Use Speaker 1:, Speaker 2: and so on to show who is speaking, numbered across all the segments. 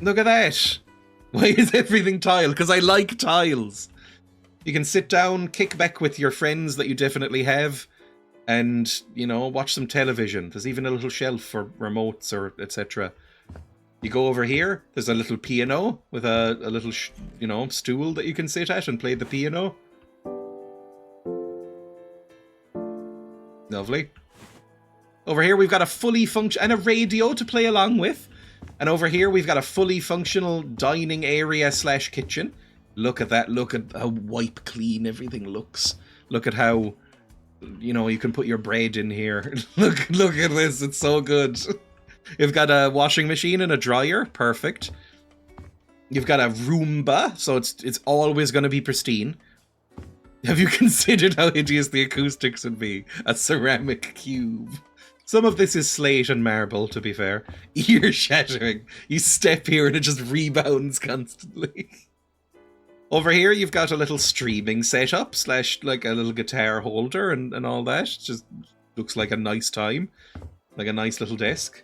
Speaker 1: Look at that. Why is everything tile? Because I like tiles. You can sit down, kick back with your friends that you definitely have, and, you know, watch some television. There's even a little shelf for remotes or etc. You go over here, there's a little piano with a little, you know, stool that you can sit at and play the piano. Lovely. Over here we've got a fully and a radio to play along with. And over here we've got a fully functional dining area / kitchen. Look at that. Look at how wipe clean everything looks. Look at how, you know, you can put your bread in here. Look at this. It's so good. You've got a washing machine and a dryer. Perfect. You've got a Roomba, so it's always going to be pristine. Have you considered how hideous the acoustics would be? A ceramic cube. Some of this is slate and marble, to be fair. Ear shattering. You step here and it just rebounds constantly. Over here, you've got a little streaming setup / like a little guitar holder and all that. Just looks like a nice time. Like a nice little desk.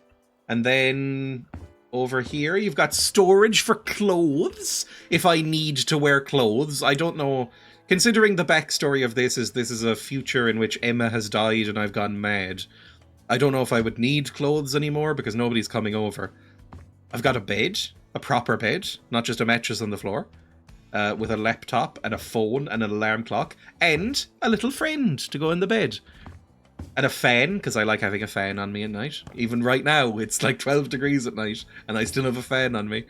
Speaker 1: And then over here, you've got storage for clothes. If I need to wear clothes. I don't know. Considering the backstory of this is a future in which Emma has died and I've gone mad. I don't know if I would need clothes anymore because nobody's coming over. I've got a bed. A proper bed. Not just a mattress on the floor. With a laptop and a phone and an alarm clock. And a little friend to go in the bed. And a fan, because I like having a fan on me at night. Even right now, it's like 12 degrees at night, and I still have a fan on me.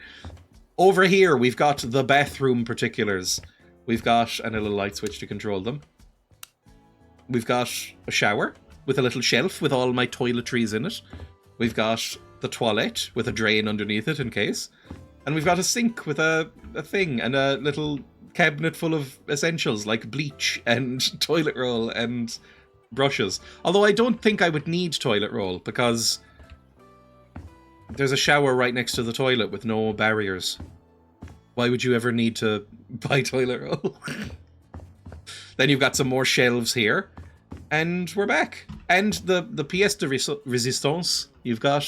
Speaker 1: Over here, we've got the bathroom particulars. We've got a little light switch to control them. We've got a shower with a little shelf with all my toiletries in it. We've got the toilet with a drain underneath it in case. And we've got a sink with a thing and a little cabinet full of essentials like bleach and toilet roll and brushes. Although I don't think I would need toilet roll because there's a shower right next to the toilet with no barriers. Why would you ever need to buy toilet roll? Then you've got some more shelves here. And we're back. And the pièce de résistance, you've got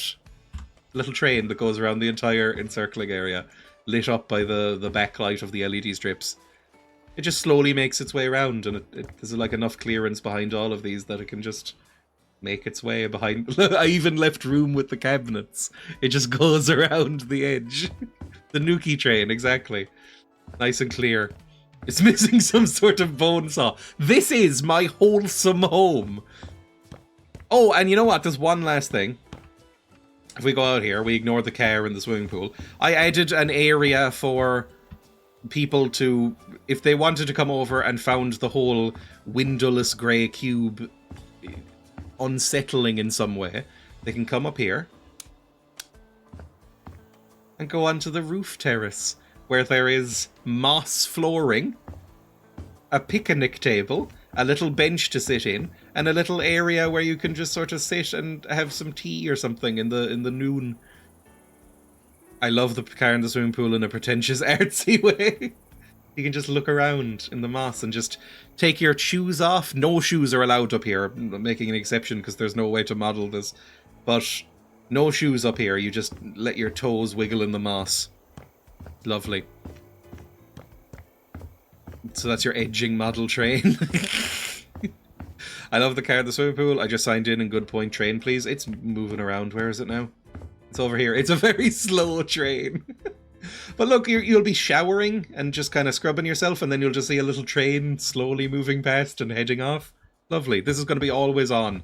Speaker 1: a little train that goes around the entire encircling area, lit up by the backlight of the LED strips. It just slowly makes its way around, and there's like enough clearance behind all of these that it can just make its way behind. I even left room with the cabinets. It just goes around the edge. The Nuki train, exactly. Nice and clear. It's missing some sort of bone saw. This is my wholesome home. Oh, and you know what? There's one last thing. If we go out here, we ignore the car and the swimming pool. I added an area for people to, if they wanted to come over and found the whole windowless grey cube unsettling in some way, they can come up here and go onto the roof terrace, where there is moss flooring, a picnic table, a little bench to sit in, and a little area where you can just sort of sit and have some tea or something in the noon. I love the car in the swimming pool in a pretentious artsy way. You can just look around in the moss and just take your shoes off. No shoes are allowed up here. I'm making an exception because there's no way to model this. But no shoes up here. You just let your toes wiggle in the moss. Lovely. So that's your edging model train. I love the car in the swimming pool. I just signed in good point train, please. It's moving around. Where is it now? It's over here. It's a very slow train. But look, you'll be showering and just kind of scrubbing yourself, and then you'll just see a little train slowly moving past and heading off. Lovely. This is going to be always on.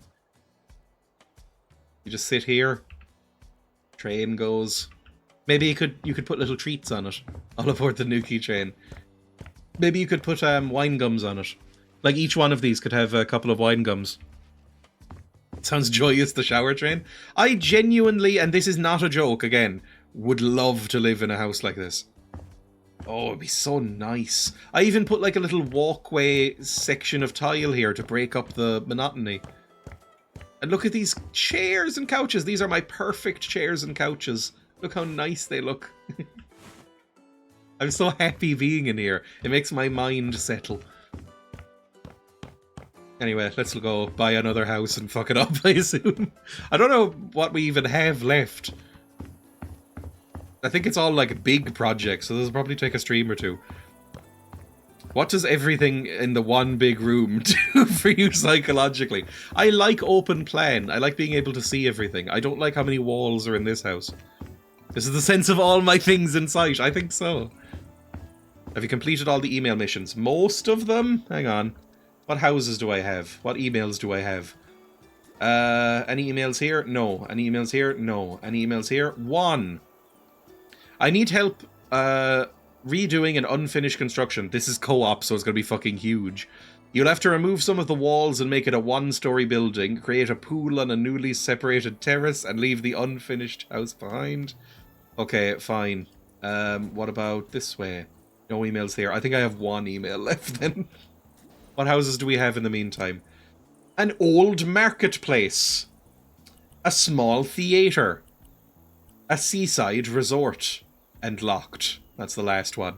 Speaker 1: You just sit here. Train goes. Maybe you could put little treats on it. All aboard the Nuki train. Maybe you could put wine gums on it. Like each one of these could have a couple of wine gums. Sounds joyous, the shower train. I genuinely, and this is not a joke again, would love to live in a house like this. Oh, it'd be so nice. I even put like a little walkway section of tile here to break up the monotony. And look at these chairs and couches. These are my perfect chairs and couches. Look how nice they look. I'm so happy being in here. It makes my mind settle. Anyway, let's go buy another house and fuck it up, I assume. I don't know what we even have left. I think it's all like big projects, so this will probably take a stream or two. What does everything in the one big room do for you psychologically? I like open plan. I like being able to see everything. I don't like how many walls are in this house. This is the sense of all my things in sight. I think so. Have you completed all the email missions? Most of them? Hang on. What houses do I have? What emails do I have? Any emails here? No. Any emails here? No. Any emails here? 1. I need help, redoing an unfinished construction. This is co-op, so it's going to be fucking huge. You'll have to remove some of the walls and make it a 1-story building, create a pool on a newly separated terrace, and leave the unfinished house behind. Okay, fine. What about this way? No emails here. I think I have 1 email left then. What houses do we have in the meantime? An old marketplace. A small theatre. A seaside resort. And locked. That's the last one.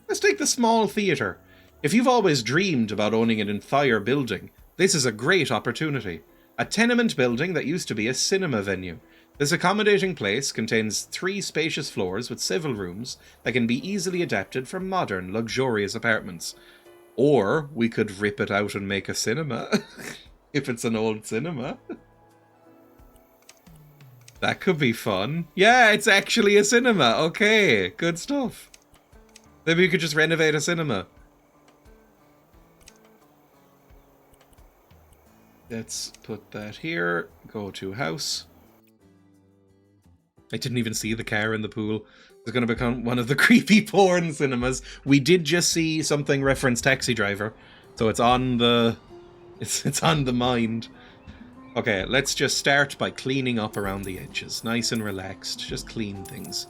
Speaker 1: Let's take the small theatre. If you've always dreamed about owning an entire building, this is a great opportunity. A tenement building that used to be a cinema venue. This accommodating place contains 3 spacious floors with several rooms that can be easily adapted for modern, luxurious apartments. Or we could rip it out and make a cinema. If it's an old cinema. That could be fun. Yeah, it's actually a cinema. Okay, good stuff. Maybe we could just renovate a cinema. Let's put that here. Go to house. I didn't even see the car in the pool. It's going to become one of the creepy porn cinemas. We did just see something reference Taxi Driver, so it's on the it's on the mind. Okay, let's just start by cleaning up around the edges. Nice and relaxed. Just clean things.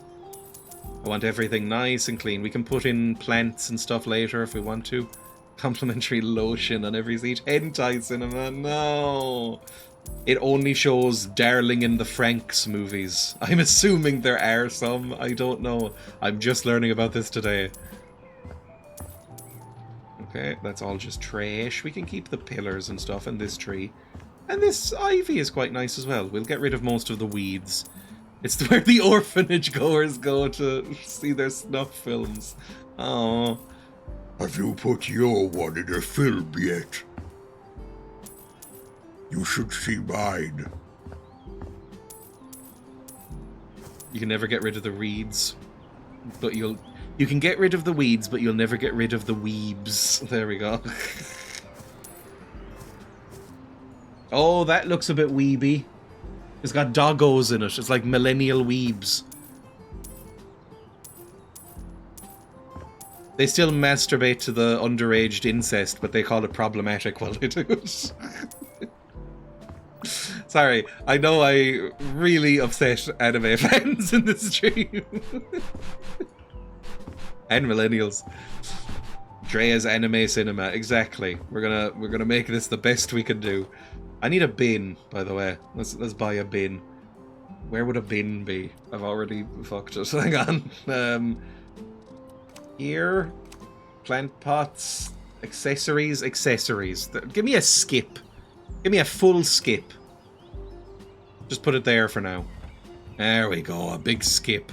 Speaker 1: I want everything nice and clean. We can put in plants and stuff later if we want to. Complimentary lotion on every seat. Hentai cinema. No. It only shows Darling in the Franxx movies. I'm assuming there are some. I don't know. I'm just learning about this today. Okay, that's all just trash. We can keep the pillars and stuff and this tree. And this ivy is quite nice as well. We'll get rid of most of the weeds. It's where the orphanage goers go to see their snuff films. Oh.
Speaker 2: Have you put your one in a film yet? You should see mine.
Speaker 1: You can never get rid of the weeds, but you can get rid of the weeds, but you'll never get rid of the weebs. There we go. Oh, that looks a bit weeby. It's got doggos in it. It's like millennial weebs. They still masturbate to the underaged incest, but they call it problematic while they do it. Sorry, I know I really upset anime fans in this stream. And millennials. Dreya's anime cinema, exactly. We're gonna make this the best we can do. I need a bin, by the way. Let's buy a bin. Where would a bin be? I've already fucked it. Hang on. Here, plant pots, accessories. Give me a skip. Give me a full skip. Just put it there for now. There we go, a big skip.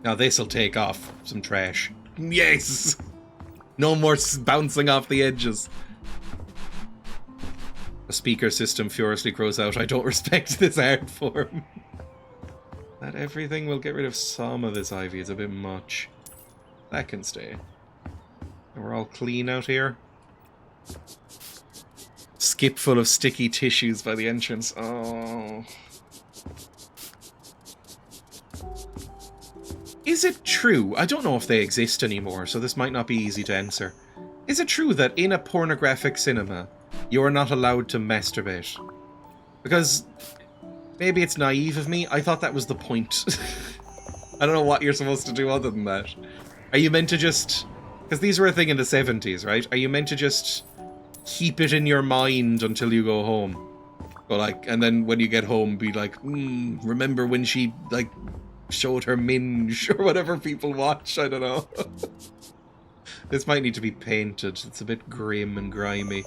Speaker 1: Now this'll take off some trash. Yes! No more bouncing off the edges. A speaker system furiously crows out, I don't respect this art form. That everything? We'll get rid of some of this ivy, it's a bit much. That can stay. And we're all clean out here. Skip full of sticky tissues by the entrance. Oh. Is it true? I don't know if they exist anymore, so this might not be easy to answer. Is it true that in a pornographic cinema, you are not allowed to masturbate? Because maybe it's naive of me. I thought that was the point. I don't know what you're supposed to do other than that. Are you meant to just... Because these were a thing in the 70s, right? Are you meant to just keep it in your mind until you go home? Go like, and then when you get home, be like, remember when she, like, showed her minge or whatever people watch? I don't know. This might need to be painted. It's a bit grim and grimy.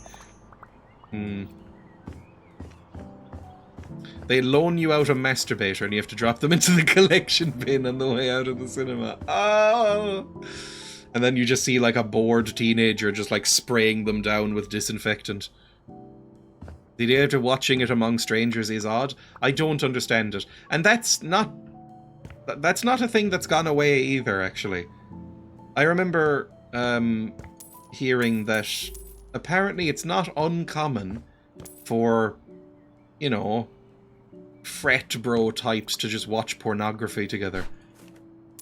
Speaker 1: They loan you out a masturbator and you have to drop them into the collection bin on the way out of the cinema. Oh! And then you just see like a bored teenager just like spraying them down with disinfectant. The idea of watching it among strangers is odd. I don't understand it. And that's not a thing that's gone away either, actually. I remember hearing that apparently it's not uncommon for, you know, fret bro types to just watch pornography together.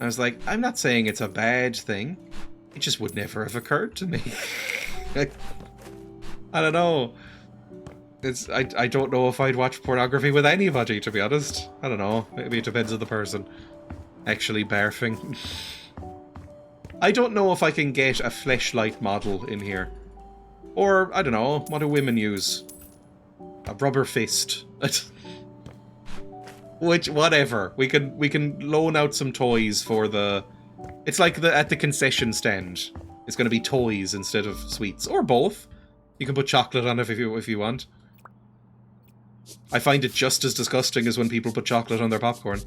Speaker 1: I was like, I'm not saying it's a bad thing. It just would never have occurred to me. I don't know. I don't know if I'd watch pornography with anybody, to be honest. I don't know. Maybe it depends on the person. Actually barfing. I don't know if I can get a fleshlight model in here. Or, I don't know, what do women use? A rubber fist. Which, whatever. We can loan out some toys for the... It's like at the concession stand. It's going to be toys instead of sweets. Or both. You can put chocolate on it if you want. I find it just as disgusting as when people put chocolate on their popcorn.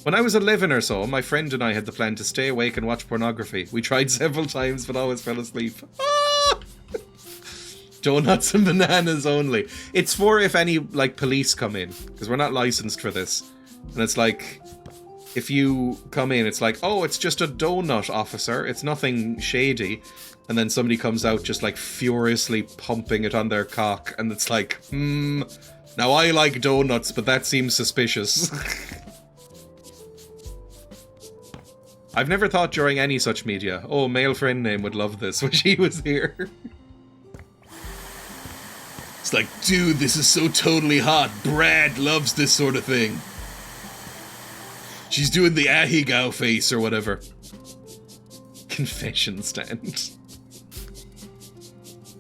Speaker 1: When I was 11 or so, my friend and I had the plan to stay awake and watch pornography. We tried several times, but always fell asleep. Ah! Donuts and bananas only. It's for if any, like, police come in, because we're not licensed for this. And it's like, if you come in, it's like, oh, it's just a donut, officer. It's nothing shady. And then somebody comes out just, like, furiously pumping it on their cock. And it's like, now I like donuts, but that seems suspicious. I've never thought during any such media, oh, male friend name would love this, wish he was here. It's like, dude, this is so totally hot. Brad loves this sort of thing. She's doing the ahigao face or whatever. Confession stand.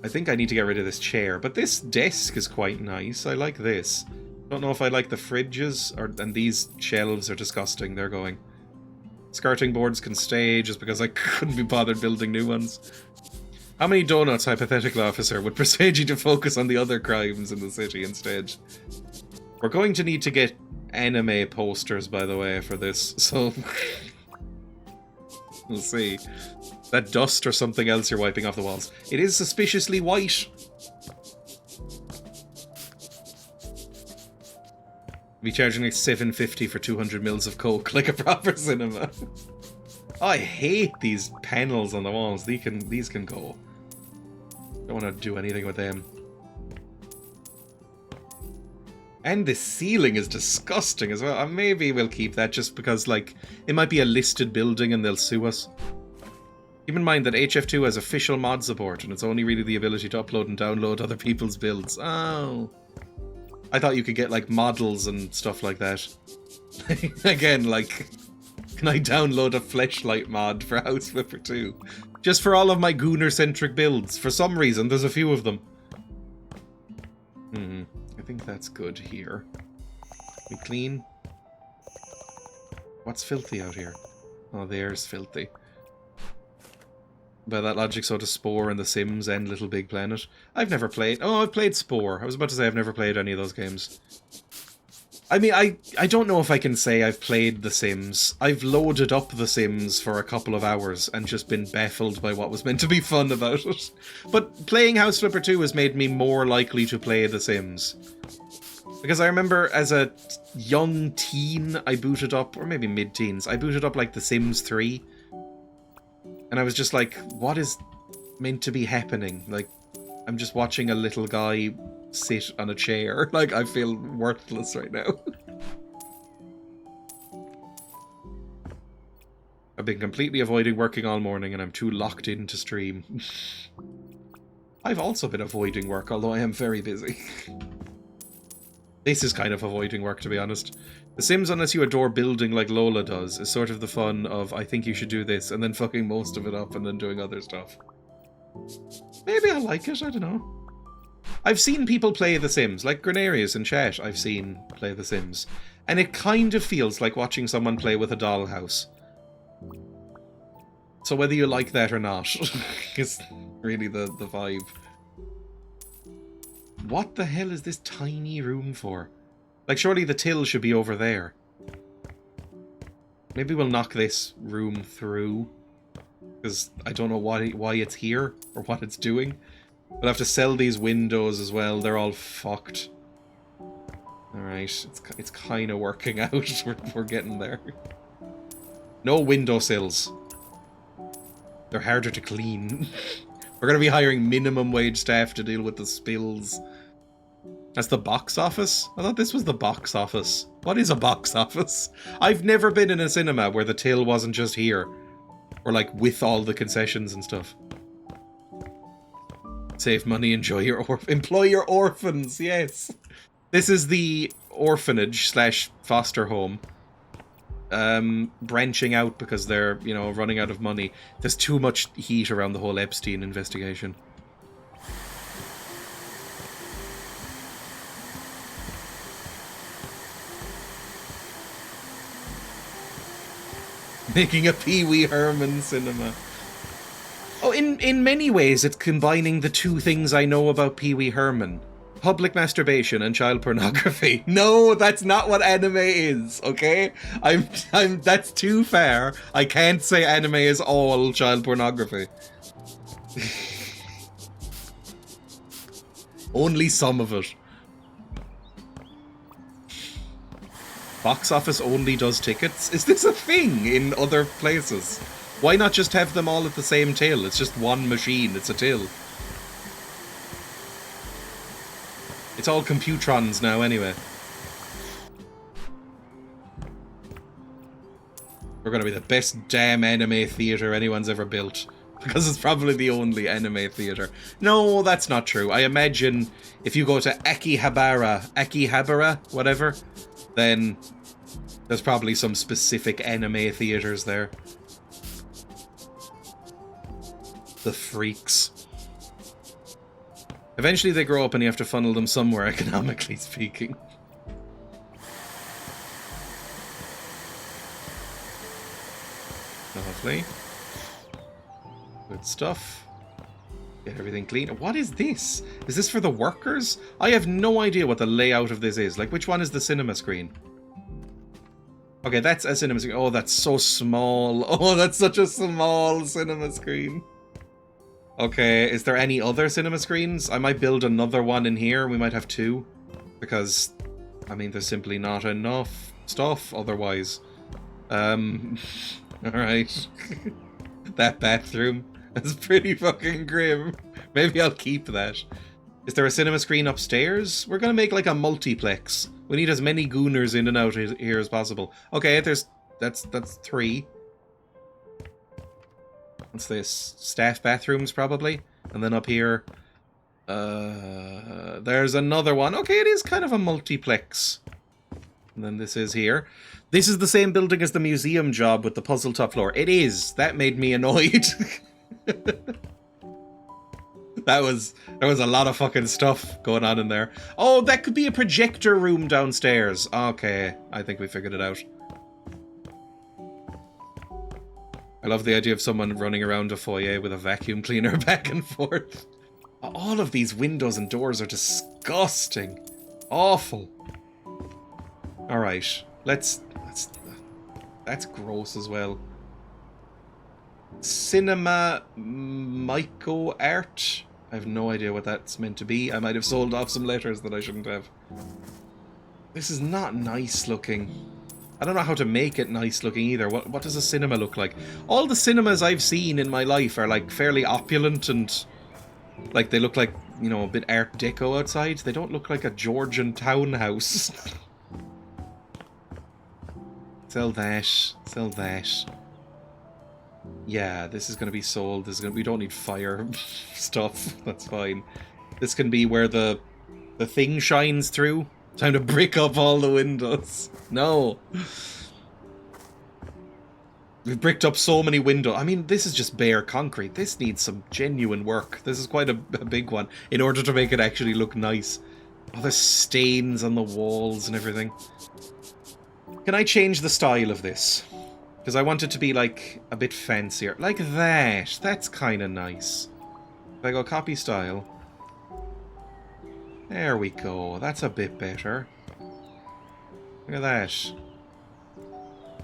Speaker 1: I think I need to get rid of this chair, but this desk is quite nice. I like this. Don't know if I like the fridges, and these shelves are disgusting. They're going. Skirting boards can stay just because I couldn't be bothered building new ones. How many donuts, hypothetical officer, would persuade you to focus on the other crimes in the city instead? We're going to need to get anime posters, by the way, for this, so... we'll see. That dust or something else you're wiping off the walls. It is suspiciously white. Be charging like $7.50 for 200 mils of coke, like a proper cinema. Oh, I hate these panels on the walls. These can go. Don't want to do anything with them. And the ceiling is disgusting as well. Maybe we'll keep that just because, like, it might be a listed building and they'll sue us. Keep in mind that HF2 has official mod support, and it's only really the ability to upload and download other people's builds. Oh. I thought you could get, like, models and stuff like that. Again, like, can I download a fleshlight mod for House Flipper 2? Just for all of my Gooner-centric builds. For some reason, there's a few of them. I think that's good here. We clean. What's filthy out here? Oh, there's filthy. By that logic, so does Spore and The Sims and Little Big Planet. I've never played... Oh, I've played Spore. I was about to say I've never played any of those games. I mean, I don't know if I can say I've played The Sims. I've loaded up The Sims for a couple of hours and just been baffled by what was meant to be fun about it. But playing House Flipper 2 has made me more likely to play The Sims. Because I remember as a young teen, I booted up, or maybe mid-teens, I booted up like The Sims 3. And I was just like, what is meant to be happening? Like, I'm just watching a little guy sit on a chair. Like, I feel worthless right now. I've been completely avoiding working all morning and I'm too locked in to stream. I've also been avoiding work, although I am very busy. This is kind of avoiding work, to be honest. The Sims, unless you adore building like Lola does, is sort of the fun of, I think you should do this, and then fucking most of it up and then doing other stuff. Maybe I like it, I don't know. I've seen people play The Sims, like Grenarius in chat I've seen play The Sims. And it kind of feels like watching someone play with a dollhouse. So whether you like that or not, is really the vibe. What the hell is this tiny room for? Like, surely the till should be over there. Maybe we'll knock this room through. Because I don't know why it's here, or what it's doing. We'll have to sell these windows as well. They're all fucked. Alright, it's kind of working out. We're getting there. No windowsills. They're harder to clean. We're going to be hiring minimum wage staff to deal with the spills. That's the box office? I thought this was the box office. What is a box office? I've never been in a cinema where the till wasn't just here. Or like with all the concessions and stuff. Save money, employ your orphans, yes. This is the orphanage slash foster home. Branching out because they're, you know, running out of money. There's too much heat around the whole Epstein investigation. Making a Pee Wee Herman cinema. Oh, in many ways it's combining the two things I know about Pee Wee Herman. Public masturbation and child pornography. No, that's not what anime is, okay? That's too far. I can't say anime is all child pornography. Only some of it. Box office only does tickets? Is this a thing in other places? Why not just have them all at the same till? It's just one machine, it's a till. It's all computrons now anyway. We're gonna be the best damn anime theater anyone's ever built. Because it's probably the only anime theater. No, that's not true. I imagine if you go to Akihabara, whatever, then there's probably some specific anime theaters there. The freaks. Eventually they grow up and you have to funnel them somewhere, economically speaking. Lovely. Good stuff. Get everything clean. What is this? Is this for the workers? I have no idea what the layout of this is. Like, which one is the cinema screen? Okay, that's a cinema screen. Oh, that's so small. Oh, that's such a small cinema screen. Okay, is there any other cinema screens? I might build another one in here. We might have two. Because, I mean, there's simply not enough stuff otherwise. Alright. That bathroom. That's pretty fucking grim. Maybe I'll keep that. Is there a cinema screen upstairs? We're gonna make like a multiplex. We need as many gooners in and out here as possible. Okay, that's 3. What's this? Staff bathrooms, probably? And then up here... there's another one. Okay, it is kind of a multiplex. And then this is here. This is the same building as the museum job with the puzzle top floor. It is. That made me annoyed. There was a lot of fucking stuff going on in there. Oh, that could be a projector room downstairs. Okay, I think we figured it out. I love the idea of someone running around a foyer with a vacuum cleaner back and forth. All of these windows and doors are disgusting. Awful. Alright, that's gross as well. Cinema Myco art. I have no idea what that's meant to be. I might have sold off some letters that I shouldn't have. This is not nice looking. I don't know how to make it nice looking either. What does a cinema look like? All the cinemas I've seen in my life are like fairly opulent and like they look like, you know, a bit Art Deco outside. They don't look like a Georgian townhouse. Sell that. Sell that. Yeah, this is going to be sold. We don't need fire stuff. That's fine. This can be where the thing shines through. Time to brick up all the windows. No. We've bricked up so many windows. I mean, this is just bare concrete. This needs some genuine work. This is quite a big one in order to make it actually look nice. Oh, there's stains on the walls and everything. Can I change the style of this? Because I want it to be, like, a bit fancier. Like that. That's kind of nice. If I go copy style. There we go. That's a bit better. Look at that.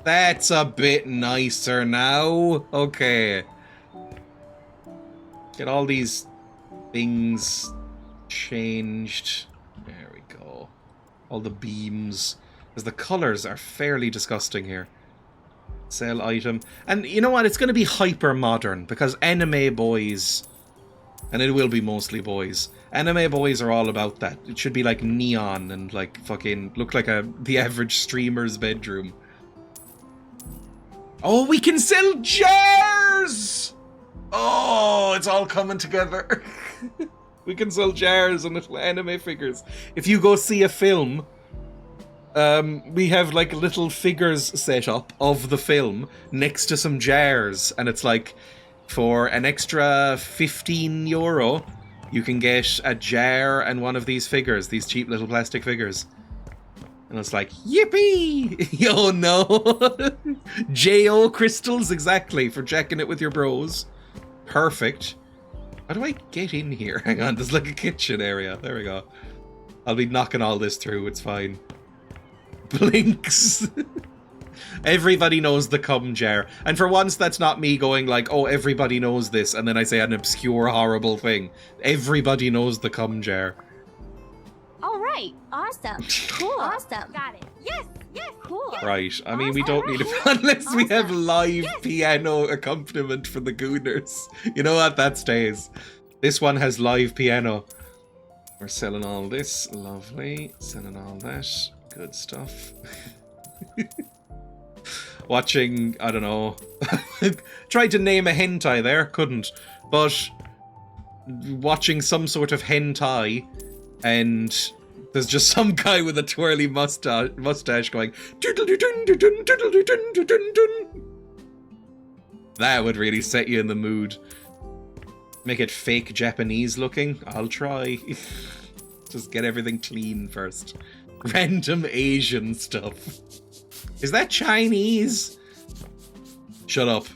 Speaker 1: That's a bit nicer now. Okay. Get all these things changed. There we go. All the beams. Because the colours are fairly disgusting here. Sell item. And you know what? It's going to be hyper modern because anime boys, and it will be mostly boys. Anime boys are all about that. It should be like neon and like fucking look like the average streamer's bedroom. Oh, we can sell jars! Oh, it's all coming together. We can sell jars and little anime figures. If you go see a film, we have like little figures set up of the film next to some jars, and it's like for an extra €15, you can get a jar and one of these figures, these cheap little plastic figures. And it's like, yippee! Oh no! J.O. crystals, exactly, for checking it with your bros. Perfect. How do I get in here? Hang on, there's like a kitchen area. There we go. I'll be knocking all this through, it's fine. Blinks. Everybody knows the cum jar. And for once, that's not me going like, oh, everybody knows this, and then I say an obscure, horrible thing. Everybody knows the cum jar.
Speaker 3: All right. Awesome. Cool. Awesome. Got it. Yes. Yes. Cool.
Speaker 1: Right. I mean, we don't need it unless we have live piano accompaniment for the Gooners. You know what? That stays. This one has live piano. We're selling all this. Lovely. Selling all that. Good stuff. Watching, I don't know. Tried to name a hentai there. Couldn't. But watching some sort of hentai, and there's just some guy with a twirly mustache going that would really set you in the mood. Make it fake Japanese looking. I'll try. Just get everything clean first. Random Asian stuff. Is that Chinese? Shut up.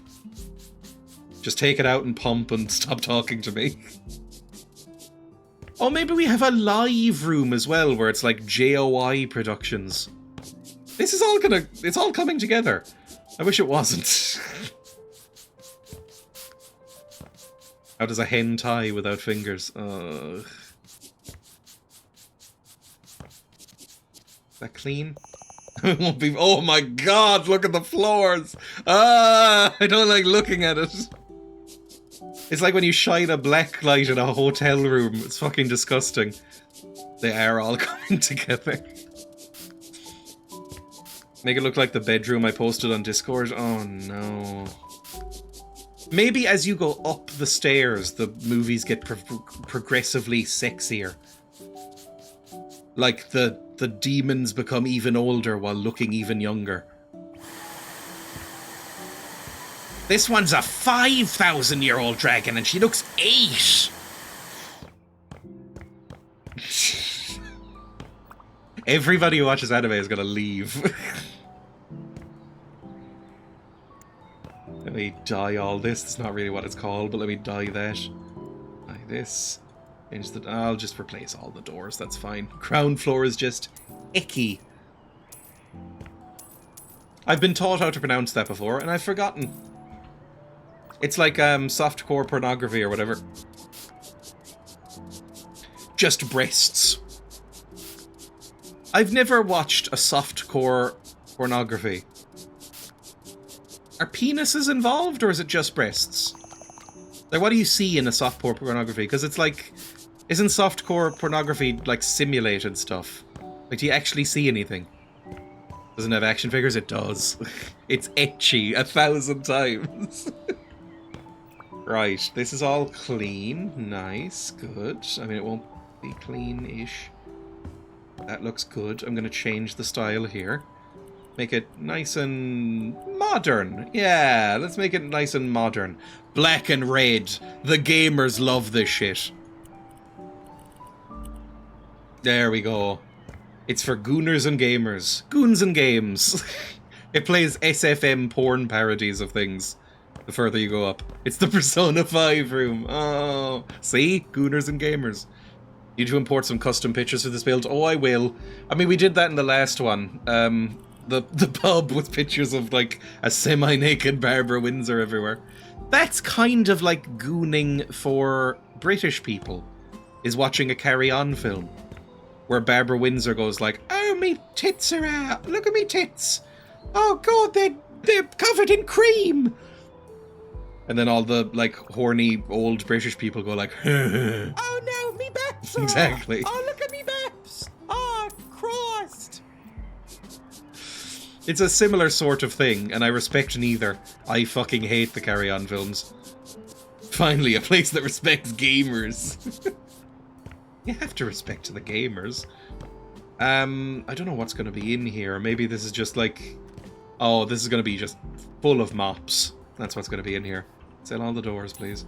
Speaker 1: Just take it out and pump and stop talking to me. Oh, maybe we have a live room as well, where it's like JOI Productions. This is all it's all coming together. I wish it wasn't. How does a hen tie without fingers? Is that clean? It won't be. Oh my god, look at the floors! Ah, I don't like looking at it. It's like when you shine a black light in a hotel room. It's fucking disgusting. They are all coming together. Make it look like the bedroom I posted on Discord. Oh no. Maybe as you go up the stairs, the movies get progressively sexier. Like the demons become even older while looking even younger. This one's a 5,000-year-old dragon and she looks 8. Everybody who watches anime is gonna leave. Let me dye all this. That's not really what it's called, but let me dye that. Dye this. I'll just replace all the doors, that's fine. Ground floor is just icky. I've been taught how to pronounce that before, and I've forgotten. It's like softcore pornography or whatever. Just breasts. I've never watched a softcore pornography. Are penises involved, or is it just breasts? Like, what do you see in a softcore pornography? Because it's like... Isn't softcore pornography, like, simulated stuff? Like, do you actually see anything? Doesn't have action figures? It does. It's ecchi 1,000 times. Right, this is all clean. Nice, good. I mean, it won't be clean-ish. That looks good. I'm going to change the style here. Make it nice and modern. Yeah, let's make it nice and modern. Black and red. The gamers love this shit. There we go. It's for gooners and gamers. Goons and games. It plays SFM porn parodies of things. The further you go up. It's the Persona 5 room. Oh, see? Gooners and gamers. Need to import some custom pictures for this build? Oh, I will. I mean, we did that in the last one. The pub with pictures of, like, a semi-naked Barbara Windsor everywhere. That's kind of like gooning for British people, is watching a Carry On film, where Barbara Windsor goes like, "Oh, me tits are out. Look at me tits. Oh, God, they're covered in cream." And then all the, like, horny old British people go like, "Oh, no, me baps are exactly. Oh, look at me baps. Oh, Christ." It's a similar sort of thing, and I respect neither. I fucking hate the Carry On films. Finally, a place that respects gamers. You have to respect the gamers. I don't know what's going to be in here. Maybe this is just like... Oh, this is going to be just full of mops. That's what's going to be in here. Sell all the doors, please.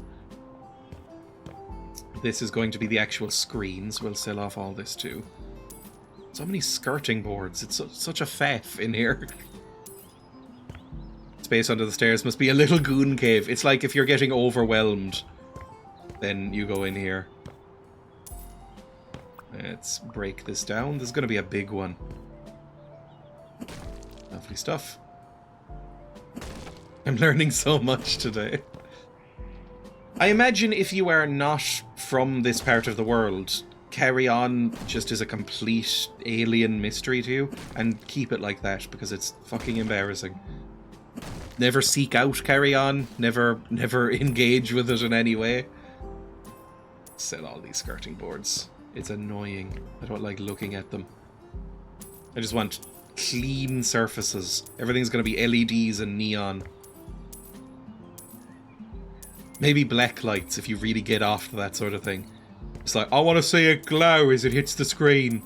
Speaker 1: This is going to be the actual screens. We'll sell off all this too. So many skirting boards. It's such a faff in here. Space under the stairs must be a little goon cave. It's like if you're getting overwhelmed, then you go in here. Let's break this down. This is going to be a big one. Lovely stuff. I'm learning so much today. I imagine if you are not from this part of the world, Carry On just is a complete alien mystery to you, and keep it like that, because it's fucking embarrassing. Never seek out Carry On, never engage with it in any way. Sell all these skirting boards. It's annoying. I don't like looking at them. I just want clean surfaces. Everything's going to be LEDs and neon. Maybe black lights if you really get off to that sort of thing. It's like, I want to see it glow as it hits the screen.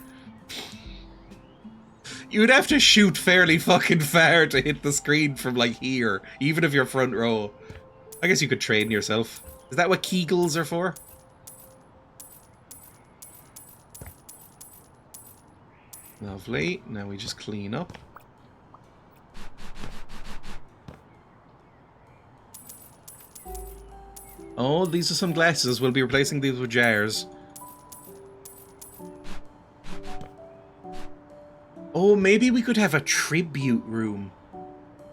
Speaker 1: You'd have to shoot fairly fucking far to hit the screen from, like, here. Even if you're front row. I guess you could train yourself. Is that what Kegels are for? Lovely. Now we just clean up. Oh, these are some glasses. We'll be replacing these with jars. Oh, maybe we could have a tribute room.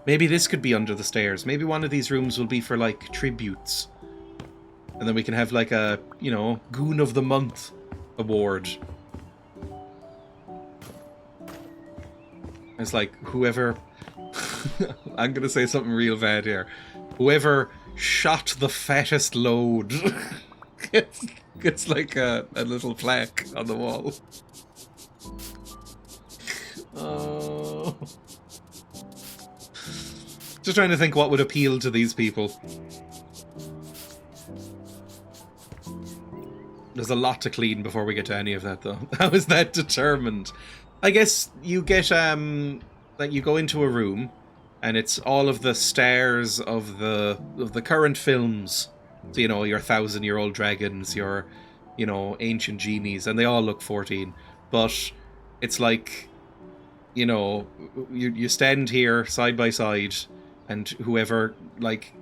Speaker 1: Maybe this could be under the stairs. Maybe one of these rooms will be for, like, tributes. And then we can have, like, a, you know, Goon of the Month award. It's like, whoever... I'm gonna say something real bad here. Whoever shot the fattest load gets like a little plaque on the wall. Oh. Just trying to think what would appeal to these people. There's a lot to clean before we get to any of that, though. How is that determined? I guess you get, like, you go into a room, and it's all of the stars of the current films. So, you know, your 1,000-year-old dragons, your, you know, ancient genies, and they all look 14. But it's like, you know, you stand here side by side, and whoever, like,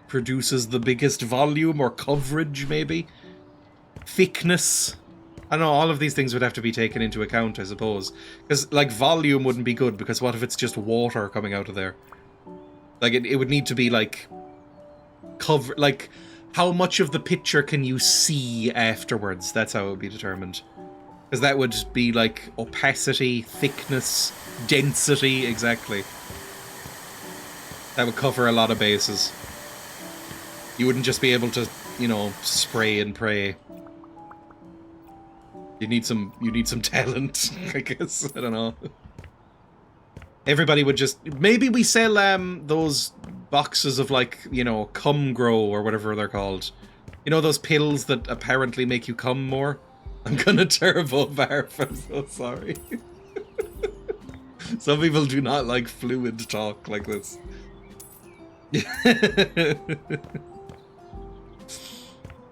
Speaker 1: produces the biggest volume or coverage, maybe, thickness. I don't know, all of these things would have to be taken into account, I suppose. Because, like, volume wouldn't be good, because what if it's just water coming out of there? Like, it would need to be, like, like, how much of the picture can you see afterwards? That's how it would be determined. Because that would be, like, opacity, thickness, density, exactly. That would cover a lot of bases. You wouldn't just be able to, you know, spray and pray. You need some talent, I guess. I don't know. Everybody would just... Maybe we sell those boxes of, like, you know, cum grow or whatever they're called. You know, those pills that apparently make you cum more? I'm gonna turbo barf, I'm so sorry. Some people do not like fluid talk like this.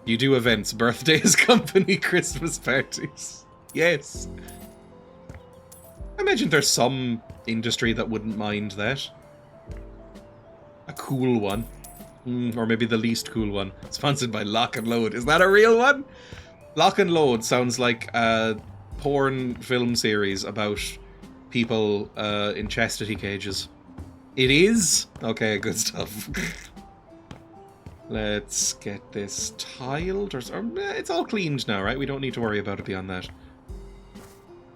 Speaker 1: You do events, birthdays, company, Christmas parties. Yes. I imagine there's some industry that wouldn't mind that. A cool one. Or maybe the least cool one. Sponsored by Lock and Load. Is that a real one? Lock and Load sounds like a porn film series about people in chastity cages. It is? Okay, good stuff. Let's get this tiled. Or it's all cleaned now, right? We don't need to worry about it beyond that.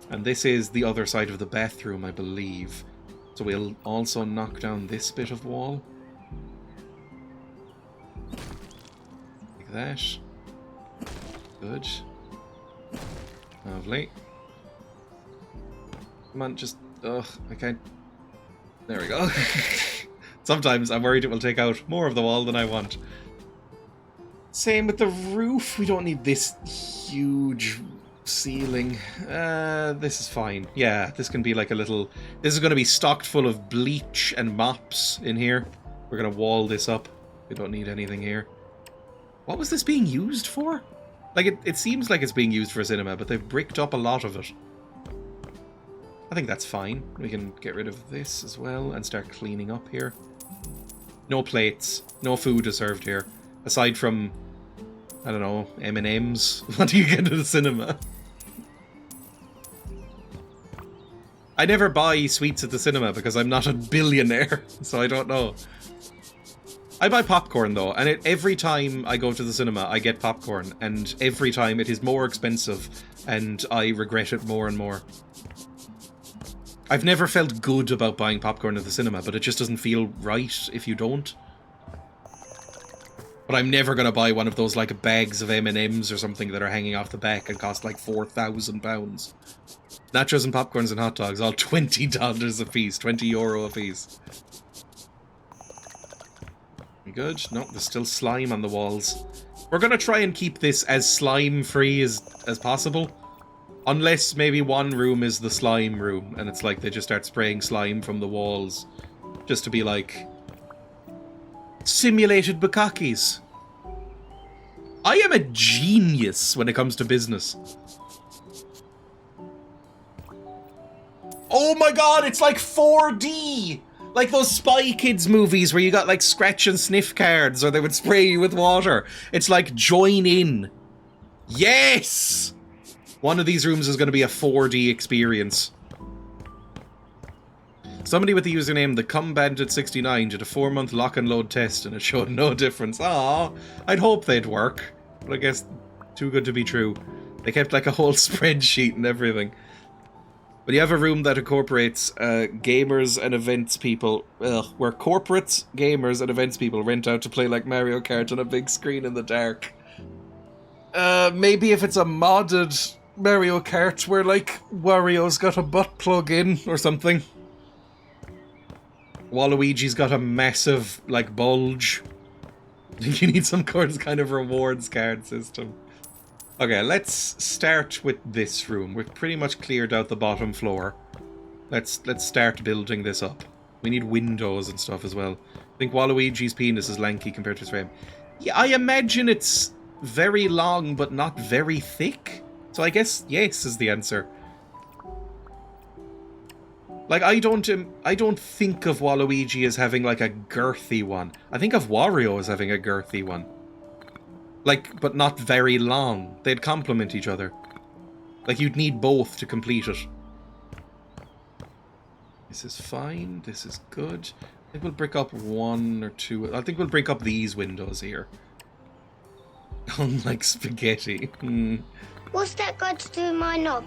Speaker 1: And this is the other side of the bathroom, I believe. So we'll also knock down this bit of wall. Like that. Good. Lovely. Come on, just... Ugh, I can't... There we go. Sometimes I'm worried it will take out more of the wall than I want. Same with the roof. We don't need this huge ceiling. This is fine. Yeah, this can be like a little... This is going to be stocked full of bleach and mops in here. We're going to wall this up. We don't need anything here. What was this being used for? Like, it seems like it's being used for a cinema, but they've bricked up a lot of it. I think that's fine. We can get rid of this as well and start cleaning up here. No plates. No food is served here. Aside from, I don't know, M&Ms. What do you get at the cinema? I never buy sweets at the cinema because I'm not a billionaire, so I don't know. I buy popcorn though, and every time I go to the cinema I get popcorn, and every time it is more expensive and I regret it more and more. I've never felt good about buying popcorn at the cinema, but it just doesn't feel right if you don't. But I'm never going to buy one of those like bags of M&Ms or something that are hanging off the back and cost like £4,000. Nachos and popcorns and hot dogs, all $20 a piece, €20 a piece. Good. No, there's still slime on the walls. We're going to try and keep this as slime-free as possible. Unless maybe one room is the slime room, and it's like they just start spraying slime from the walls. Just to be like... simulated bukkakis. I am a genius when it comes to business. Oh my god, it's like 4D! Like those Spy Kids movies where you got like scratch and sniff cards or they would spray you with water. It's like join in. Yes! One of these rooms is going to be a 4D experience. Somebody with the username TheCumBandit69 did a 4-month lock and load test and it showed no difference. Aw, I'd hope they'd work. But I guess too good to be true. They kept like a whole spreadsheet and everything. But you have a room that incorporates gamers and events people, where corporates, gamers, and events people rent out to play like Mario Kart on a big screen in the dark. Maybe if it's a modded Mario Kart where like Wario's got a butt plug in or something. Waluigi's got a massive like bulge. You need some kind of rewards card system. Okay, let's start with this room. We've pretty much cleared out the bottom floor. Let's start building this up. We need windows and stuff as well. I think Waluigi's penis is lanky compared to his frame. Yeah, I imagine it's very long but not very thick. So I guess yes is the answer. Like I don't think of Waluigi as having like a girthy one. I think of Wario as having a girthy one. Like, but not very long. They'd complement each other. Like, you'd need both to complete it. This is fine. This is good. I think we'll brick up one or two. I think we'll break up these windows here. Unlike spaghetti.
Speaker 3: What's that got to do with my knob?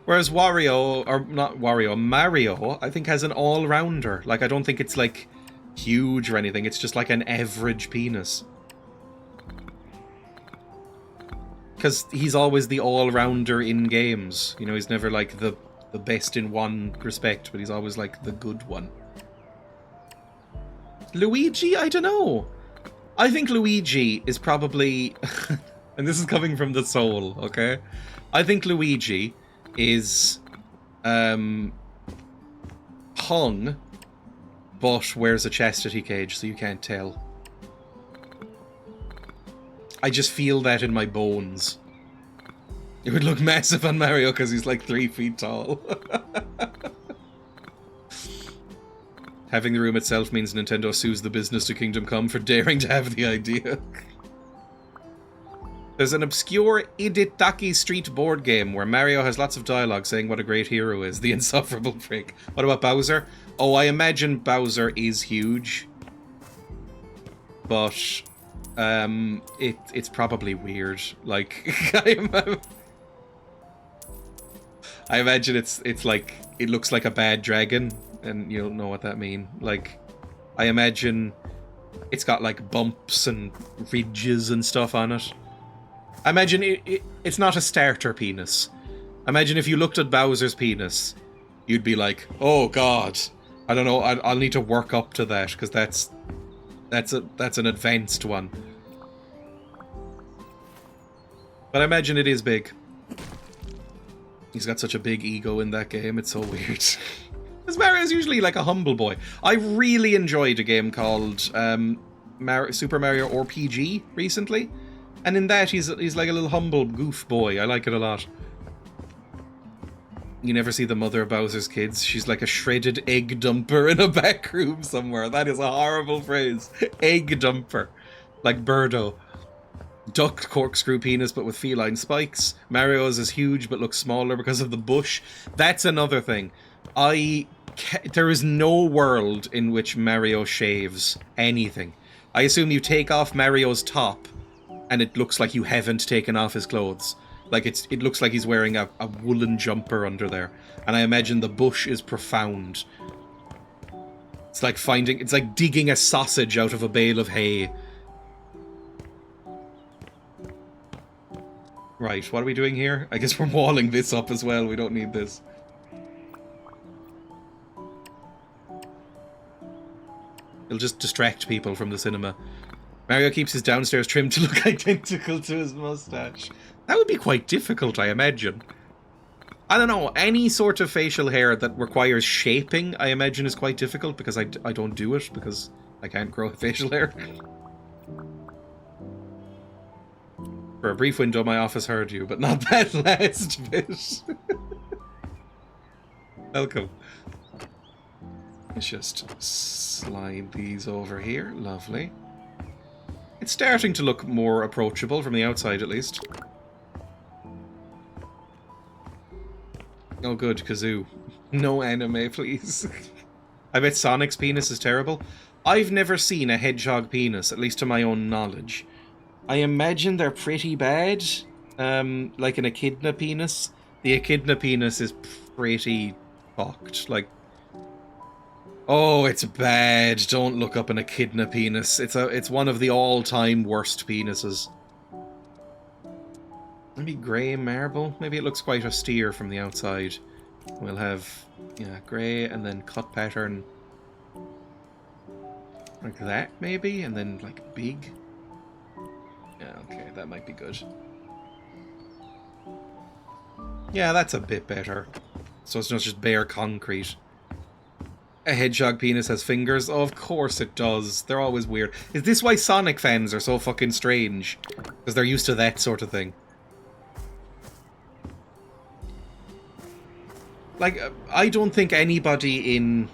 Speaker 1: Whereas Wario, or not Wario, Mario, I think has an all-rounder. Like, I don't think it's, like, huge or anything. It's just like an average penis. Because he's always the all-rounder in games. You know, he's never, like, the best in one respect, but he's always, like, the good one. Luigi? I don't know. I think Luigi is probably... and this is coming from the soul, okay? I think Luigi is hung, but wears a chastity cage, so you can't tell. I just feel that in my bones. It would look massive on Mario because he's like 3 feet tall. Having the room itself means Nintendo sues the business to Kingdom Come for daring to have the idea. There's an obscure Iditaki Street board game where Mario has lots of dialogue saying what a great hero is. The insufferable prick. What about Bowser? Oh, I imagine Bowser is huge. But it's probably weird. Like I imagine it's like it looks like a bad dragon, and you don't know what that means. Like I imagine it's got like bumps and ridges and stuff on it. I imagine it's not a starter penis. Imagine if you looked at Bowser's penis, you'd be like, "Oh God, I don't know. I'll need to work up to that because that's an advanced one." But I imagine it is big. He's got such a big ego in that game. It's so weird. Because Mario's usually like a humble boy. I really enjoyed a game called Super Mario RPG recently. And in that, he's like a little humble goof boy. I like it a lot. You never see the mother of Bowser's kids. She's like a shredded egg dumper in a back room somewhere. That is a horrible phrase. Egg dumper. Like Birdo. Duck corkscrew penis but with feline spikes. Mario's is huge but looks smaller because of the bush. That's another thing. There is no world in which Mario shaves anything. I assume you take off Mario's top and it looks like you haven't taken off his clothes. Like it looks like he's wearing a woolen jumper under there. And I imagine the bush is profound. It's like digging a sausage out of a bale of hay. Right, what are we doing here? I guess we're walling this up as well. We don't need this. It'll just distract people from the cinema. Mario keeps his downstairs trim to look identical to his mustache. That would be quite difficult, I imagine. I don't know, any sort of facial hair that requires shaping, I imagine is quite difficult because I don't do it because I can't grow facial hair. For a brief window, my office heard you, but not that last bit. Welcome. Let's just slide these over here. Lovely. It's starting to look more approachable from the outside, at least. Oh, good, Kazoo. No anime, please. I bet Sonic's penis is terrible. I've never seen a hedgehog penis, at least to my own knowledge. I imagine they're pretty bad, like an echidna penis. The echidna penis is pretty fucked, like... Oh, it's bad. Don't look up an echidna penis. It's one of the all-time worst penises. Maybe grey marble? Maybe it looks quite austere from the outside. We'll have, yeah, grey and then cut pattern. Like that, maybe? And then, like, big. Yeah, okay, that might be good. Yeah, that's a bit better. So it's not just bare concrete. A hedgehog penis has fingers? Oh, of course it does. They're always weird. Is this why Sonic fans are so fucking strange? Because they're used to that sort of thing. Like, I don't think anybody in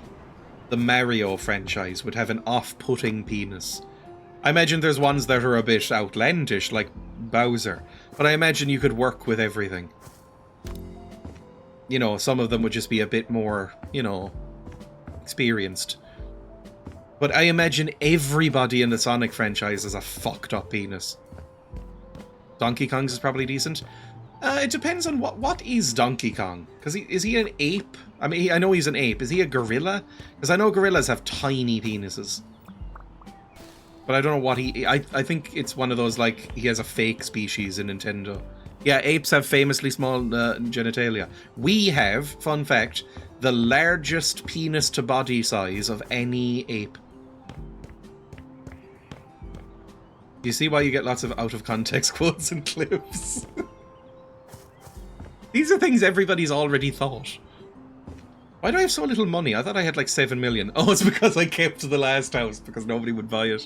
Speaker 1: the Mario franchise would have an off-putting penis. I imagine there's ones that are a bit outlandish, like Bowser. But I imagine you could work with everything. You know, some of them would just be a bit more, you know, experienced. But I imagine everybody in the Sonic franchise has a fucked up penis. Donkey Kong's is probably decent. It depends on what is Donkey Kong? Because is he an ape? I mean, I know he's an ape. Is he a gorilla? Because I know gorillas have tiny penises. But I don't know what he... I think it's one of those, like, he has a fake species in Nintendo. Yeah, apes have famously small genitalia. We have, fun fact, the largest penis to body size of any ape. You see why you get lots of out-of-context quotes and clips? These are things everybody's already thought. Why do I have so little money? I thought I had like 7 million. Oh, it's because I kept the last house because nobody would buy it.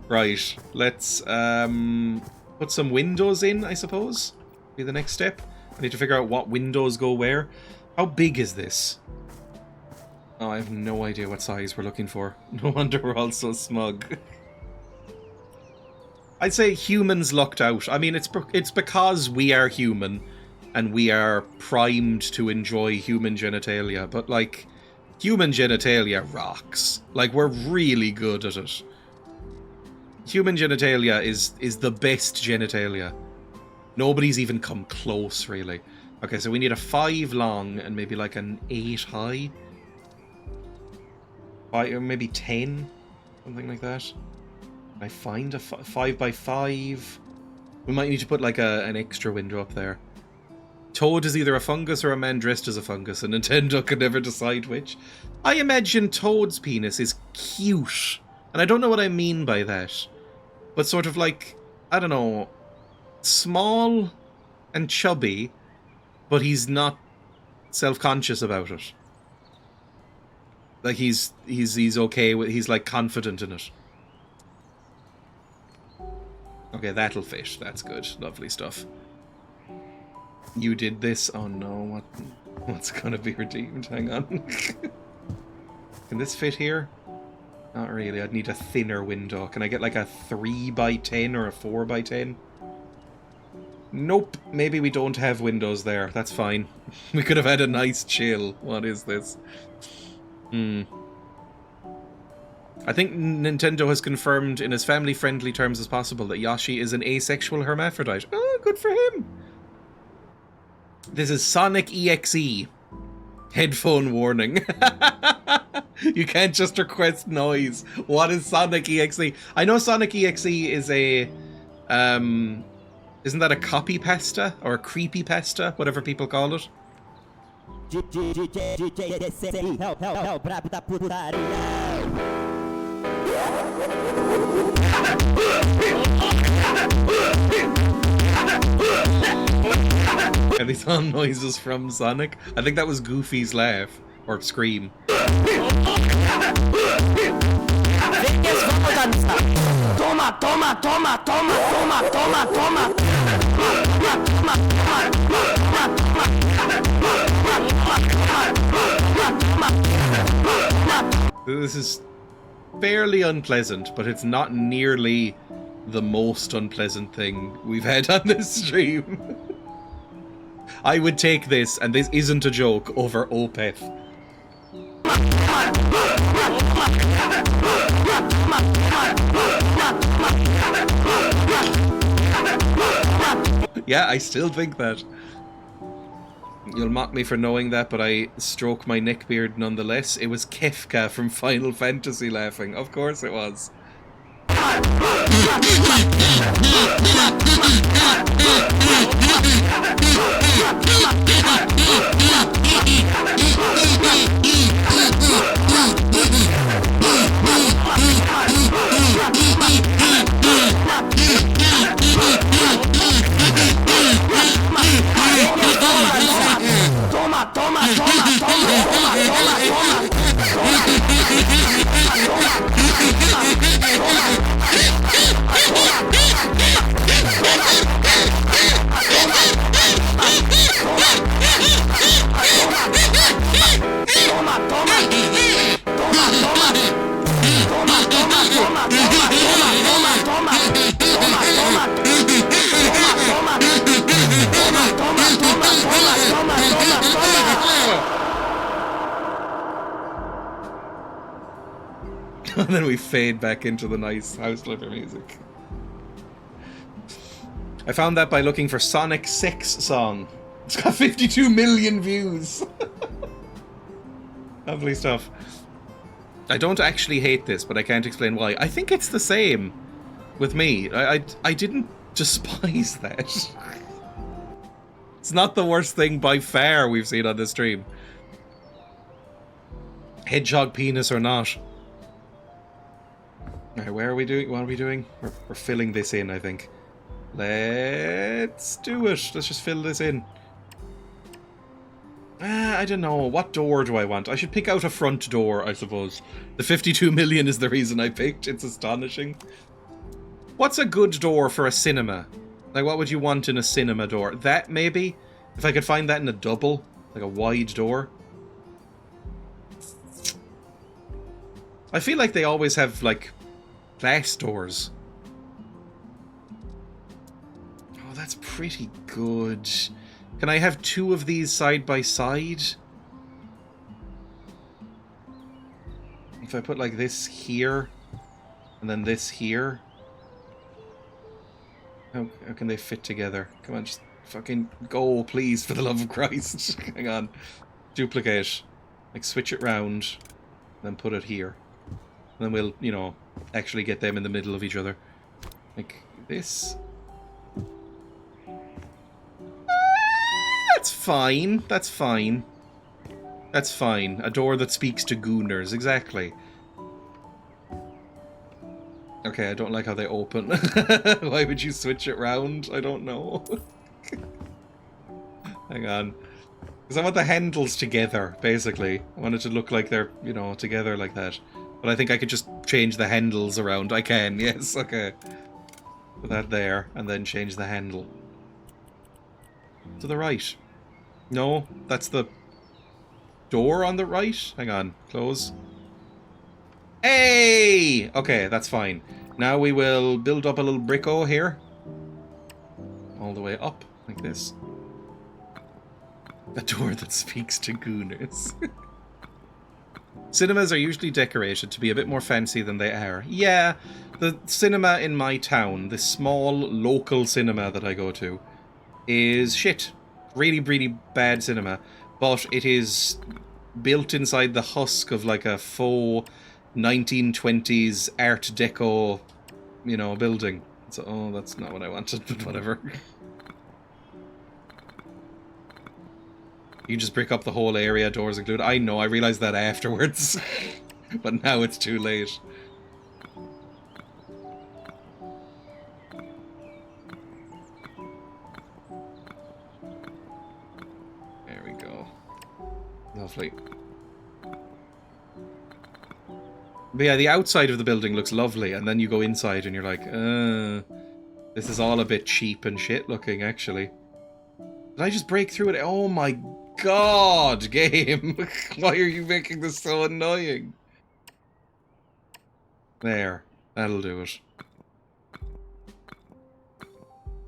Speaker 1: Right, let's put some windows in, I suppose. Be the next step. I need to figure out what windows go where. How big is this? Oh, I have no idea what size we're looking for. No wonder we're all so smug. I'd say humans lucked out. I mean, it's because we are human and we are primed to enjoy human genitalia, but like, human genitalia rocks. Like, we're really good at it. Human genitalia is the best genitalia. Nobody's even come close, really. Okay, so we need a 5 long and maybe like an 8 high. Or maybe 10, something like that. Can I find a 5 by 5? We might need to put like an extra window up there. Toad is either a fungus or a man dressed as a fungus, and Nintendo could never decide which. I imagine Toad's penis is cute, and I don't know what I mean by that. But sort of like, I don't know, small and chubby, but he's not self-conscious about it. Like he's okay with, he's like confident in it. Okay, that'll fit. That's good. Lovely stuff. You did this? Oh no, what's gonna be redeemed? Hang on. Can this fit here? Not really. I'd need a thinner window. Can I get like a 3 by 10 or a 4 by 10? Nope. Maybe we don't have windows there. That's fine. We could have had a nice chill. What is this? I think Nintendo has confirmed in as family-friendly terms as possible that Yoshi is an asexual hermaphrodite. Oh, good for him. This is Sonic EXE. Headphone warning. You can't just request noise. What is Sonic EXE? I know Sonic EXE is a... isn't that a copy pasta? Or a creepy pasta? Whatever people call it. Are these all noises from Sonic? I think that was Goofy's laugh. Or scream.
Speaker 4: Toma, toma, toma, toma, toma, toma, toma.
Speaker 1: This is fairly unpleasant, but it's not nearly the most unpleasant thing we've had on this stream. I would take this, and this isn't a joke, over Opeth. Yeah, I still think that. You'll mock me for knowing that, but I stroke my neckbeard nonetheless. It was Kefka from Final Fantasy laughing. Of course it was.
Speaker 4: Toma, toma, toma, toma, toma, toma, toma.
Speaker 1: And then we fade back into the nice house flipper music. I found that by looking for Sonic 6 song. It's got 52 million views. Lovely stuff. I don't actually hate this, but I can't explain why. I think it's the same with me. I didn't despise that. It's not the worst thing by far we've seen on this stream. Hedgehog penis or not. Alright, where are we doing? What are we doing? We're filling this in, I think. Let's do it. Let's just fill this in. I don't know. What door do I want? I should pick out a front door, I suppose. The 52 million is the reason I picked. It's astonishing. What's a good door for a cinema? Like, what would you want in a cinema door? That, maybe? If I could find that in a double? Like a wide door? I feel like they always have, like, glass doors. pretty good. Can I have 2 of these side by side? If I put like this here, and then this here. How can they fit together? Come on, just fucking go, please, for the love of Christ. Hang on. Duplicate. Like, switch it round, then put it here. And then we'll, you know, actually get them in the middle of each other. Like this. That's fine. That's fine. That's fine. A door that speaks to gooners. Exactly. Okay, I don't like how they open. Why would you switch it round? I don't know. Hang on. Because I want the handles together, basically. I want it to look like they're, you know, together like that. But I think I could just change the handles around. I can, yes, okay. Put that there, and then change the handle. To the right. No, that's the door on the right. Hang on, close. Hey! Okay, that's fine. Now we will build up a little bricko here. All the way up, like this. A door that speaks to gooners. Cinemas are usually decorated to be a bit more fancy than they are. Yeah, the cinema in my town, the small local cinema that I go to, is shit. Really, really bad cinema. But it is built inside the husk of like a faux 1920s Art Deco, you know, building. So, oh, that's not what I wanted, but whatever. You just brick up the whole area, doors included. I know, I realized that afterwards. But now it's too late. There we go. Lovely. But yeah, the outside of the building looks lovely, and then you go inside and you're like, this is all a bit cheap and shit looking, actually. Did I just break through it? Oh my god, game! Why are you making this so annoying? There. That'll do it.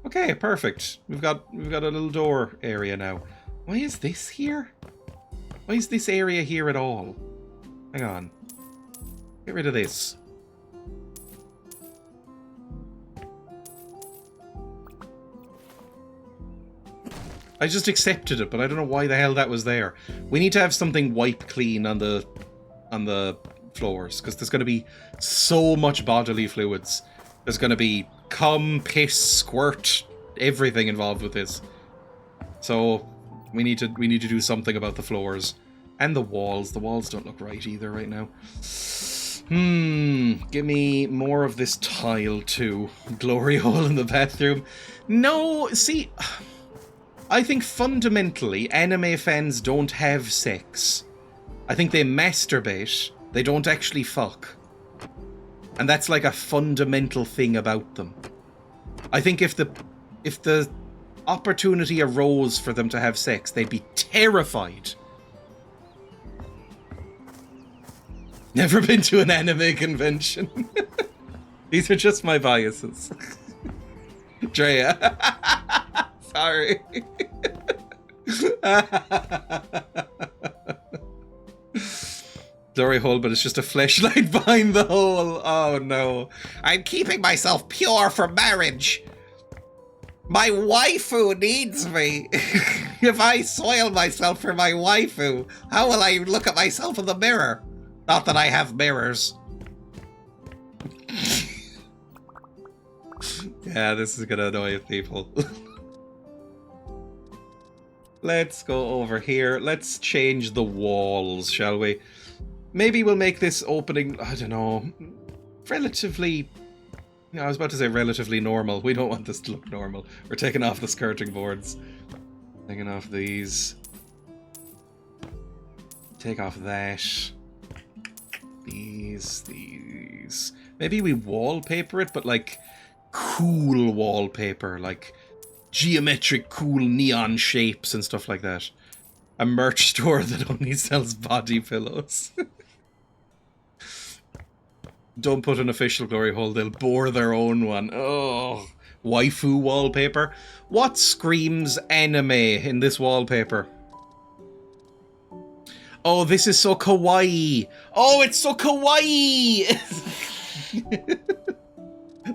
Speaker 1: Okay, perfect. We've got a little door area now. Why is this here? Why is this area here at all? Hang on. Get rid of this. I just accepted it, but I don't know why the hell that was there. We need to have something wipe clean on the floors, because there's going to be so much bodily fluids. There's going to be cum, piss, squirt, everything involved with this. So we need to do something about the floors and the walls. The walls don't look right either right now. Give me more of this tile too. Glory hole in the bathroom. No, see, I think fundamentally anime fans don't have sex. I think they masturbate. They don't actually fuck. And that's like a fundamental thing about them. I think if the opportunity arose for them to have sex, they'd be terrified. Never been to an anime convention. These are just my biases. Dreya. Sorry. Glory hole, but it's just a fleshlight behind the hole. Oh no. I'm keeping myself pure for marriage. My waifu needs me. If I soil myself for my waifu, how will I look at myself in the mirror? Not that I have mirrors. Yeah, this is gonna annoy people. Let's go over here. Let's change the walls, shall we? Maybe we'll make this opening, I don't know, relatively... I was about to say relatively normal. We don't want this to look normal. We're taking off the skirting boards. Taking off these. Take off that. These. Maybe we wallpaper it, but like cool wallpaper, like geometric cool neon shapes and stuff like that. A merch store that only sells body pillows. Don't put an official glory hole, they'll bore their own one. Oh, Waifu wallpaper. What screams anime in this wallpaper? Oh, this is so kawaii. Oh, it's so kawaii.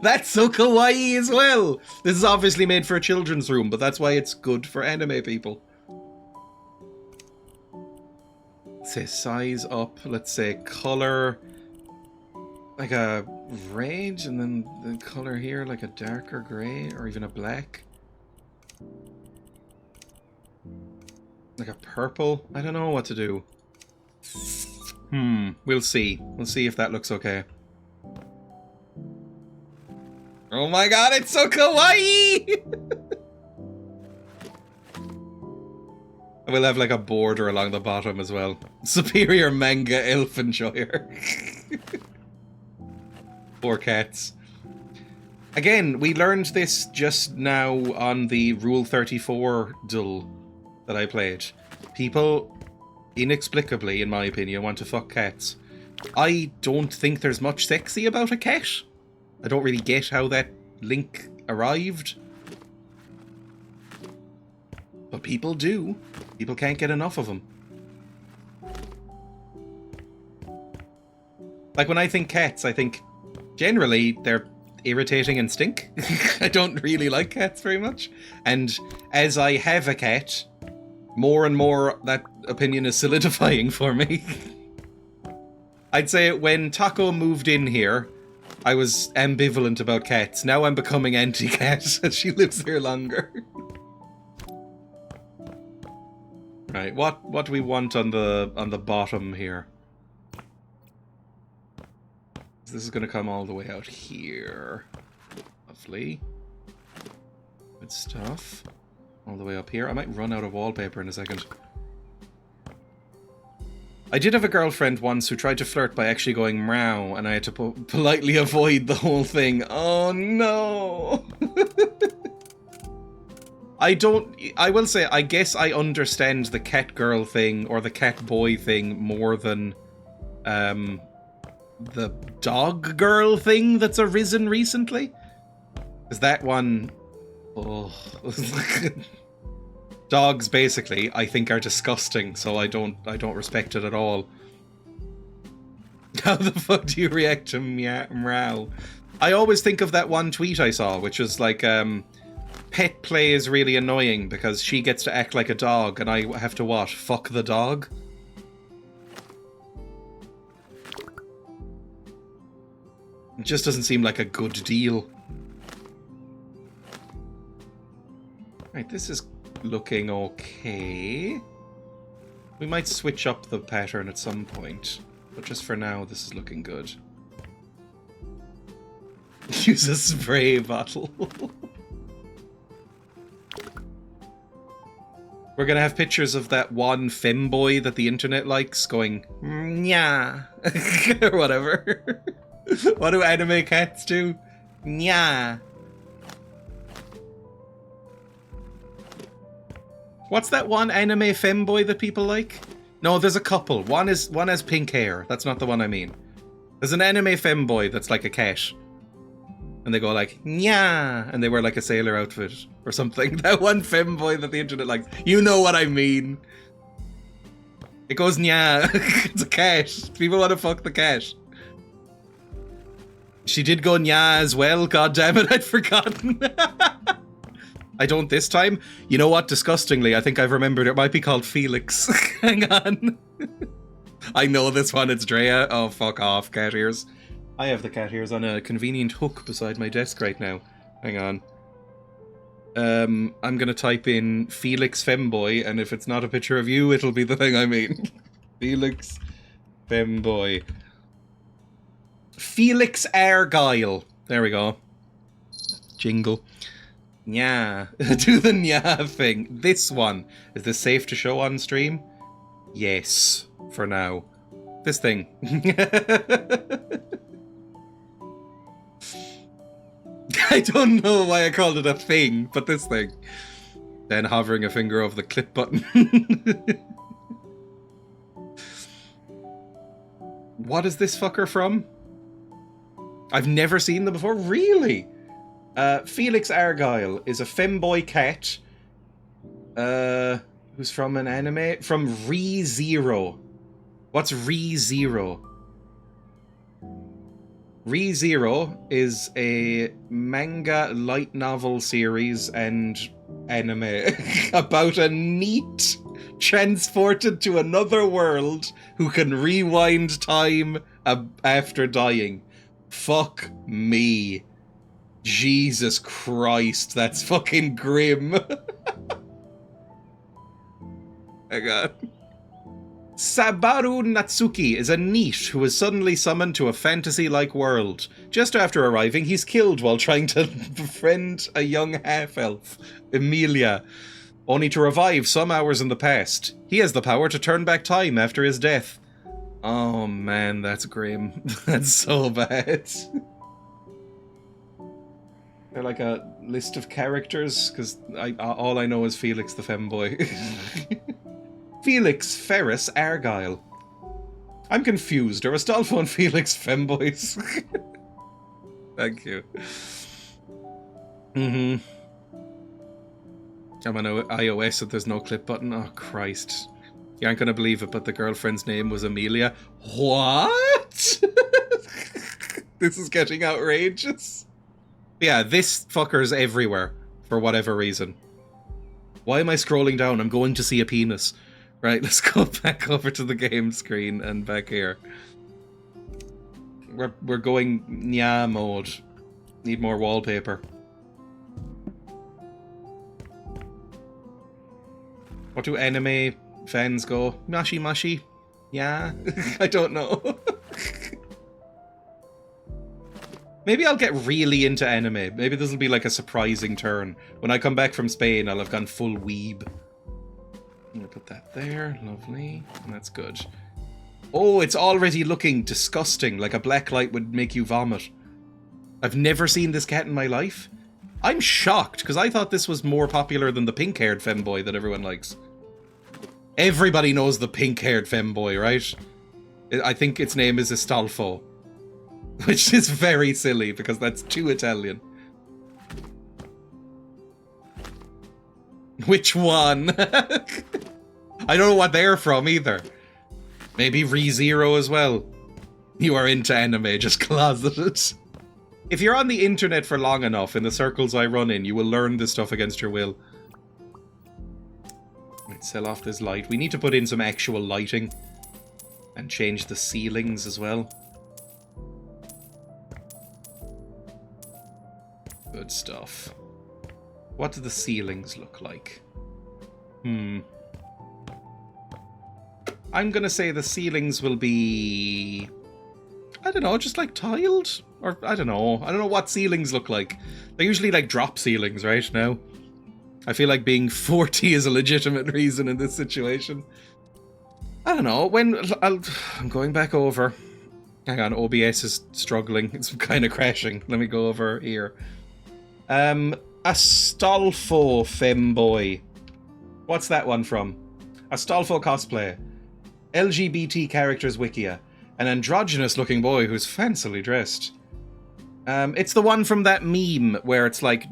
Speaker 1: That's so kawaii as well. This is obviously made for a children's room, but that's why it's good for anime people. Let's say size up. Let's say color. Like a red, and then the color here like a darker grey, or even a black. Like a purple. I don't know what to do. We'll see. We'll see if that looks okay. Oh my god, it's so kawaii! We'll have like a border along the bottom as well. Superior manga elf enjoyer. Poor cats. Again, we learned this just now on the Rule 34 duel that I played. People, inexplicably, in my opinion, want to fuck cats. I don't think there's much sexy about a cat. I don't really get how that link arrived. But people do. People can't get enough of them. Like, when I think cats, I think generally they're irritating and stink. I don't really like cats very much. And as I have a cat, more and more that opinion is solidifying for me. I'd say when Taco moved in here, I was ambivalent about cats. Now I'm becoming anti-cat as she lives here longer. Right, what do we want on the bottom here? This is going to come all the way out here. Lovely. Good stuff. All the way up here. I might run out of wallpaper in a second. I did have a girlfriend once who tried to flirt by actually going meow, and I had to politely avoid the whole thing. Oh no! I will say, I guess I understand the cat girl thing, or the cat boy thing, more than, the dog girl thing that's arisen recently. Is that one... Oh... Dogs, basically, I think are disgusting, so I don't respect it at all. How the fuck do you react to meow? I always think of that one tweet I saw, which was like, pet play is really annoying because she gets to act like a dog and I have to what? Fuck the dog? It just doesn't seem like a good deal. Right, this is looking okay. We might switch up the pattern at some point, but just for now, this is looking good. Use a spray bottle. We're gonna have pictures of that one femboy that the internet likes going, nya, or whatever. What do anime cats do? Nya. What's that one anime femboy that people like? No, there's a couple. One has pink hair. That's not the one I mean. There's an anime femboy that's like a cat. And they go like, nya, and they wear like a sailor outfit or something. That one femboy that the internet likes. You know what I mean. It goes nya. It's a cat. People want to fuck the cat. She did go nya as well. God damn it, I'd forgotten. I don't this time. You know what? Disgustingly, I think I've remembered it might be called Felix. Hang on. I know this one. It's Dreya. Oh, fuck off, cat ears. I have the cat ears on a convenient hook beside my desk right now. Hang on. I'm gonna type in Felix Femboy, and if it's not a picture of you, it'll be the thing I mean. Felix Femboy. Felix Argyle. There we go. Jingle. Nya. Do the nya thing. This one. Is this safe to show on stream? Yes. For now. This thing. I don't know why I called it a thing, but this thing. Then hovering a finger over the clip button. What is this fucker from? I've never seen them before. Really? Felix Argyle is a femboy cat. Who's from an anime? From ReZero. What's ReZero? ReZero is a manga light novel series and anime about a neat transported to another world who can rewind time after dying. Fuck me. Jesus Christ, that's fucking grim. Hang on. Sabaru Natsuki is a NEET who is suddenly summoned to a fantasy-like world. Just after arriving, he's killed while trying to befriend a young half-elf, Emilia, only to revive some hours in the past. He has the power to turn back time after his death. Oh man, that's grim. That's so bad. They're like a list of characters, because all I know is Felix the femboy. Felix Ferris Argyle. I'm confused. Are Astolfo and Felix femboys? Thank you. I'm on iOS and there's no clip button. Oh, Christ. You aren't going to believe it, but the girlfriend's name was Amelia. What? This is getting outrageous. Yeah, this fucker's everywhere, for whatever reason. Why am I scrolling down? I'm going to see a penis. Right, let's go back over to the game screen and back here. We're going Nya mode. Need more wallpaper. What do anime fans go? Mashi mashi? Yeah? I don't know. Maybe I'll get really into anime. Maybe this will be like a surprising turn. When I come back from Spain, I'll have gone full weeb. I'm gonna put that there. Lovely. And that's good. Oh, it's already looking disgusting. Like a black light would make you vomit. I've never seen this cat in my life. I'm shocked, because I thought this was more popular than the pink-haired femboy that everyone likes. Everybody knows the pink-haired femboy, right? I think its name is Astolfo. Which is very silly, because that's too Italian. Which one? I don't know what they're from either. Maybe ReZero as well. You are into anime, just closeted. If you're on the internet for long enough, in the circles I run in, you will learn this stuff against your will. Let's sell off this light. We need to put in some actual lighting. And change the ceilings as well. Good stuff. What do the ceilings look like? I'm gonna say the ceilings will be... I don't know, just like tiled? Or, I don't know what ceilings look like. They're usually like drop ceilings right now. I feel like being 40 is a legitimate reason in this situation. I don't know, I'm going back over. Hang on, OBS is struggling. It's kind of crashing. Let me go over here. Astolfo femboy. What's that one from? Astolfo cosplay. LGBT characters wikia. An androgynous looking boy who's fancily dressed. It's the one from that meme where it's like,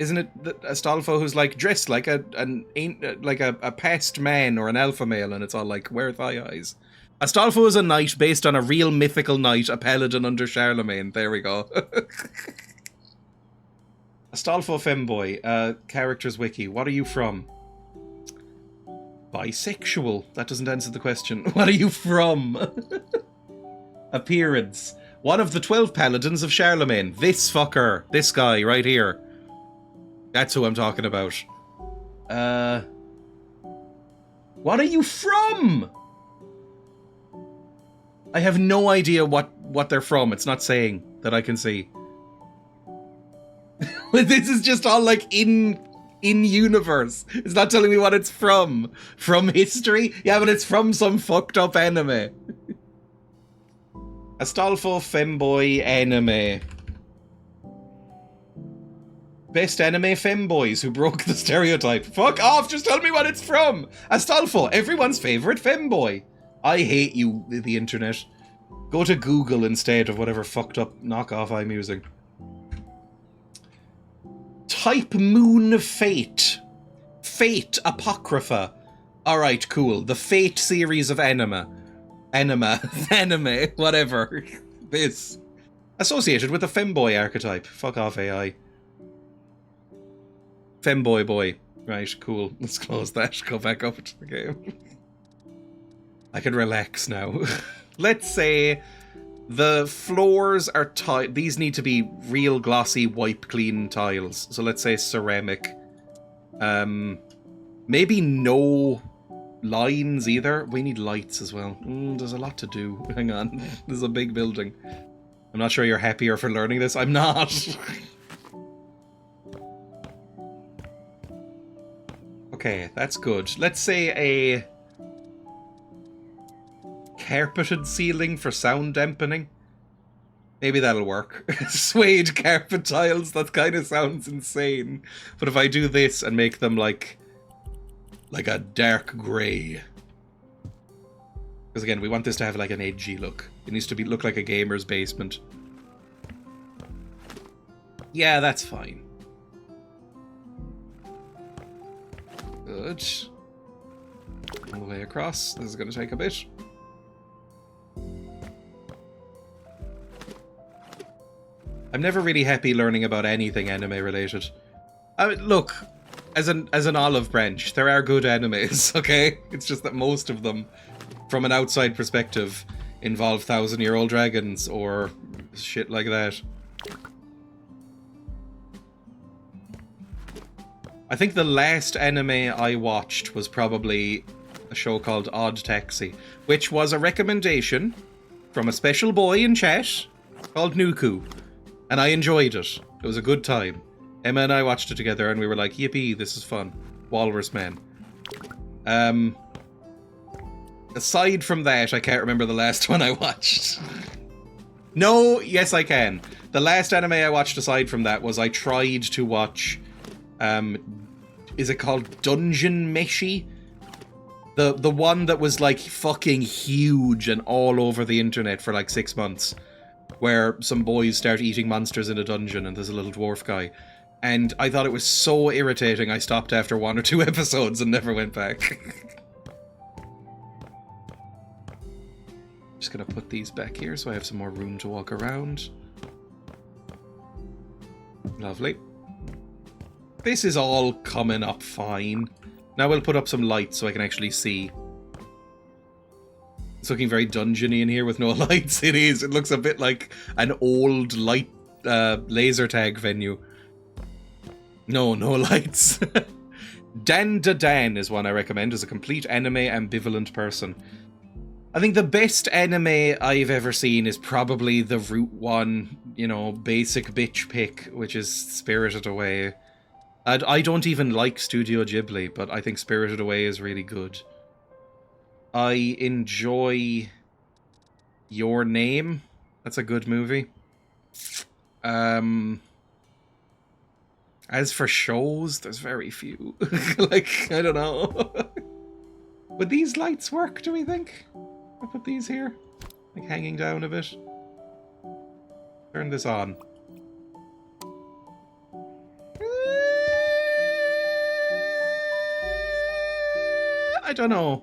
Speaker 1: isn't it Astolfo who's like dressed like a past man or an alpha male, and it's all like, where are thy eyes? Astolfo is a knight based on a real mythical knight, a paladin under Charlemagne. There we go. Astolfo femboy, characters wiki. What are you from? Bisexual. That doesn't answer the question. What are you from? Appearance. One of the 12 paladins of Charlemagne. This fucker. This guy right here. That's who I'm talking about. What are you from? I have no idea what they're from. It's not saying that I can see. This is just all like in universe. It's not telling me what it's from. From history? Yeah, but it's from some fucked up anime. Astolfo femboy anime. Best anime femboys who broke the stereotype. Fuck off, just tell me what it's from. Astolfo, everyone's favorite femboy. I hate you, the internet. Go to Google instead of whatever fucked up knockoff I'm using. Type Moon Fate. Fate Apocrypha. Alright, cool. The Fate series of anime, whatever. This. Associated with the femboy archetype. Fuck off, AI. Femboy boy. Right, cool. Let's close that. Go back up to the game. I can relax now. Let's say the floors are these need to be real glossy, wipe clean tiles. So let's say ceramic. Maybe no lines either. We need lights as well. There's a lot to do. Hang on. This is a big building. I'm not sure you're happier for learning this. I'm not. Okay, that's good. Let's say a carpeted ceiling for sound dampening. Maybe that'll work. Suede carpet tiles, that kind of sounds insane. But if I do this and make them like a dark grey. Because again, we want this to have like an edgy look. It needs to look like a gamer's basement. Yeah, that's fine. Good. All the way across. This is going to take a bit. I'm never really happy learning about anything anime related. I mean, look, as an olive branch, there are good animes, okay? It's just that most of them, from an outside perspective, involve 1,000-year-old dragons or shit like that. I think the last anime I watched was probably a show called Odd Taxi, which was a recommendation from a special boy in chat called Nuku, and I enjoyed it. It was a good time. Emma and I watched it together and we were like, yippee, this is fun. Walrus Man. Aside from that, I can't remember the last one I watched. No, yes I can. The last anime I watched aside from that was I tried to watch... is it called Dungeon Meshi? The one that was like fucking huge and all over the internet for like 6 months. Where some boys start eating monsters in a dungeon and there's a little dwarf guy. And I thought it was so irritating I stopped after 1 or 2 episodes and never went back. Just gonna put these back here so I have some more room to walk around. Lovely. This is all coming up fine. Now we'll put up some lights so I can actually see. It's looking very dungeony in here with no lights. It is. It looks a bit like an old light laser tag venue. No lights. Dan Da Dan is one I recommend as a complete anime ambivalent person. I think the best anime I've ever seen is probably the Route 1, you know, basic bitch pick, which is Spirited Away. I don't even like Studio Ghibli, but I think Spirited Away is really good. I enjoy Your Name. That's a good movie. As for shows, there's very few. Like, I don't know. Would these lights work, do we think? I'll put these here. Like, hanging down a bit. Turn this on. I don't know.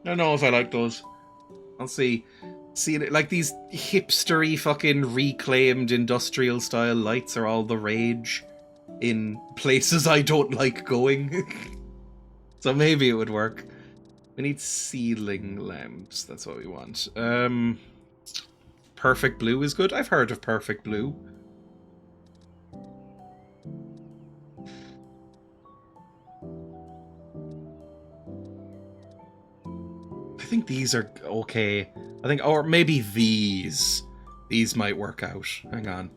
Speaker 1: I don't know if I like those. I'll see. See, like these hipstery fucking reclaimed industrial style lights are all the rage in places I don't like going. So maybe it would work. We need ceiling lamps. That's what we want. Perfect Blue is good. I've heard of Perfect Blue. I think these are okay. I think, or maybe these. These might work out. Hang on.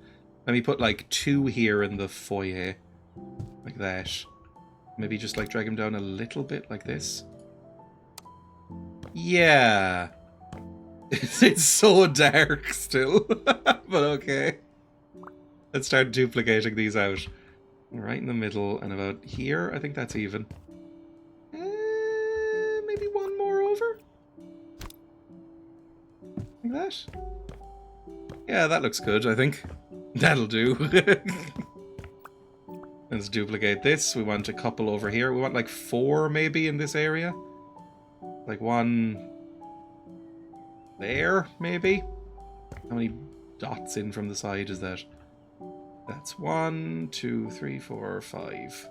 Speaker 1: Let me put like 2 here in the foyer. Like that. Maybe just like drag them down a little bit like this. Yeah. It's so dark still. But okay. Let's start duplicating these out. Right in the middle and about here. I think that's even. Maybe one more over? Like that? Yeah, that looks good, I think. That'll do. Let's duplicate this. We want a couple over here. We want like 4 maybe in this area. Like 1 there, maybe? How many dots in from the side is that? That's 1, 2, 3, 4, 5.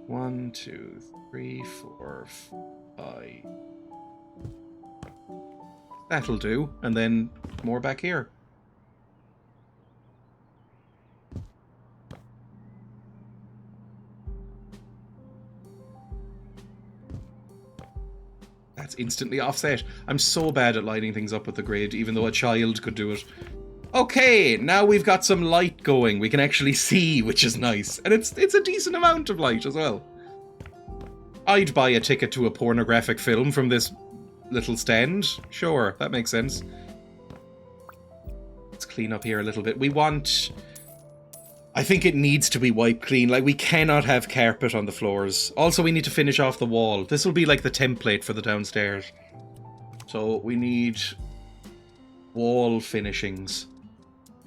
Speaker 1: 1, 2, 3, 4, 5. That'll do. And then more back here. That's instantly offset. I'm so bad at lining things up with the grid, even though a child could do it. Okay, now we've got some light going. We can actually see, which is nice. And it's a decent amount of light as well. I'd buy a ticket to a pornographic film from this little stand. Sure, that makes sense. Let's clean up here a little bit. We want... I think it needs to be wiped clean. Like, we cannot have carpet on the floors. Also, we need to finish off the wall. This will be like the template for the downstairs. So, we need wall finishings.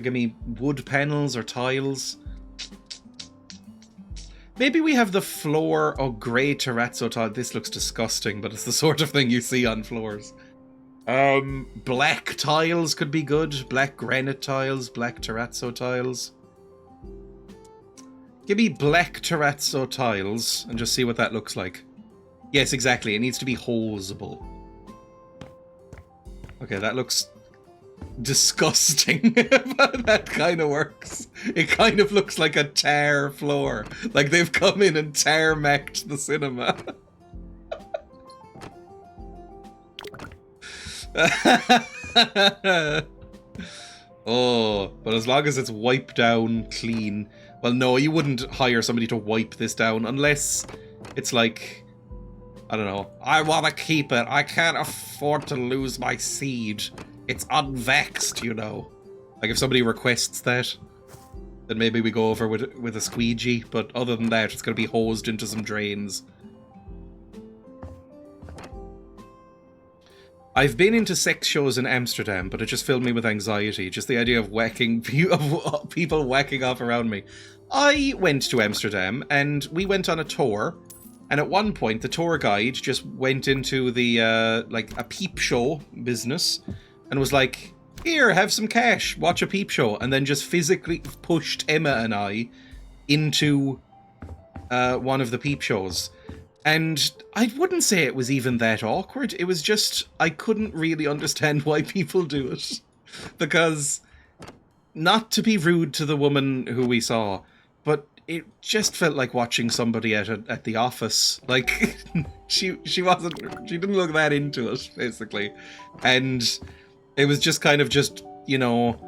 Speaker 1: Give me wood panels or tiles. Maybe we have the floor... Oh, grey terrazzo tile. This looks disgusting, but it's the sort of thing you see on floors. Black tiles could be good. Black granite tiles, black terrazzo tiles. Give me black terrazzo tiles and just see what that looks like. Yes, exactly. It needs to be hosable. Okay, that looks disgusting, but that kind of works. It kind of looks like a tar floor. Like they've come in and tarmacked the cinema. Oh, but as long as it's wiped down clean. Well, no, you wouldn't hire somebody to wipe this down unless it's like, I don't know, I want to keep it. I can't afford to lose my seed. It's unvexed, you know. Like if somebody requests that, then maybe we go over with a squeegee. But other than that, it's going to be hosed into some drains. I've been into sex shows in Amsterdam, but it just filled me with anxiety. Just the idea of people whacking off around me. I went to Amsterdam, and we went on a tour. And at one point, the tour guide just went into the, like, a peep show business. And was like, here, have some cash, watch a peep show. And then just physically pushed Emma and I into one of the peep shows. And I wouldn't say it was even that awkward. It was just, I couldn't really understand why people do it. Because, not to be rude to the woman who we saw, but it just felt like watching somebody at the office. Like, she didn't look that into it, basically. And it was just kind of just, you know,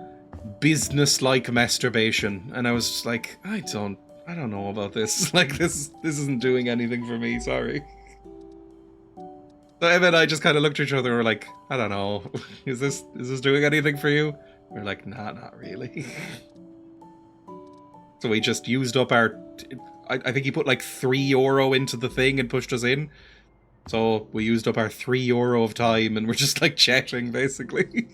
Speaker 1: business-like masturbation. And I was just like, I don't know about this. Like, this isn't doing anything for me, sorry. So Emma and I just kind of looked at each other and were like, I don't know, is this doing anything for you? We're like, nah, not really. So we just used up our... I think he put like €3 into the thing and pushed us in. So we used up our €3 of time and we're just like chatting, basically.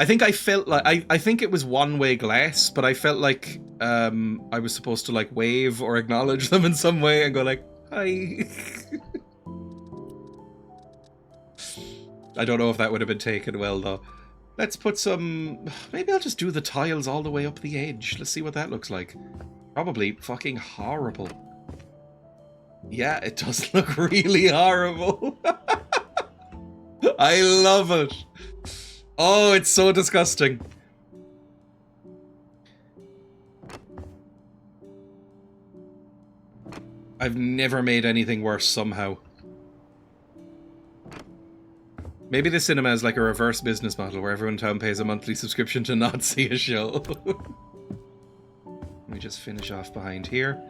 Speaker 1: I think I felt like... I think it was one-way glass, but I felt like I was supposed to like wave or acknowledge them in some way and go like, hi. I don't know if that would have been taken well, though. Let's put some... Maybe I'll just do the tiles all the way up the edge. Let's see what that looks like. Probably fucking horrible. Yeah, it does look really horrible. I love it. Oh, it's so disgusting. I've never made anything worse somehow. Maybe the cinema is like a reverse business model where everyone in town pays a monthly subscription to not see a show. Let me just finish off behind here.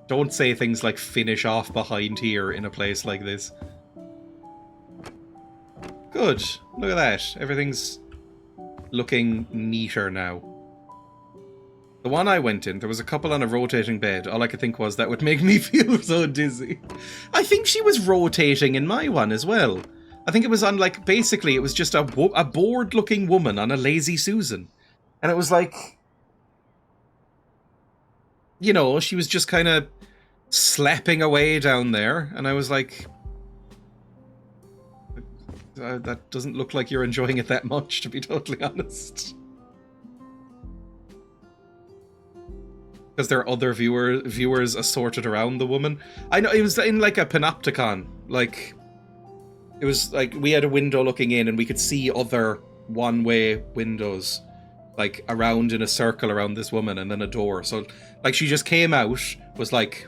Speaker 1: Don't say things like finish off behind here in a place like this. Good. Look at that. Everything's looking neater now. The one I went in, there was a couple on a rotating bed. All I could think was that would make me feel so dizzy. I think she was rotating in my one as well. I think it was on, like, basically it was just a bored-looking woman on a lazy Susan. And it was like... you know, she was just kind of slapping away down there, and I was like, that doesn't look like you're enjoying it that much, to be totally honest. Because there are other viewers assorted around the woman. I know, it was in like a panopticon. Like, it was like we had a window looking in and we could see other one-way windows, like around in a circle around this woman, and then a door. So like she just came out, was like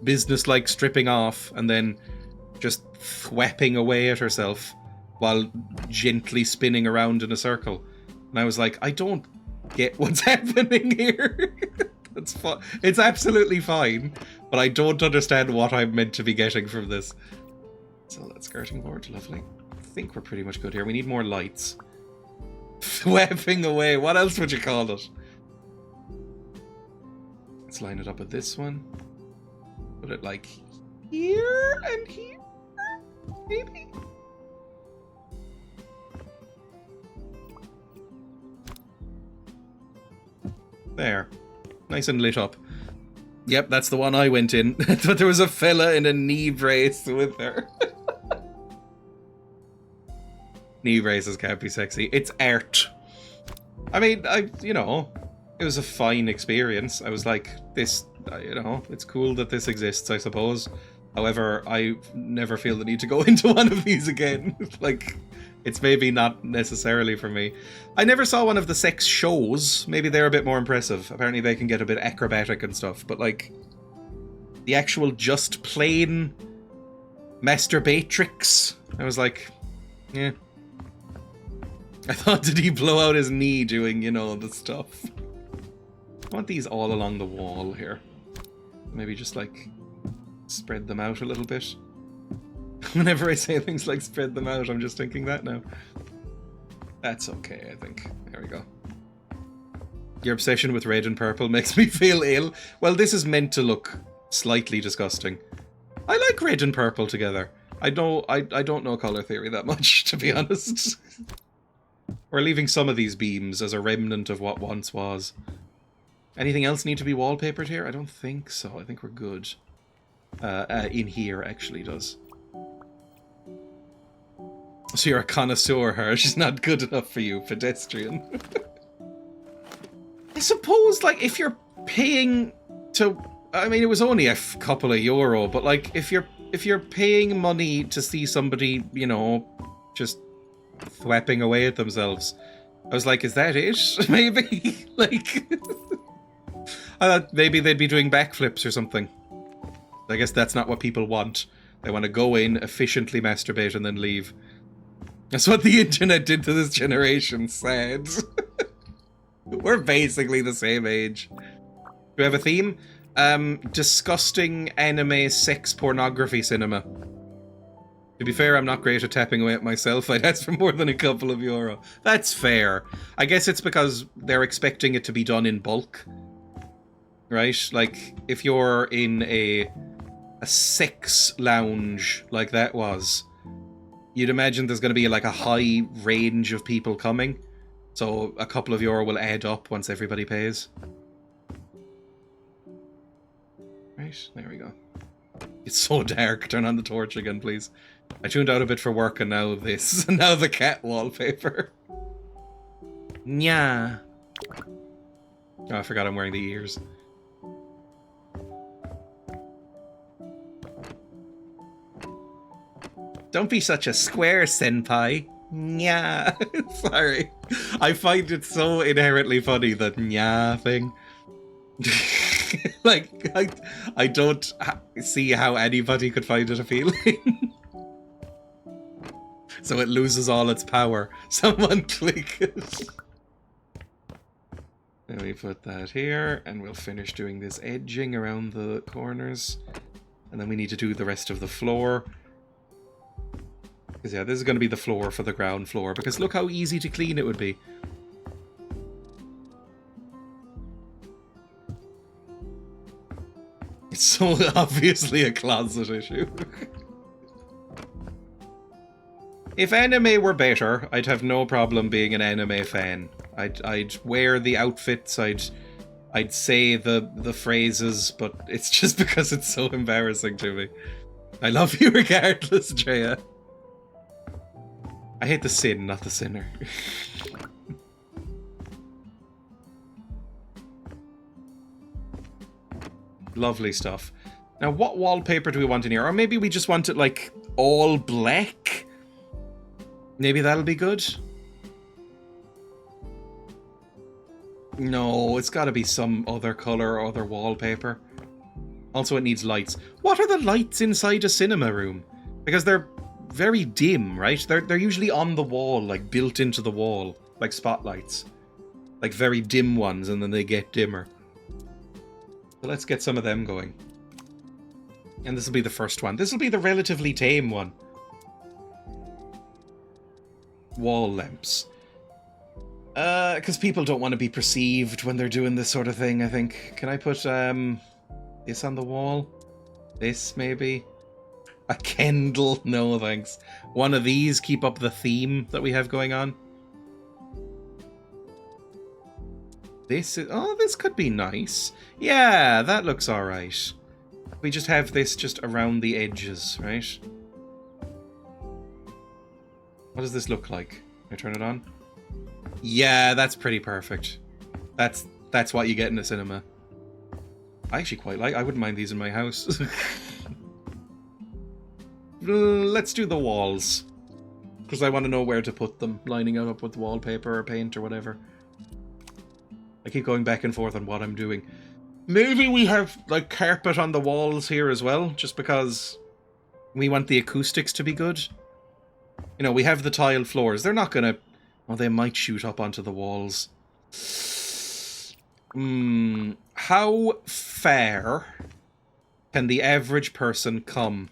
Speaker 1: business-like stripping off, and then just thwapping away at herself while gently spinning around in a circle. And I was like, I don't get what's happening here. That's fun. It's absolutely fine, but I don't understand what I'm meant to be getting from this. So that skirting board, lovely. I think we're pretty much good here. We need more lights. Thwapping away. What else would you call it? Let's line it up with this one. Put it like here and here, maybe? There. Nice and lit up. Yep, that's the one I went in. But there was a fella in a knee brace with her. Knee braces can't be sexy. It's art. I mean, you know, it was a fine experience. I was like, this, you know, it's cool that this exists, I suppose. However, I never feel the need to go into one of these again. Like, it's maybe not necessarily for me. I never saw one of the sex shows. Maybe they're a bit more impressive. Apparently they can get a bit acrobatic and stuff. But, like, the actual just plain masturbatrix, I was like, yeah. I thought, did he blow out his knee doing, you know, the stuff? I want these all along the wall here. Maybe just, like, spread them out a little bit. Whenever I say things like spread them out, I'm just thinking that now. That's okay, I think. There we go. Your obsession with red and purple makes me feel ill. Well, this is meant to look slightly disgusting. I like red and purple together. I don't know colour theory that much, to be honest. We're leaving some of these beams as a remnant of what once was. Anything else need to be wallpapered here? I don't think so. I think we're good. In here, actually, does. So you're a connoisseur, her. She's not good enough for you, pedestrian. I suppose, like, if you're paying to... I mean, it was only a couple of euro, but, like, if you're paying money to see somebody, you know, just thwapping away at themselves, I was like, is that it? Maybe? Like... I thought maybe they'd be doing backflips or something. I guess that's not what people want. They want to go in, efficiently masturbate, and then leave. That's what the internet did to this generation, sad. We're basically the same age. Do we have a theme? Disgusting anime sex pornography cinema. To be fair, I'm not great at tapping away at myself. I'd ask for more than a couple of euro. That's fair. I guess it's because they're expecting it to be done in bulk. Right? Like, if you're in a sex lounge like that was, you'd imagine there's going to be like a high range of people coming. So a couple of euro will add up once everybody pays. Right, there we go. It's so dark. Turn on the torch again, please. I tuned out a bit for work and now this. Now the cat wallpaper. Nya. Oh, I forgot I'm wearing the ears. Don't be such a square, senpai. Nya. Sorry. I find it so inherently funny, that nya thing. Like, I don't see how anybody could find it appealing. So it loses all its power. Someone click it. Then we put that here, and we'll finish doing this edging around the corners. And then we need to do the rest of the floor. Because yeah, this is going to be the floor for the ground floor, because look how easy to clean it would be. It's so obviously a closet issue. If anime were better, I'd have no problem being an anime fan. I'd wear the outfits, I'd I'd say the phrases, but it's just because it's so embarrassing to me. I love you regardless, Dreya. I hate the sin, not the sinner. Lovely stuff. Now, what wallpaper do we want in here? Or maybe we just want it, like, all black? Maybe that'll be good? No, it's gotta be some other colour or other wallpaper. Also, it needs lights. What are the lights inside a cinema room? Because they're very dim, right? They're usually on the wall, like, built into the wall. Like spotlights. Like, very dim ones, and then they get dimmer. So let's get some of them going. And this will be the first one. This will be the relatively tame one. Wall lamps. Because people don't want to be perceived when they're doing this sort of thing, I think. Can I put, this on the wall? This, maybe? A candle? No, thanks. One of these, keep up the theme that we have going on. This is... Oh, this could be nice. Yeah, that looks alright. We just have this just around the edges, right? What does this look like? Can I turn it on? Yeah, that's pretty perfect. That's what you get in a cinema. I actually quite like... I wouldn't mind these in my house. Let's do the walls. Because I want to know where to put them. Lining it up with wallpaper or paint or whatever. I keep going back and forth on what I'm doing. Maybe we have, like, carpet on the walls here as well, just because we want the acoustics to be good. You know, we have the tile floors. They're not gonna... Oh, they might shoot up onto the walls. How far can the average person come?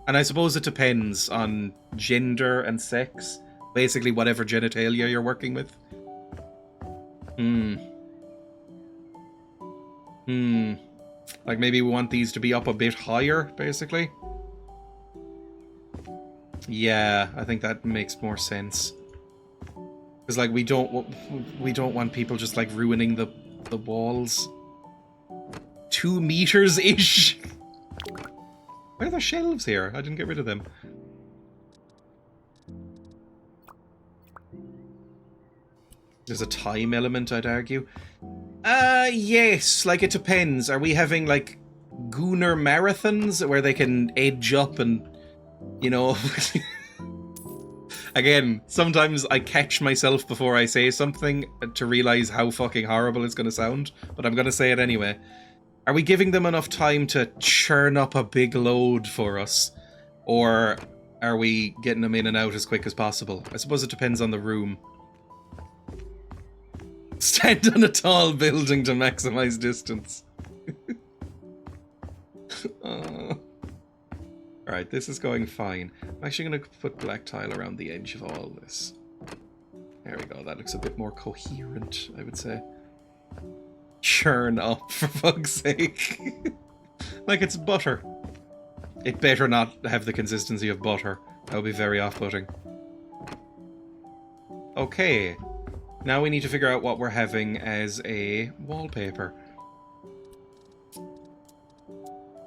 Speaker 1: And I suppose it depends on gender and sex. Basically, whatever genitalia you're working with. Like maybe we want these to be up a bit higher, basically. Yeah, I think that makes more sense. Because like we don't want people just like ruining the walls. 2 meters-ish. Why are there shelves here? I didn't get rid of them. There's a time element, I'd argue. Yes, like it depends. Are we having like gooner marathons where they can edge up and, you know... Again, sometimes I catch myself before I say something to realize how fucking horrible it's going to sound, but I'm going to say it anyway. Are we giving them enough time to churn up a big load for us? Or are we getting them in and out as quick as possible? I suppose it depends on the room. Stand on a tall building to maximize distance. Alright, this is going fine. I'm actually going to put black tile around the edge of all this. There we go, that looks a bit more coherent, I would say. Churn up, for fuck's sake. Like it's butter. It better not have the consistency of butter. That would be very off-putting. Okay. Now we need to figure out what we're having as a wallpaper.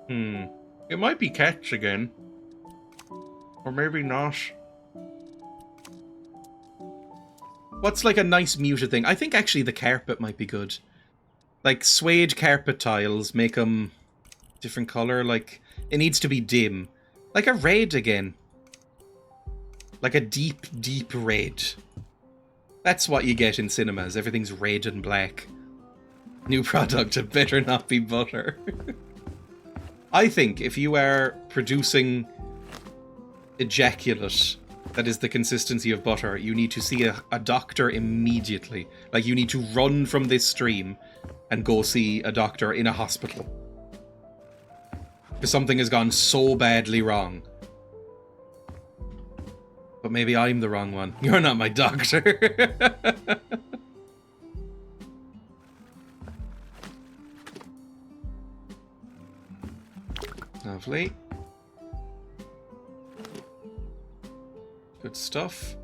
Speaker 1: It might be cats again. Or maybe not. What's like a nice muted thing? I think actually the carpet might be good. Like suede carpet tiles, make them different colour. Like, it needs to be dim. Like a red again. Like a deep, deep red. That's what you get in cinemas. Everything's red and black. New product, it better not be butter. I think if you are producing ejaculate that is the consistency of butter, you need to see a doctor immediately. Like, you need to run from this stream and go see a doctor in a hospital. Because something has gone so badly wrong. But maybe I'm the wrong one. You're not my doctor. Lovely. Good stuff.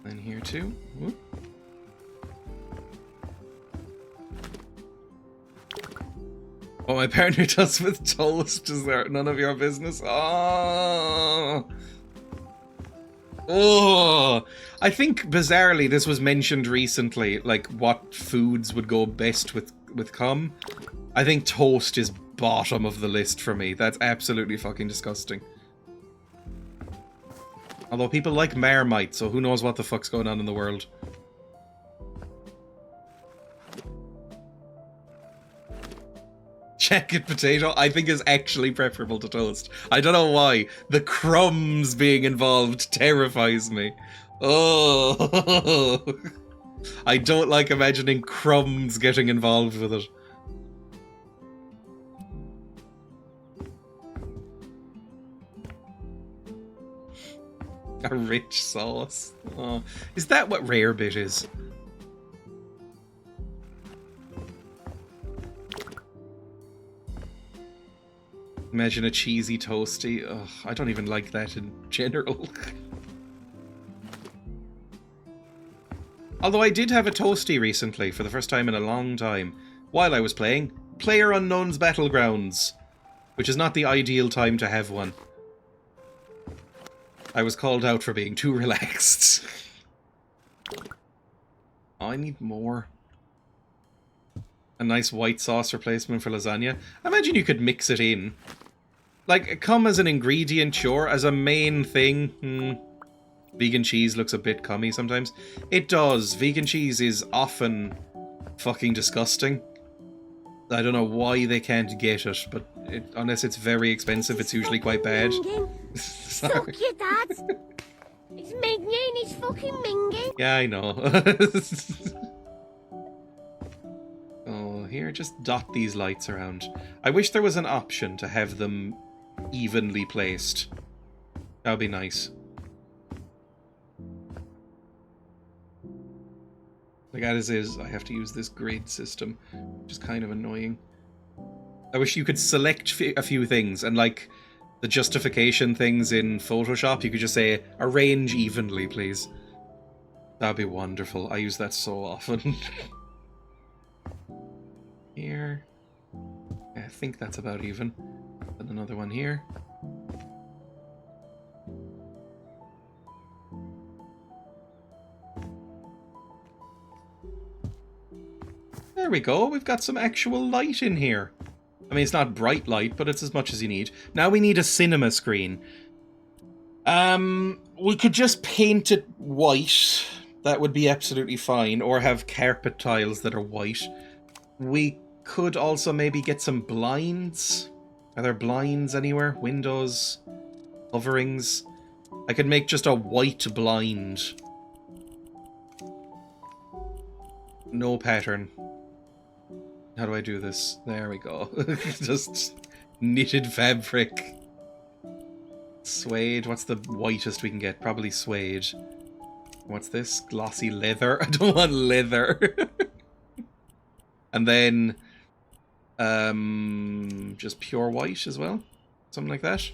Speaker 1: And here too. Whoop. What my partner does with toast is there none of your business. Oh. Oh. I think bizarrely this was mentioned recently, like what foods would go best with cum. I think toast is bottom of the list for me. That's absolutely fucking disgusting. Although people like Marmite, so who knows what the fuck's going on in the world. Jacket potato, I think, is actually preferable to toast. I don't know why. The crumbs being involved terrifies me. Oh, I don't like imagining crumbs getting involved with it. A rich sauce. Oh, is that what rare bit is? Imagine a cheesy toasty. Ugh, I don't even like that in general. Although I did have a toasty recently for the first time in a long time while I was playing PlayerUnknown's Battlegrounds, which is not the ideal time to have one. I was called out for being too relaxed. Oh, I need more. A nice white sauce replacement for lasagna. I imagine you could mix it in. Like, come as an ingredient, sure. As a main thing, vegan cheese looks a bit cummy sometimes. It does. Vegan cheese is often fucking disgusting. I don't know why they can't get it, but unless it's very expensive, it's usually quite bad.
Speaker 3: Suck your dad. It's minging, it's fucking minging.
Speaker 1: Yeah, I know. Oh, here, just dot these lights around. I wish there was an option to have them evenly placed. That would be nice. Like, as is, I have to use this grid system, which is kind of annoying. I wish you could select a few things, and like the justification things in Photoshop, you could just say, arrange evenly, please. That'd be wonderful. I use that so often. Here. I think that's about even. And another one here. There we go. We've got some actual light in here. I mean, it's not bright light, but it's as much as you need. Now we need a cinema screen. We could just paint it white. That would be absolutely fine. Or have carpet tiles that are white. We could also maybe get some blinds. Are there blinds anywhere? Windows? Coverings? I could make just a white blind. No pattern. How do I do this? There we go. Just knitted fabric. Suede. What's the whitest we can get? Probably suede. What's this? Glossy leather. I don't want leather. And then just pure white as well. Something like that.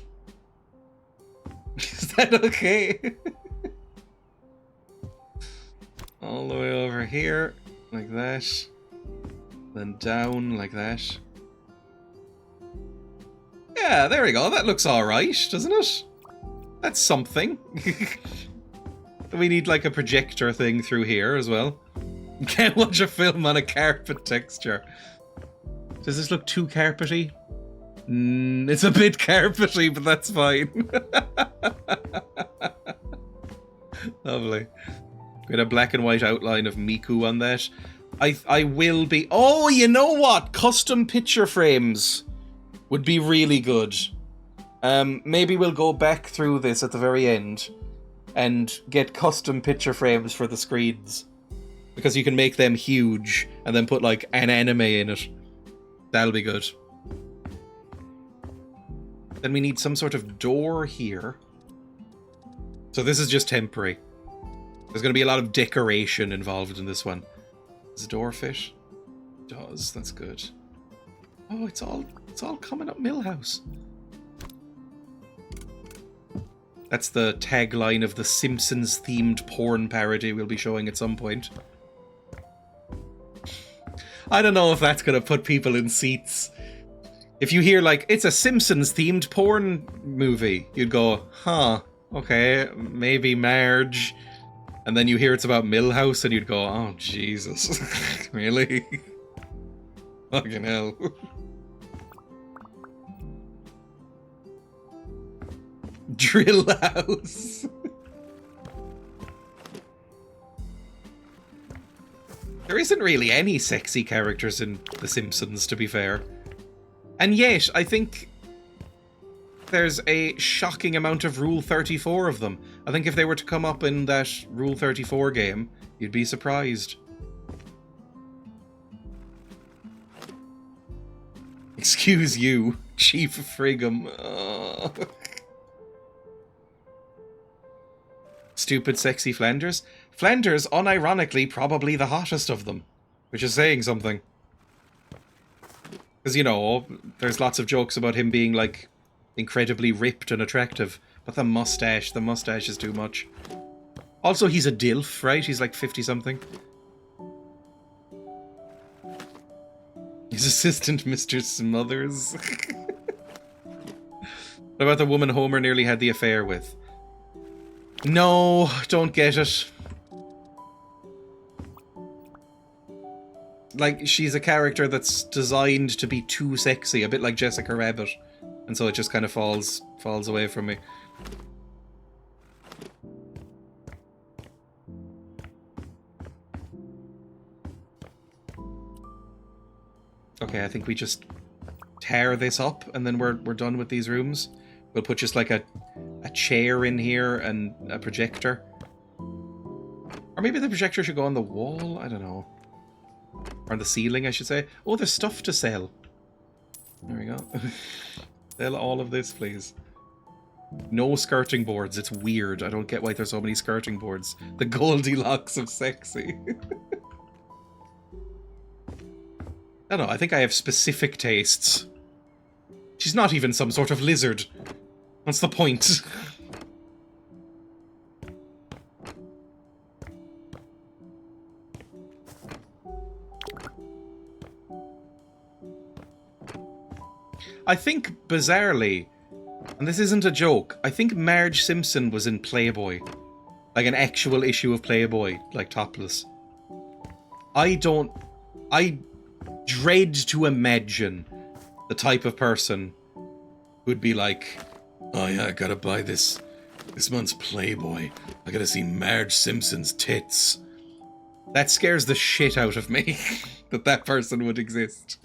Speaker 1: Is that okay? All the way over here. Like that. Then down like that. Yeah, there we go. That looks alright, doesn't it? That's something. We need like a projector thing through here as well. You can't watch a film on a carpet texture. Does this look too carpety? It's a bit carpety, but that's fine. Lovely. We had a black and white outline of Miku on that. I will be... Oh, you know what? Custom picture frames would be really good. Maybe we'll go back through this at the very end and get custom picture frames for the screens. Because you can make them huge and then put like an anime in it. That'll be good. Then we need some sort of door here. So this is just temporary. There's going to be a lot of decoration involved in this one. Does the door fit? It does. That's good. Oh, it's all coming up Millhouse. That's the tagline of the Simpsons themed porn parody we'll be showing at some point. I don't know if that's going to put people in seats. If you hear, like, it's a Simpsons-themed porn movie, you'd go, huh, okay, maybe Marge. And then you hear it's about Millhouse, and you'd go, oh, Jesus. Really? Fucking hell. Drill House. There isn't really any sexy characters in The Simpsons, to be fair. And yet, I think there's a shocking amount of Rule 34 of them. I think if they were to come up in that Rule 34 game, you'd be surprised. Excuse you, Chief Friggum. Oh. Stupid, sexy Flanders. Flanders, unironically, probably the hottest of them, which is saying something. Because, you know, there's lots of jokes about him being, like, incredibly ripped and attractive. But the mustache is too much. Also, he's a DILF, right? He's like 50-something. His assistant, Mr. Smothers. What about the woman Homer nearly had the affair with? No, don't get it. Like, she's a character that's designed to be too sexy, a bit like Jessica Rabbit. And so it just kind of falls away from me. Okay, I think we just tear this up and then we're done with these rooms. We'll put just like a chair in here and a projector. Or maybe the projector should go on the wall? I don't know. Or on the ceiling, I should say. Oh, there's stuff to sell. There we go. Sell all of this, please. No skirting boards. It's weird. I don't get why there's so many skirting boards. The Goldilocks of sexy. I don't know. I think I have specific tastes. She's not even some sort of lizard. What's the point? I think, bizarrely, and this isn't a joke, I think Marge Simpson was in Playboy. Like an actual issue of Playboy, like topless. I dread to imagine the type of person who'd be like, oh yeah, I gotta buy this month's Playboy. I gotta see Marge Simpson's tits. That scares the shit out of me, that person would exist.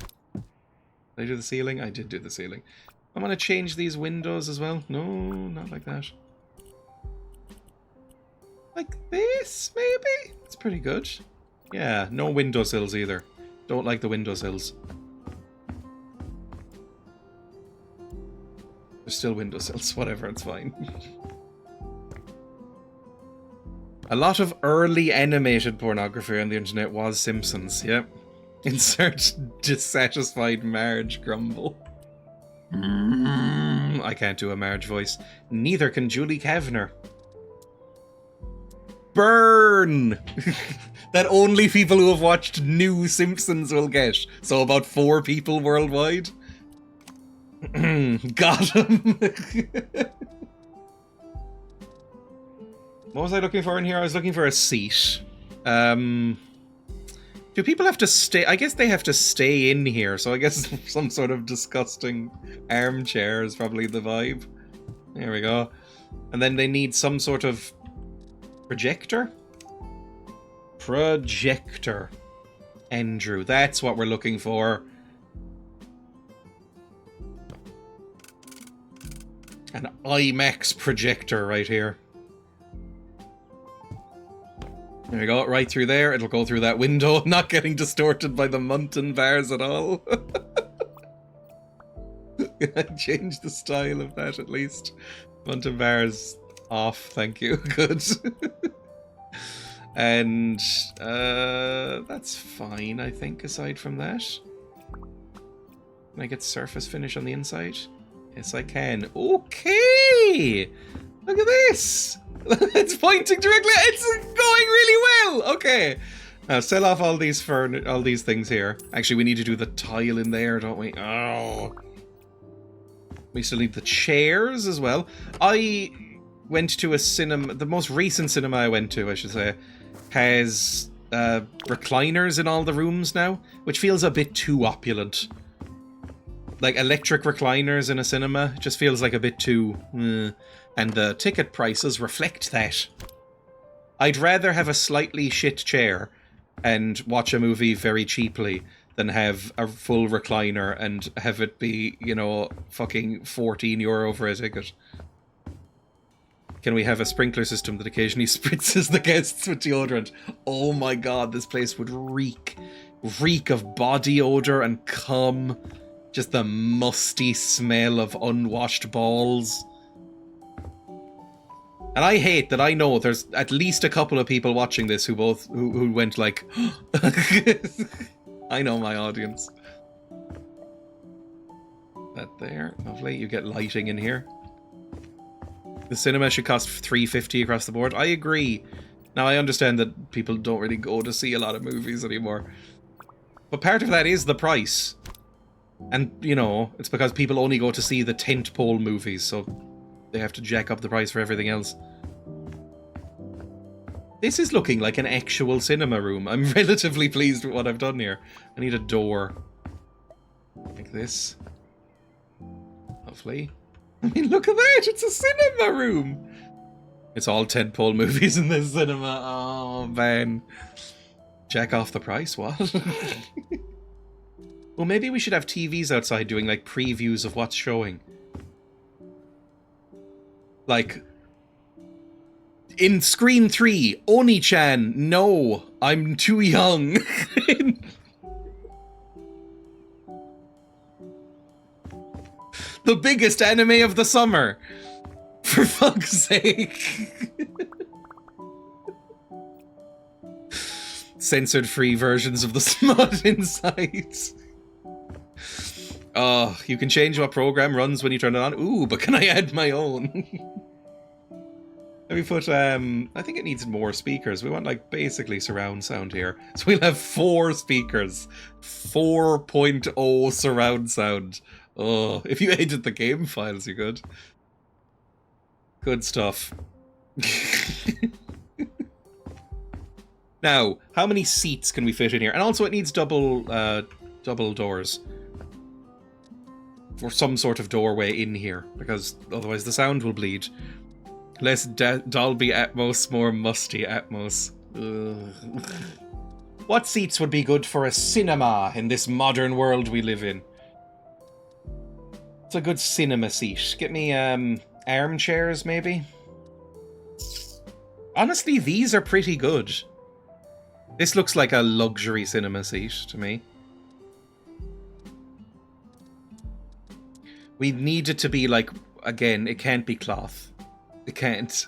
Speaker 1: Did I do the ceiling? I did do the ceiling. I'm gonna change these windows as well. No, not like that. Like this, maybe? It's pretty good. Yeah, no windowsills either. Don't like the windowsills. There's still windowsills, whatever, it's fine. A lot of early animated pornography on the internet was Simpsons, yep. Insert dissatisfied Marge grumble. I can't do a Marge voice. Neither can Julie Kavner. Burn! That only people who have watched new Simpsons will get. So about 4 people worldwide. Got him! What was I looking for in here? I was looking for a seat. Do people have to stay? I guess they have to stay in here, so I guess some sort of disgusting armchair is probably the vibe. There we go. And then they need some sort of projector? Projector. Andrew, that's what we're looking for. An IMAX projector right here. There we go, right through there. It'll go through that window, not getting distorted by the mountain bars at all. I changed the style of that at least. Mountain bars off, thank you. Good. And that's fine, I think, aside from that. Can I get surface finish on the inside? Yes, I can. Okay! Look at this! It's pointing directly. It's going really well. Okay. Now sell off all these things here. Actually, we need to do the tile in there, don't we? Oh, We still need the chairs as well. I went to a cinema, the most recent cinema I went to, I should say, has recliners in all the rooms now, which feels a bit too opulent. Like electric recliners in a cinema just feels like a bit too... and the ticket prices reflect that. I'd rather have a slightly shit chair and watch a movie very cheaply than have a full recliner and have it be, you know, fucking €14 for a ticket. Can we have a sprinkler system that occasionally spritzes the guests with deodorant? Oh my god, this place would reek. Reek of body odor and cum. Just the musty smell of unwashed balls. And I hate that I know there's at least a couple of people watching this who went like... I know my audience. That there, lovely. You get lighting in here. The cinema should cost $3.50 across the board. I agree. Now I understand that people don't really go to see a lot of movies anymore. But part of that is the price. And, you know, it's because people only go to see the tentpole movies, so they have to jack up the price for everything else. This is looking like an actual cinema room. I'm relatively pleased with what I've done here. I need a door. Like this. Lovely. I mean, look at that! It's a cinema room! It's all tentpole movies in this cinema. Oh, man. Jack off the price, what? Well, maybe we should have TVs outside doing, like, previews of what's showing. Like... in screen 3, Oni-chan, no, I'm too young. The biggest anime of the summer. For fuck's sake. Censored-free versions of the smut inside. Oh, you can change what program runs when you turn it on. Ooh, but can I add my own? Let me put, I think it needs more speakers. We want, like, basically surround sound here. So we'll have 4 speakers. 4.0 surround sound. Oh, if you edit the game files, you could. Good stuff. Now, how many seats can we fit in here? And also it needs double doors. Or some sort of doorway in here, because otherwise the sound will bleed. Less Dolby Atmos, more musty Atmos. Ugh. What seats would be good for a cinema in this modern world we live in? It's a good cinema seat. Get me armchairs, maybe? Honestly, these are pretty good. This looks like a luxury cinema seat to me. We need it to be like, again, it can't be cloth. It can't.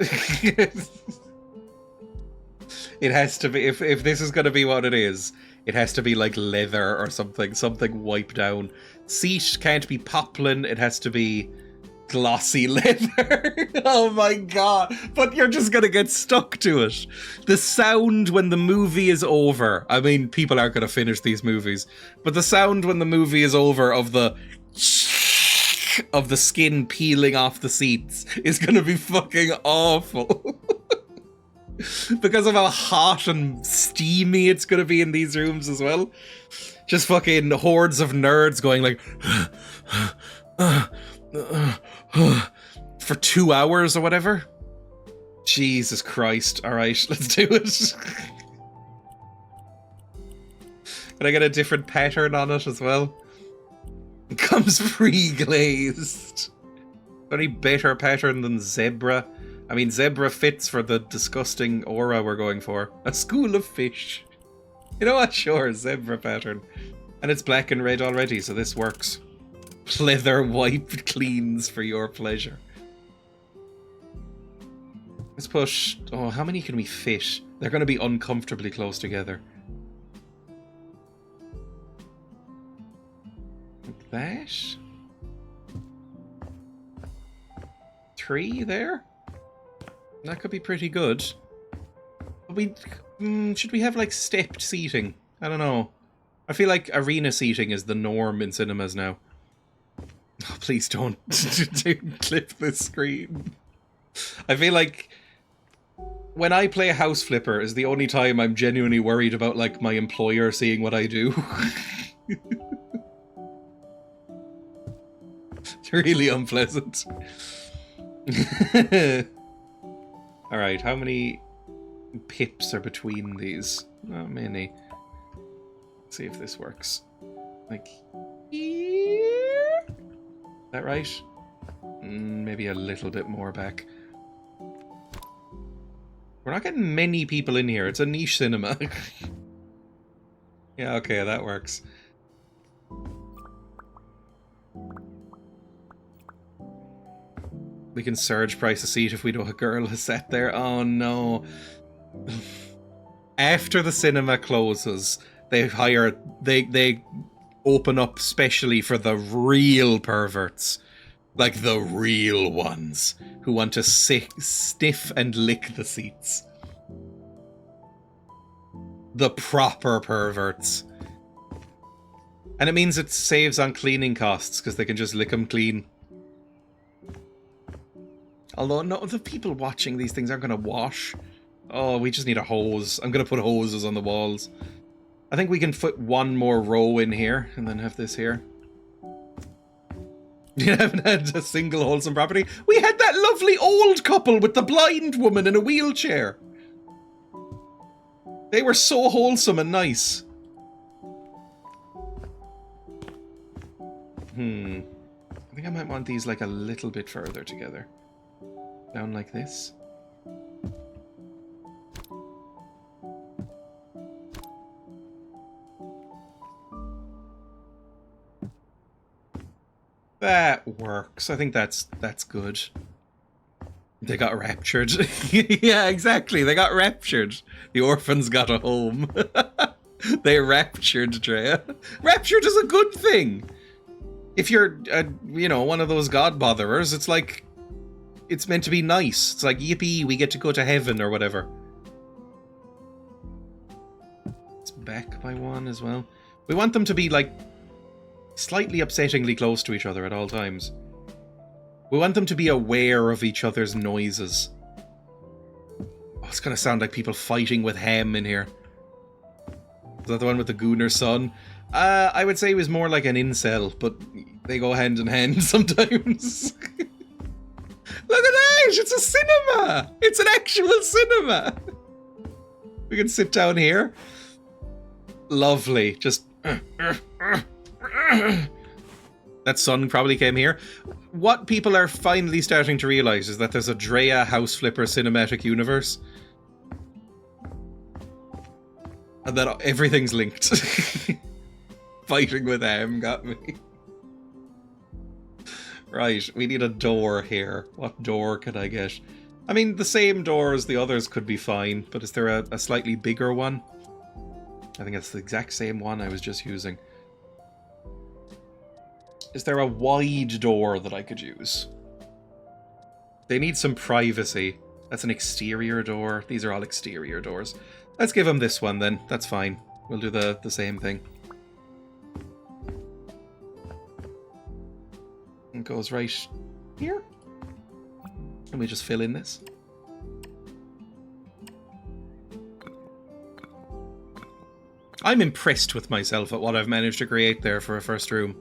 Speaker 1: It has to be, if this is going to be what it is, it has to be like leather or something wiped down. Seat can't be poplin, it has to be glossy leather. Oh my god, but you're just going to get stuck to it. The sound when the movie is over, I mean, people aren't going to finish these movies, but the sound when the movie is over of the skin peeling off the seats is going to be fucking awful. Because of how hot and steamy it's going to be in these rooms as well. Just fucking hordes of nerds going like for 2 hours or whatever. Jesus Christ. Alright, let's do it. Can I get a different pattern on it as well? It comes pre-glazed. Any better pattern than zebra? I mean, zebra fits for the disgusting aura we're going for. A school of fish. You know what? Sure, zebra pattern. And it's black and red already, so this works. Leather wiped cleans for your pleasure. Let's push... Oh, how many can we fit? They're going to be uncomfortably close together. Like that? 3 there? That could be pretty good. But should we have, like, stepped seating? I don't know. I feel like arena seating is the norm in cinemas now. Oh, please don't clip this screen. I feel like when I play House Flipper is the only time I'm genuinely worried about, like, my employer seeing what I do. It's really unpleasant. Alright, how many pips are between these? Not many. Let's see if this works. Like here? Is that right? Maybe a little bit more back. We're not getting many people in here. It's a niche cinema. Yeah, okay, that works. We can surge price a seat if we know a girl has sat there. Oh no. After the cinema closes, they open up specially for the real perverts. Like the real ones who want to sniff and lick the seats. The proper perverts. And it means it saves on cleaning costs because they can just lick them clean. Although, no, the people watching these things aren't going to wash. Oh, we just need a hose. I'm going to put hoses on the walls. I think we can fit one more row in here and then have this here. You haven't had a single wholesome property? We had that lovely old couple with the blind woman in a wheelchair. They were so wholesome and nice. I think I might want these like a little bit further together. Down like this. That works. I think that's good. They got raptured. Yeah, exactly. They got raptured. The orphans got a home. They raptured Dreya. Raptured is a good thing. If you're, you know, one of those god botherers, it's like, it's meant to be nice. It's like, yippee, we get to go to heaven or whatever. It's back by one as well. We want them to be, like, slightly upsettingly close to each other at all times. We want them to be aware of each other's noises. Oh, it's gonna sound like people fighting with ham in here. Is that the one with the Gooner son? I would say he was more like an incel, but they go hand in hand sometimes. Look at that! It's a cinema! It's an actual cinema! We can sit down here. Lovely. Just... That son probably came here. What people are finally starting to realise is that there's a Dreya House Flipper cinematic universe. And that everything's linked. Fighting with M got me. Right, we need a door here. What door could I get? I mean, the same door as the others could be fine, but is there a slightly bigger one? I think it's the exact same one I was just using. Is there a wide door that I could use? They need some privacy. That's an exterior door. These are all exterior doors. Let's give them this one then. That's fine. We'll do the same thing. It goes right here. And we just fill in this. I'm impressed with myself at what I've managed to create there for a first room.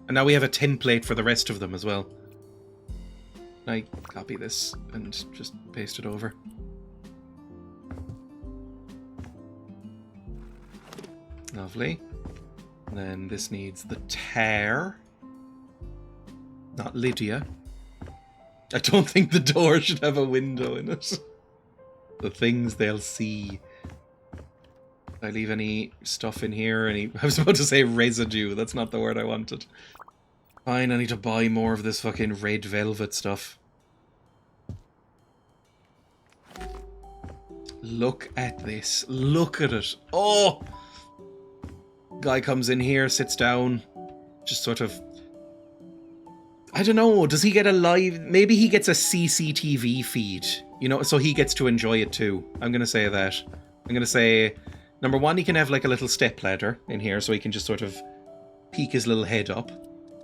Speaker 1: And now we have a template for the rest of them as well. I copy this and just paste it over. Lovely. And then this needs the tear. Not Lydia. I don't think the door should have a window in it. The things they'll see. Did I leave any stuff in here? I was about to say residue. That's not the word I wanted. Fine, I need to buy more of this fucking red velvet stuff. Look at this. Look at it. Oh! Guy comes in here, sits down. Just sort of... I don't know, does he get a live... Maybe he gets a CCTV feed, you know, so he gets to enjoy it too. I'm going to say that. I'm going to say, number one, he can have like a little step ladder in here so he can just sort of peek his little head up.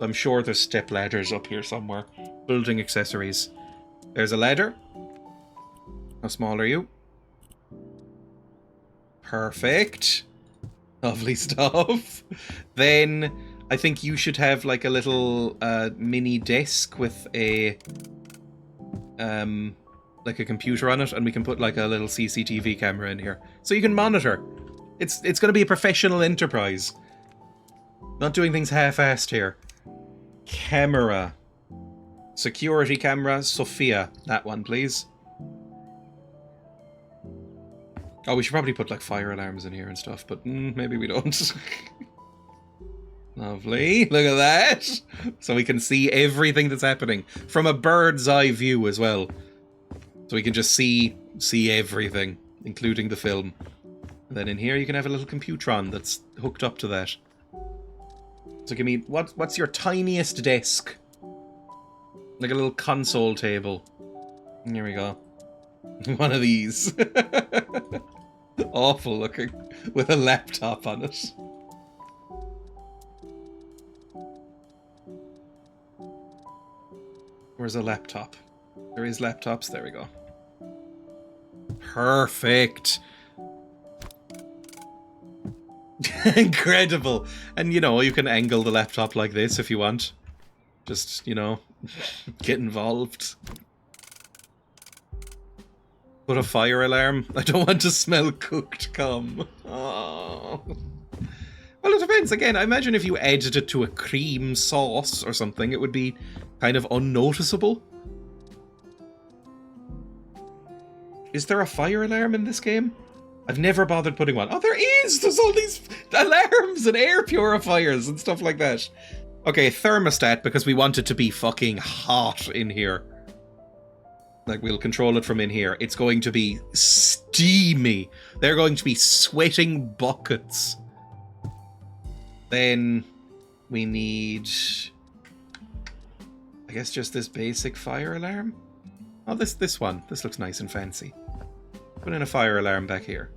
Speaker 1: I'm sure there's step ladders up here somewhere. Building accessories. There's a ladder. How small are you? Perfect. Lovely stuff. Then I think you should have like a little mini desk with a like a computer on it, and we can put like a little CCTV camera in here so you can monitor. It's going to be a professional enterprise. Not doing things half-assed here. Camera. Security camera, Sophia. That one, please. Oh, we should probably put like fire alarms in here and stuff, but maybe we don't. Lovely. Look at that. So we can see everything that's happening from a bird's eye view as well. So we can just see everything, including the film. And then in here you can have a little computron that's hooked up to that. So give me, what's your tiniest desk? Like a little console table. Here we go. One of these. Awful looking. With a laptop on it. Where's a laptop? There is laptops. There we go. Perfect. Incredible. And, you know, you can angle the laptop like this if you want. Just, you know, get involved. Put a fire alarm. I don't want to smell cooked cum. Oh. Well, it depends. Again, I imagine if you added it to a cream sauce or something, it would be kind of unnoticeable. Is there a fire alarm in this game? I've never bothered putting one. Oh, there is! There's all these alarms and air purifiers and stuff like that. Okay, thermostat, because we want it to be fucking hot in here. Like, we'll control it from in here. It's going to be steamy. They're going to be sweating buckets. Then we need, I guess, just this basic fire alarm. Oh, this one. This looks nice and fancy. Put in a fire alarm back here.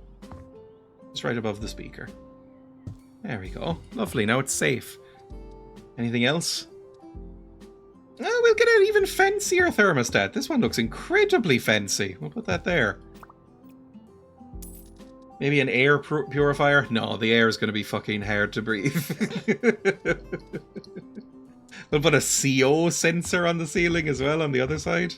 Speaker 1: It's right above the speaker. There we go. Lovely. Now it's safe. Anything else? Oh, we'll get an even fancier thermostat. This one looks incredibly fancy. We'll put that there. Maybe an air purifier? No, the air is going to be fucking hard to breathe. We'll put a CO sensor on the ceiling as well on the other side.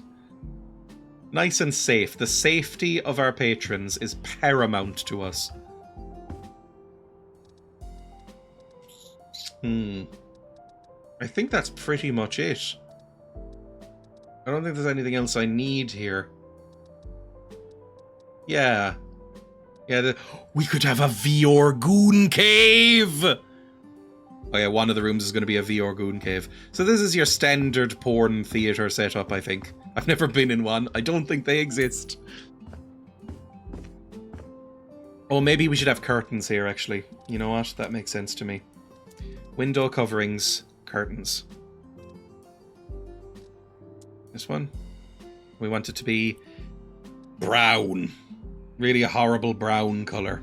Speaker 1: Nice and safe. The safety of our patrons is paramount to us. I think that's pretty much it. I don't think there's anything else I need here. Yeah. Yeah, we could have a VR goon cave! Oh yeah, one of the rooms is going to be a VR goon cave. So this is your standard porn theater setup, I think. I've never been in one. I don't think they exist. Oh, maybe we should have curtains here, actually. You know what? That makes sense to me. Window coverings, curtains. This one? We want it to be brown. Really a horrible brown colour.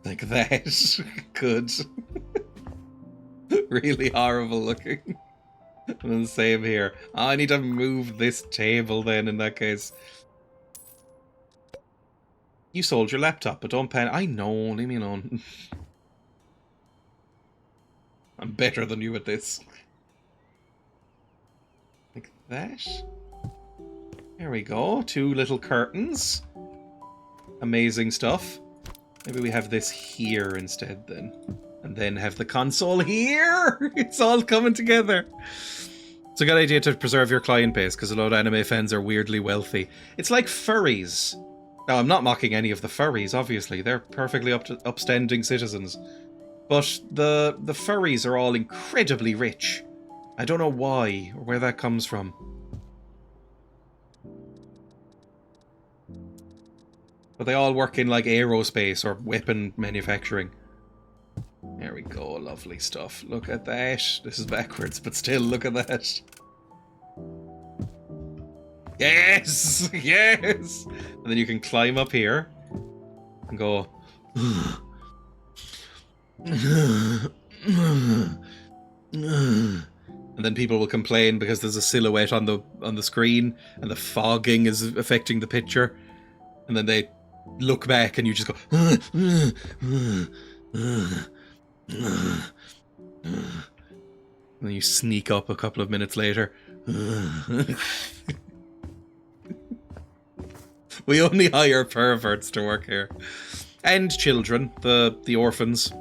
Speaker 1: Like that. Good. Really horrible looking. And the same here. Oh, I need to move this table then in that case. You sold your laptop, but don't panic. I know, leave me alone. I'm better than you at this. Like that. There we go. 2 little curtains. Amazing stuff. Maybe we have this here instead then. And then have the console here. It's all coming together. It's a good idea to preserve your client base because a lot of anime fans are weirdly wealthy. It's like furries. Now, I'm not mocking any of the furries, obviously. They're perfectly upstanding citizens. But the furries are all incredibly rich. I don't know why or where that comes from. But they all work in like aerospace or weapon manufacturing. There we go, lovely stuff. Look at that. This is backwards, but still, look at that. Yes! Yes! And then you can climb up here and go, And then people will complain because there's a silhouette on the screen and the fogging is affecting the picture. And then they look back and you just go and then you sneak up a couple of minutes later. We only hire perverts to work here. And children, the orphans.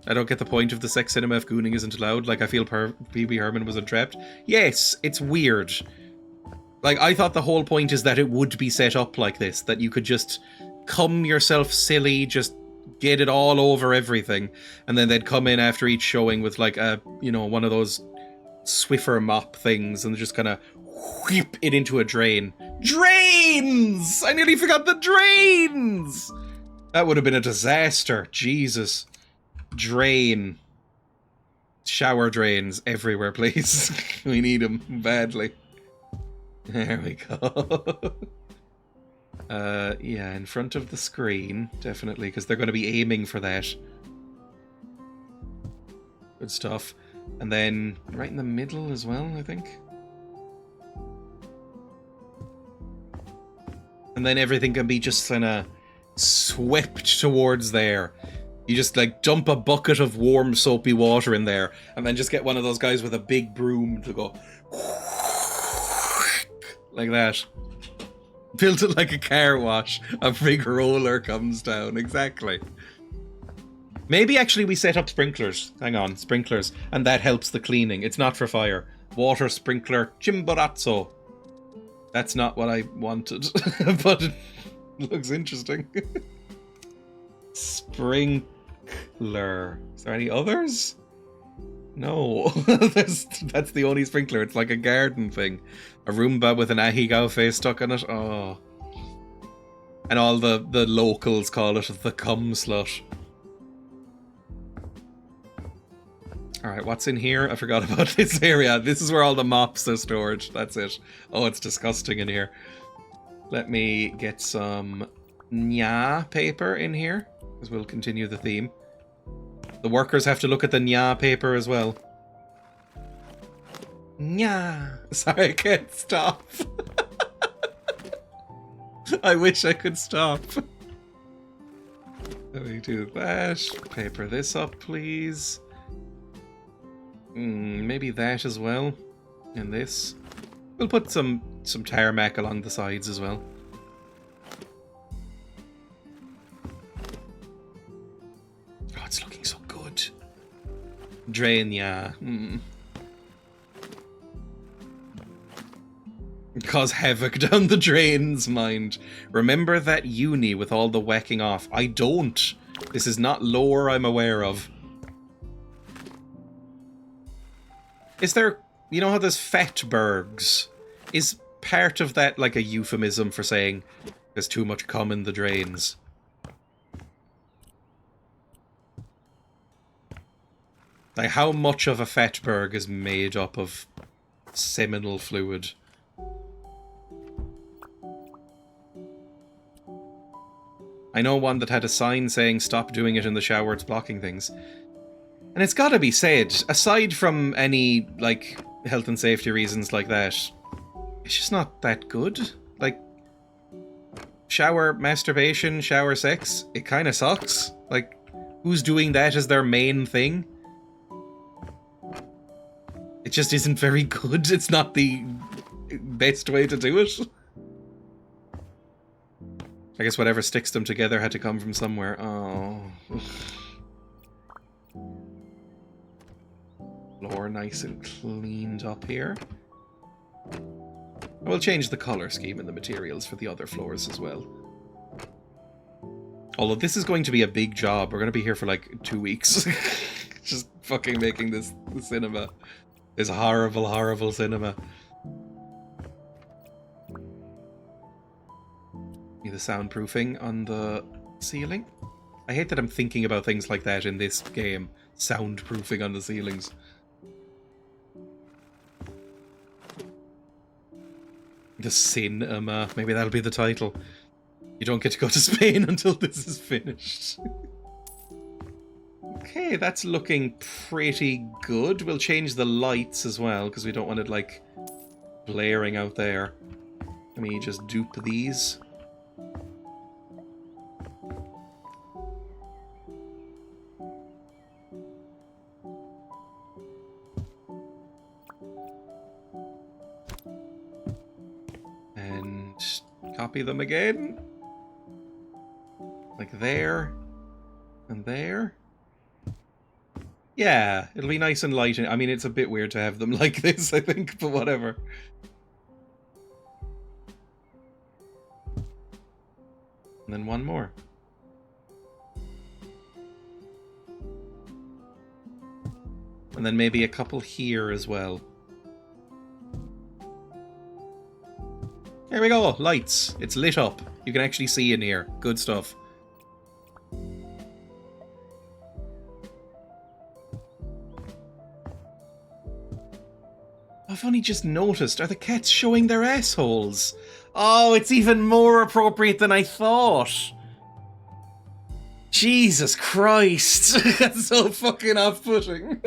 Speaker 1: I don't get the point of the sex cinema if gooning isn't allowed. Like, I feel Pee-wee Herman was entrapped. Yes, it's weird. Like, I thought the whole point is that it would be set up like this. That you could just cum yourself silly, just get it all over everything. And then they'd come in after each showing with, like, a, you know, one of those Swiffer mop things and just kind of whip it into a drain. Drains! I nearly forgot the drains! That would have been a disaster. Jesus. Drain. Shower drains everywhere, please. We need them badly. There we go. Yeah, in front of the screen, definitely, because they're going to be aiming for that. Good stuff. And then right in the middle as well, I think. And then everything can be just kind of swept towards there. You just, like, dump a bucket of warm, soapy water in there, and then just get one of those guys with a big broom to go like that. Built it like a car wash. A big roller comes down. Exactly. Maybe actually we set up sprinklers. Hang on, sprinklers. And that helps the cleaning. It's not for fire. Water sprinkler Chimborazzo. That's not what I wanted. But it looks interesting. Sprinkler. Is there any others? No. That's the only sprinkler. It's like a garden thing. A Roomba with an Ahegao face stuck on it. Oh. And all the locals call it the cum slut. Alright, what's in here? I forgot about this area. This is where all the mops are stored. That's it. Oh, it's disgusting in here. Let me get some nya paper in here, because we'll continue the theme. The workers have to look at the nya paper as well. Nya. Sorry, I can't stop. I wish I could stop. Let me do that. Paper this up, please. Maybe that as well. And this. We'll put some tarmac along the sides as well. Oh, it's looking so good. Drain, yeah. Cause havoc down the drain's mind. Remember that uni with all the whacking off. I don't. This is not lore I'm aware of. Is there... You know how there's fatbergs? Is part of that like a euphemism for saying there's too much cum in the drains? Like, how much of a fatberg is made up of seminal fluid? I know one that had a sign saying stop doing it in the shower, it's blocking things. And it's gotta be said, aside from any, like, health and safety reasons like that, it's just not that good. Like, shower masturbation, shower sex, it kinda sucks. Like, who's doing that as their main thing? It just isn't very good. It's not the best way to do it. I guess whatever sticks them together had to come from somewhere. Oh. Floor nice and cleaned up here. I will change the color scheme and the materials for the other floors as well. Although this is going to be a big job. We're going to be here for like 2 weeks. Just fucking making this cinema. This horrible, horrible cinema. Need the soundproofing on the ceiling. I hate that I'm thinking about things like that in this game. Soundproofing on the ceilings. The cinema. Maybe that'll be the title. You don't get to go to Spain until this is finished. Okay, that's looking pretty good. We'll change the lights as well, because we don't want it, like, blaring out there. Let me just dupe these. And copy them again. Like there. And there. Yeah, it'll be nice and light. I mean, it's a bit weird to have them like this, I think, but whatever. And then one more. And then maybe a couple here as well. There we go, lights. It's lit up. You can actually see in here. Good stuff. I've only just noticed. Are the cats showing their assholes? Oh, it's even more appropriate than I thought. Jesus Christ. That's so fucking off-putting.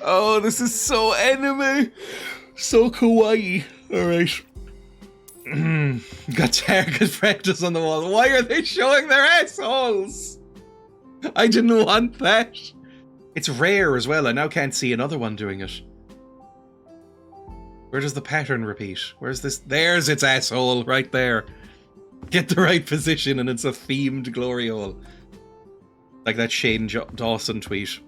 Speaker 1: Oh, this is so anime. So kawaii. Alright. Got target practice on the wall. Why are they showing their assholes? I didn't want that. It's rare as well. I now can't see another one doing it. Where does the pattern repeat? Where's this? There's its asshole right there. Get the right position and it's a themed glory hole. Like that Shane Dawson tweet.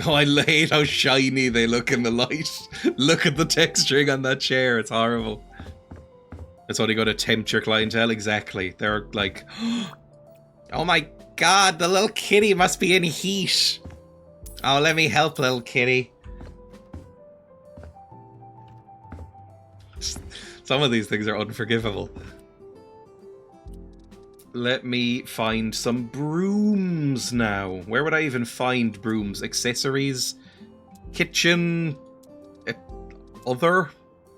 Speaker 1: Oh, I hate how shiny they look in the light. Look at the texturing on that chair. It's horrible. That's only going to tempt your clientele. Exactly. They're like, oh my god, the little kitty must be in heat. Oh, let me help, little kitty. Some of these things are unforgivable. Let me find some brooms now. Where would I even find brooms? Accessories? Kitchen? Other?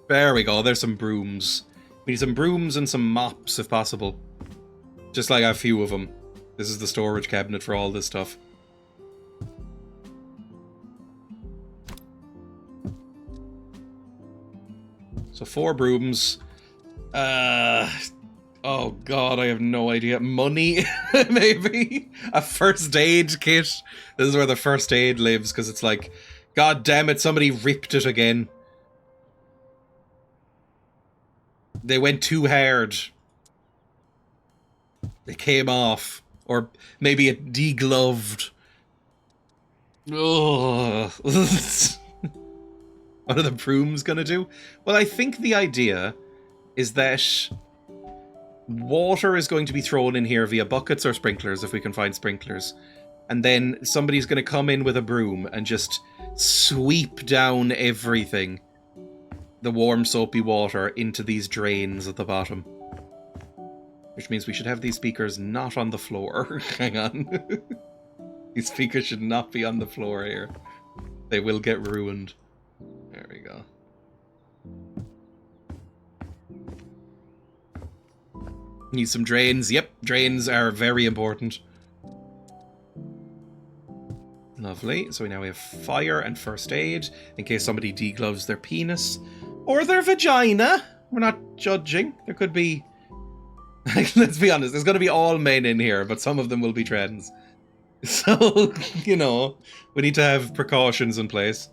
Speaker 1: There we go, there's some brooms. We need some brooms and some mops if possible. Just like a few of them. This is the storage cabinet for all this stuff. So 4 brooms. Oh god, I have no idea. Money, maybe? A first aid kit? This is where the first aid lives, because it's like, god damn it, somebody ripped it again. They went too hard. They came off. Or maybe it degloved. Ugh. What are the brooms gonna do? Well, I think the idea is that water is going to be thrown in here via buckets or sprinklers, if we can find sprinklers. And then somebody's going to come in with a broom and just sweep down everything, the warm soapy water, into these drains at the bottom. Which means we should have these speakers not on the floor. Hang on. These speakers should not be on the floor here. They will get ruined. There we go. Need some drains. Yep, drains are very important. Lovely. So now we have fire and first aid in case somebody degloves their penis or their vagina. We're not judging. There could be... Let's be honest, there's going to be all men in here, but some of them will be trans. So, you know, we need to have precautions in place.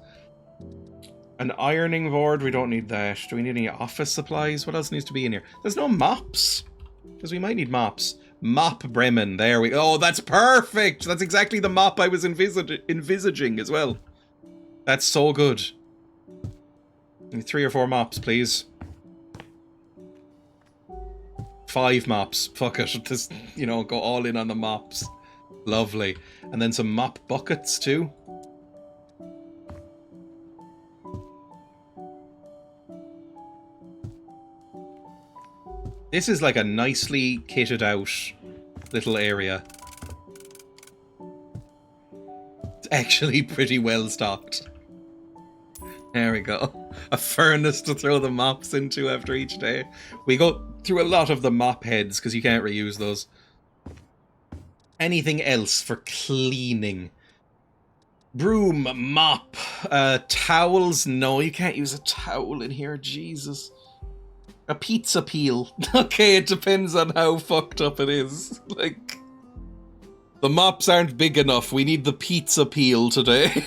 Speaker 1: An ironing board, we don't need that. Do we need any office supplies? What else needs to be in here? There's no mops. Because we might need mops. Mop Bremen, there we go. Oh, that's perfect! That's exactly the mop I was envisaging as well. That's so good. 3 or 4 mops, please. 5 mops. Fuck it. Just, you know, go all in on the mops. Lovely. And then some mop buckets too. This is like a nicely kitted out little area. It's actually pretty well stocked. There we go. A furnace to throw the mops into after each day. We go through a lot of the mop heads because you can't reuse those. Anything else for cleaning? Broom, mop, towels. No, you can't use a towel in here. Jesus. A pizza peel. Okay, it depends on how fucked up it is. Like, the mops aren't big enough. We need the pizza peel today.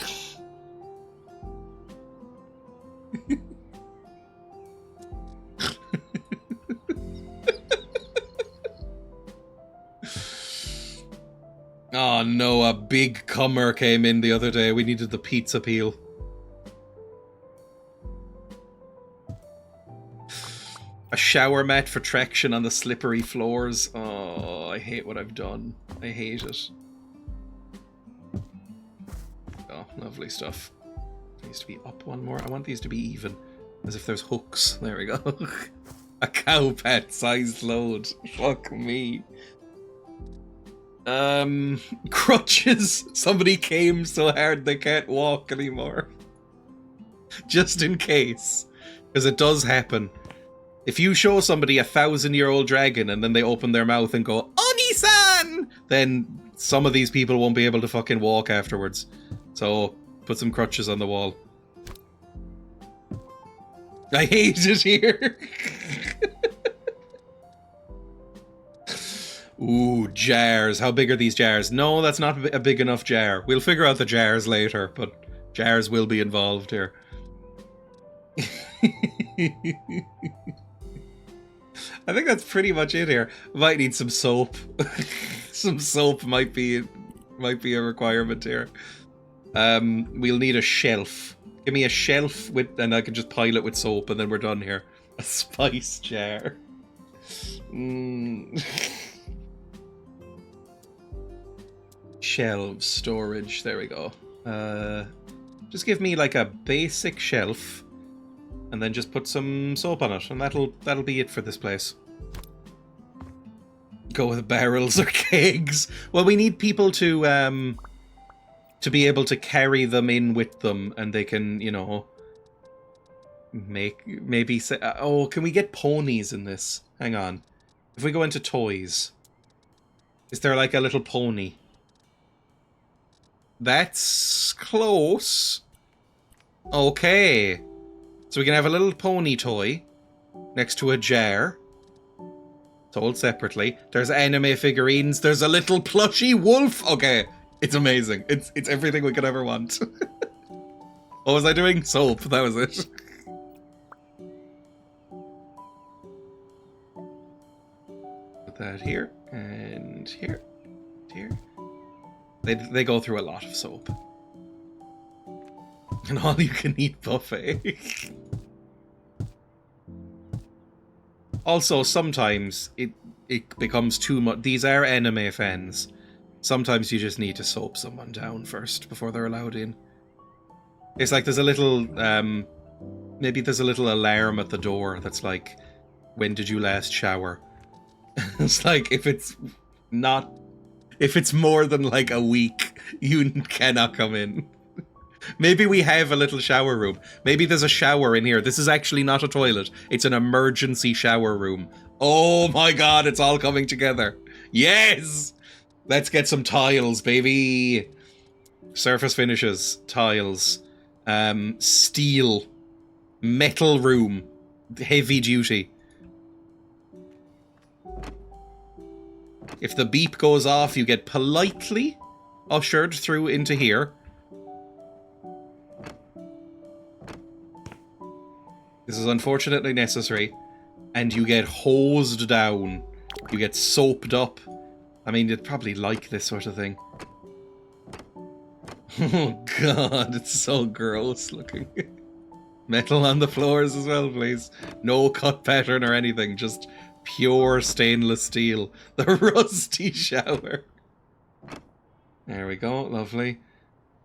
Speaker 1: Oh no, a big comer came in the other day. We needed the pizza peel. A shower mat for traction on the slippery floors. Oh, I hate what I've done. I hate it. Oh, lovely stuff. Needs to be up one more. I want these to be even. As if there's hooks. There we go. A cow pet sized load. Fuck me. Crutches. Somebody came so hard they can't walk anymore. Just in case. Because it does happen. If you show somebody 1,000-year-old dragon and then they open their mouth and go, Oni-san! Then some of these people won't be able to fucking walk afterwards. So, put some crutches on the wall. I hate it here. Ooh, jars. How big are these jars? No, that's not a big enough jar. We'll figure out the jars later, but jars will be involved here. I think that's pretty much it here. Might need some soap. Some soap might be a requirement here. We'll need a shelf. Give me a shelf with, and I can just pile it with soap, and then we're done here. A spice jar. Shelves, storage. There we go. Just give me like a basic shelf. And then just put some soap on it, and that'll be it for this place. Go with barrels or kegs. Well, we need people to be able to carry them in with them, and they can, you know, maybe say, oh, can we get ponies in this? Hang on. If we go into toys, is there like a little pony? That's close. Okay. So we can have a little pony toy next to a jar. Sold separately. There's anime figurines. There's a little plushy wolf. Okay. It's amazing. It's everything we could ever want. What was I doing? Soap. That was it. Put that here. And here. Here. They go through a lot of soap. An all-you-can-eat buffet. Also, sometimes it becomes too much. These are anime fans. Sometimes you just need to soap someone down first before they're allowed in. It's like there's a little, maybe there's a little alarm at the door that's like, when did you last shower? It's like, if it's more than like a week, you cannot come in. Maybe we have a little shower room. Maybe there's a shower in here. This is actually not a toilet. It's an emergency shower room. Oh my god, it's all coming together. Yes! Let's get some tiles, baby. Surface finishes. Tiles. Steel. Metal room. Heavy duty. If the beep goes off, you get politely ushered through into here. This is unfortunately necessary. And you get hosed down. You get soaped up. I mean, you'd probably like this sort of thing. Oh god, it's so gross looking. Metal on the floors as well, please. No cut pattern or anything, just pure stainless steel. The rusty shower. There we go, lovely.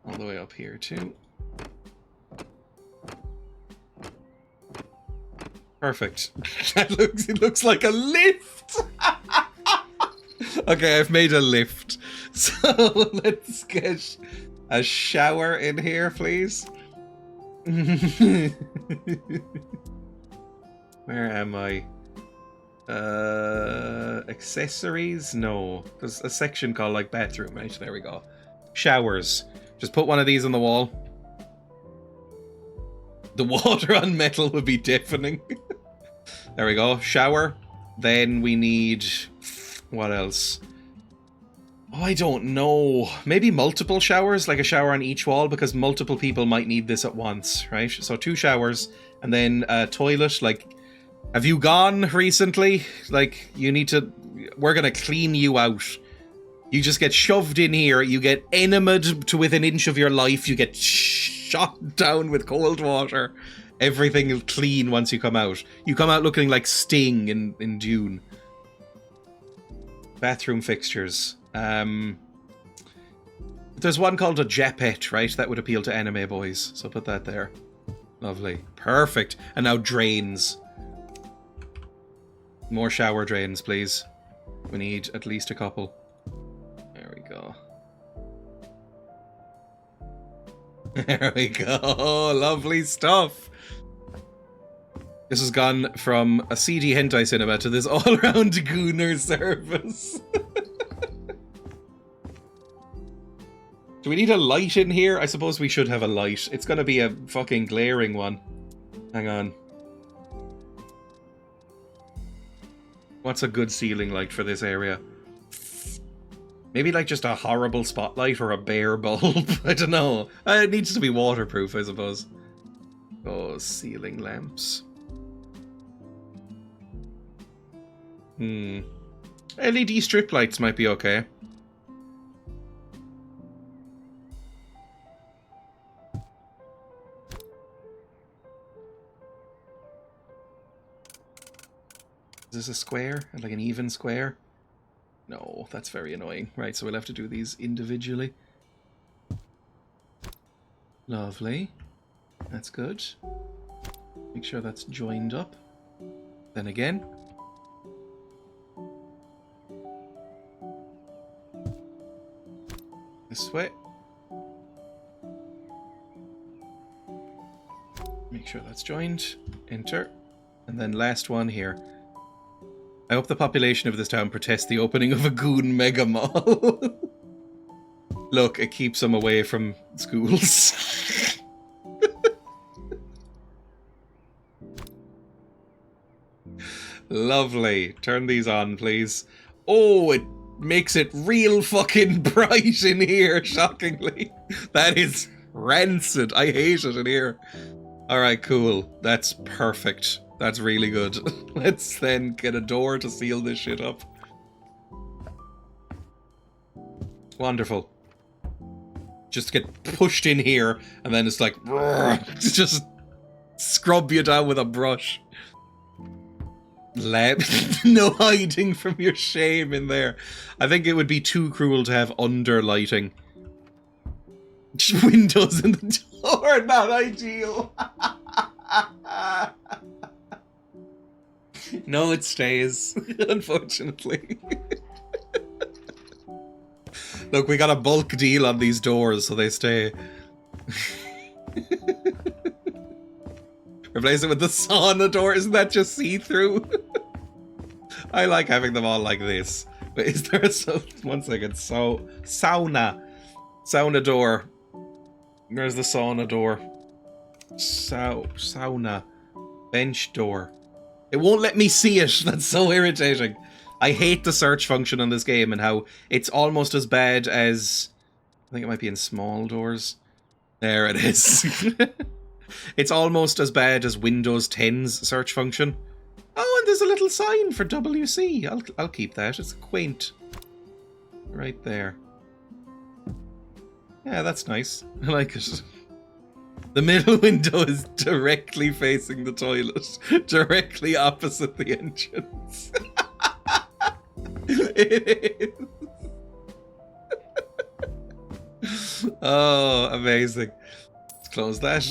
Speaker 1: All the way up here too. Perfect. It looks like a lift. Okay, I've made a lift. So let's get a shower in here, please. Where am I? Accessories? No. There's a section called like bathroom, right? There we go. Showers. Just put one of these on the wall. The water on metal would be deafening. There we go. Shower. Then we need... what else? Oh, I don't know. Maybe multiple showers, like a shower on each wall, because multiple people might need this at once, right? So 2 showers, and then a toilet. Like, have you gone recently? Like, you need to... we're gonna clean you out. You just get shoved in here, you get enamored to within an inch of your life, you get shot down with cold water. Everything will clean once you come out. You come out looking like Sting in Dune. Bathroom fixtures. There's one called a Japet, right? That would appeal to anime boys. So put that there. Lovely. Perfect. And now drains. More shower drains, please. We need at least a couple. There we go. There we go. Lovely stuff. This has gone from a seedy hentai cinema to this all-around gooner service. Do we need a light in here? I suppose we should have a light. It's gonna be a fucking glaring one. Hang on. What's a good ceiling light for this area? Maybe like just a horrible spotlight or a bare bulb. I don't know. It needs to be waterproof, I suppose. Oh, ceiling lamps. LED strip lights might be okay. Is this a square? Like an even square? No, that's very annoying. Right, so we'll have to do these individually. Lovely. That's good. Make sure that's joined up. Then again. This way. Make sure that's joined. Enter. And then last one here. I hope the population of this town protests the opening of a goon mega mall. Look, it keeps them away from schools. Lovely. Turn these on, please. Oh, it makes it real fucking bright in here, shockingly. That is rancid. I hate it in here. Alright, cool. That's perfect. That's really good. Let's then get a door to seal this shit up. Wonderful. Just get pushed in here, and then it's like... just scrub you down with a brush. No hiding from your shame in there. I think it would be too cruel to have under lighting. Windows in the door, not ideal. No, it stays, unfortunately. Look, we got a bulk deal on these doors, so they stay. Replace it with the sauna door. Isn't that just see-through? I like having them all like this. But is there a... one second. Sauna. Sauna door. Where's the sauna door? Sauna. Bench door. It won't let me see it. That's so irritating. I hate the search function on this game and how it's almost as bad as... I think it might be in small doors. There it is. It's almost as bad as Windows 10's search function. Oh, and there's a little sign for WC. I'll keep that. It's quaint. Right there. Yeah, that's nice. I like it. The middle window is directly facing the toilet. Directly opposite the entrance. It is. Oh, amazing. Let's close that.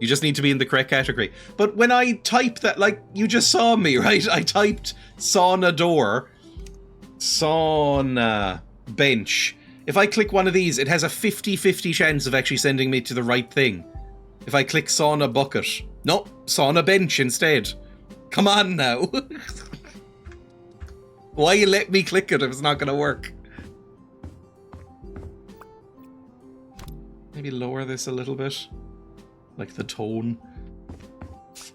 Speaker 1: You just need to be in the correct category. But when I type that, like, you just saw me, right? I typed sauna door, sauna bench, If I click one of these, it has a 50-50 chance of actually sending me to the right thing. If I click sauna bucket. No, sauna bench instead. Come on now. Why you let me click it if it's not going to work? Maybe lower this a little bit. Like the tone.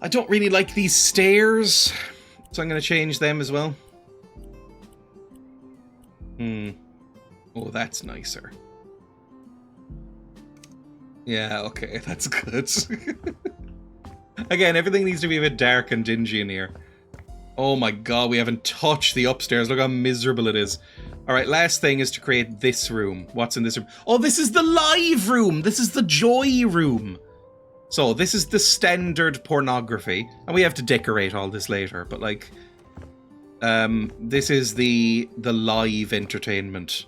Speaker 1: I don't really like these stairs. So I'm going to change them as well. Oh, that's nicer. Yeah, okay, that's good. Again, everything needs to be a bit dark and dingy in here. Oh my god, we haven't touched the upstairs. Look how miserable it is. Alright, last thing is to create this room. What's in this room? Oh, this is the live room! This is the joy room! So, this is the standard pornography. And we have to decorate all this later, but like... this is the live entertainment.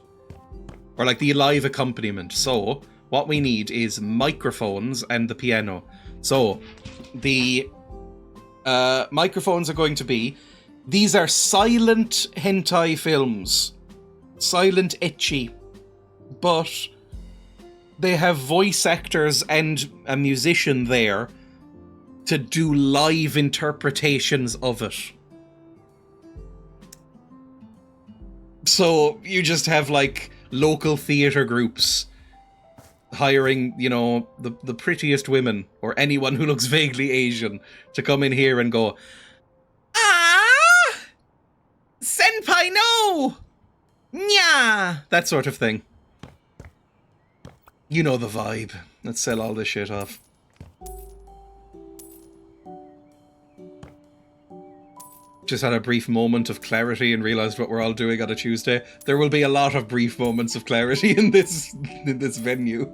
Speaker 1: Or like the live accompaniment. So, what we need is microphones and the piano. So, the microphones are going to be... These are silent hentai films. Silent ecchi. But they have voice actors and a musician there to do live interpretations of it. So, you just have like local theatre groups hiring, you know, the prettiest women or anyone who looks vaguely Asian to come in here and go, "Ah! Senpai, no! Nya!" That sort of thing. You know the vibe. Let's sell all this shit off. Just had a brief moment of clarity and realised what we're all doing on a Tuesday. There will be a lot of brief moments of clarity in this venue.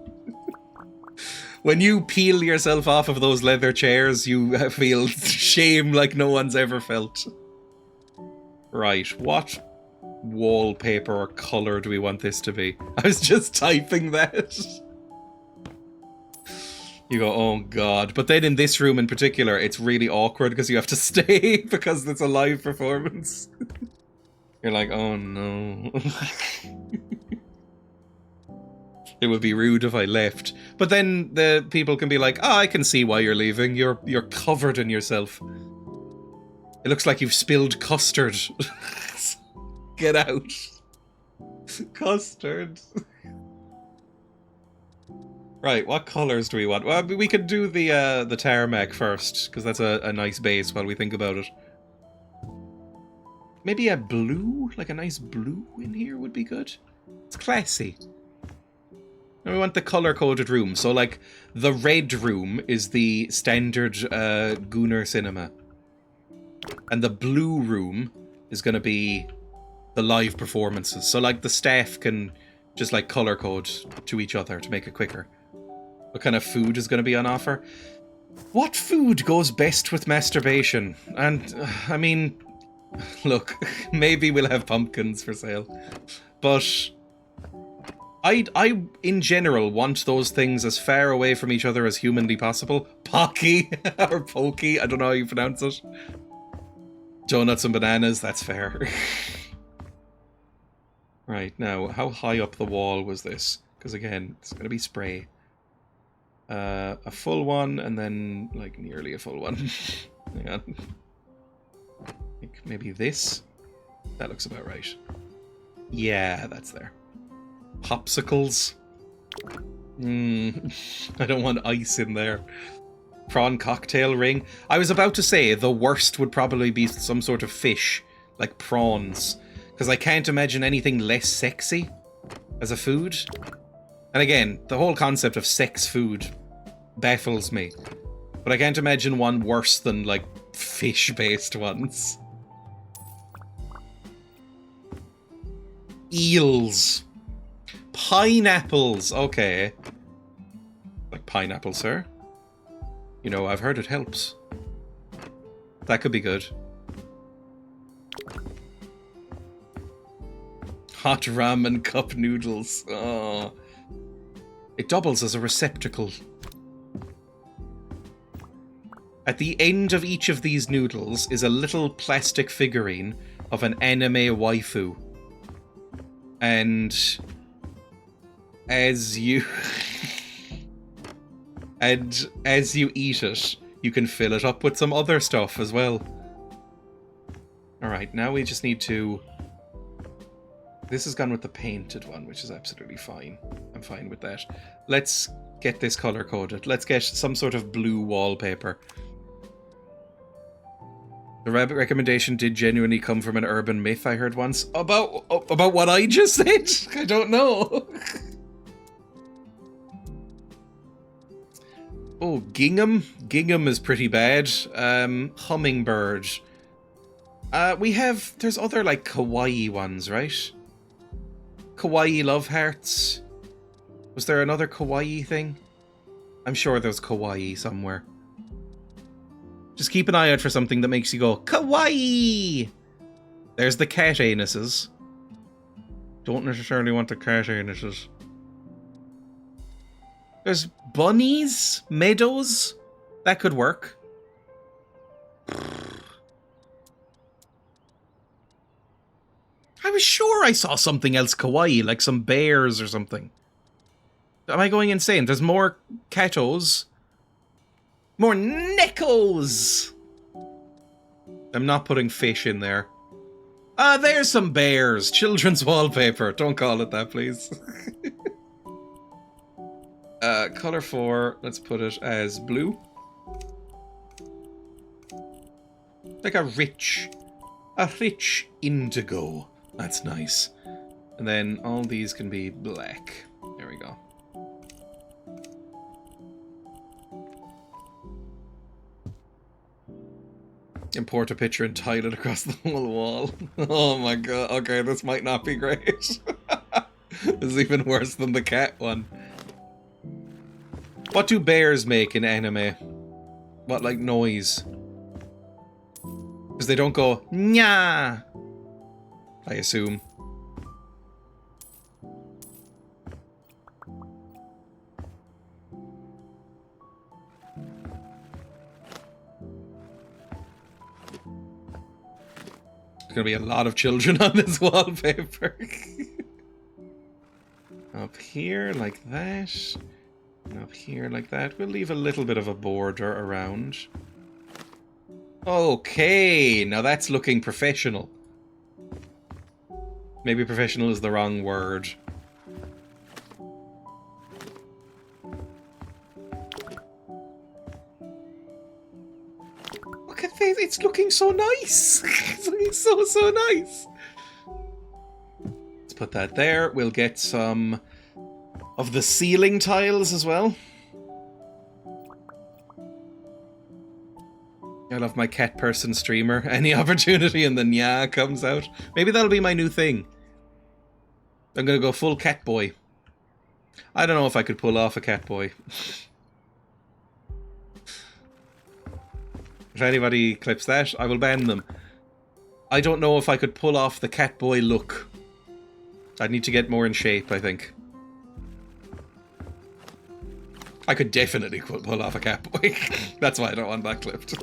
Speaker 1: When you peel yourself off of those leather chairs, you feel shame like no one's ever felt. Right, what wallpaper or colour do we want this to be? I was just typing that. You go, oh god. But then in this room in particular, it's really awkward because you have to stay because it's a live performance. You're like, oh no. It would be rude if I left. But then the people can be like, oh, I can see why you're leaving. You're covered in yourself. It looks like you've spilled custard. Get out. Custard. Right, what colours do we want? Well, we could do the tarmac first, because that's a nice base while we think about it. Maybe a blue? Like a nice blue in here would be good. It's classy. And we want the colour-coded room. So, like, the red room is the standard Gooner cinema. And the blue room is going to be the live performances. So, like, the staff can just, like, colour-code to each other to make it quicker. What kind of food is going to be on offer? What food goes best with masturbation? And, I mean, look, maybe we'll have pumpkins for sale. But I in general, want those things as far away from each other as humanly possible. Pocky, or pokey, I don't know how you pronounce it. Donuts and bananas, that's fair. Right, now, how high up the wall was this? Because again, it's going to be spray. A full one, and then, like, nearly a full one. Hang on. I think maybe this? That looks about right. Yeah, that's there. Popsicles. I don't want ice in there. Prawn cocktail ring. I was about to say the worst would probably be some sort of fish, like prawns. Because I can't imagine anything less sexy as a food. And again, the whole concept of sex food baffles me. But I can't imagine one worse than, like, fish-based ones. Eels. Pineapples. Okay. Like pineapple, sir? You know, I've heard it helps. That could be good. Hot ramen cup noodles. Oh. It doubles as a receptacle. At the end of each of these noodles is a little plastic figurine of an anime waifu. And as you and as you eat it, you can fill it up with some other stuff as well. Alright, now we just need to... This has gone with the painted one, which is absolutely fine. I'm fine with that. Let's get this color coded. Let's get some sort of blue wallpaper. The rabbit recommendation did genuinely come from an urban myth I heard once. About what I just said? I don't know. Oh, gingham? Gingham is pretty bad. Hummingbird. There's other, like, kawaii ones, right? Kawaii love hearts. Was there another kawaii thing? I'm sure there's kawaii somewhere. Just keep an eye out for something that makes you go, kawaii! There's the cat anuses. Don't necessarily want the cat anuses. There's bunnies? Meadows? That could work. I was sure I saw something else kawaii, like some bears or something. Am I going insane? There's more catos. More neckos! I'm not putting fish in there. There's some bears. Children's wallpaper. Don't call it that, please. Color 4. Let's put it as blue. Like a rich indigo. That's nice. And then all these can be black. There we go. Import a picture and tile it across the whole wall. Oh my god. Okay, this might not be great. This is even worse than the cat one. What do bears make in anime? What, like, noise? Because they don't go, nya, I assume. There's gonna be a lot of children on this wallpaper. Up here, like that. And up here, like that. We'll leave a little bit of a border around. Okay, now that's looking professional. Maybe professional is the wrong word. Look at this, it's looking so nice. It's looking so nice. Let's put that there. We'll get some of the ceiling tiles as well. I love my cat person streamer. Any opportunity and the nya comes out. Maybe that'll be my new thing. I'm gonna go full cat boy. I don't know if I could pull off a cat boy. If anybody clips that, I will ban them. I don't know if I could pull off the cat boy look. I'd need to get more in shape, I think. I could definitely pull off a cat boy. That's why I don't want that clipped.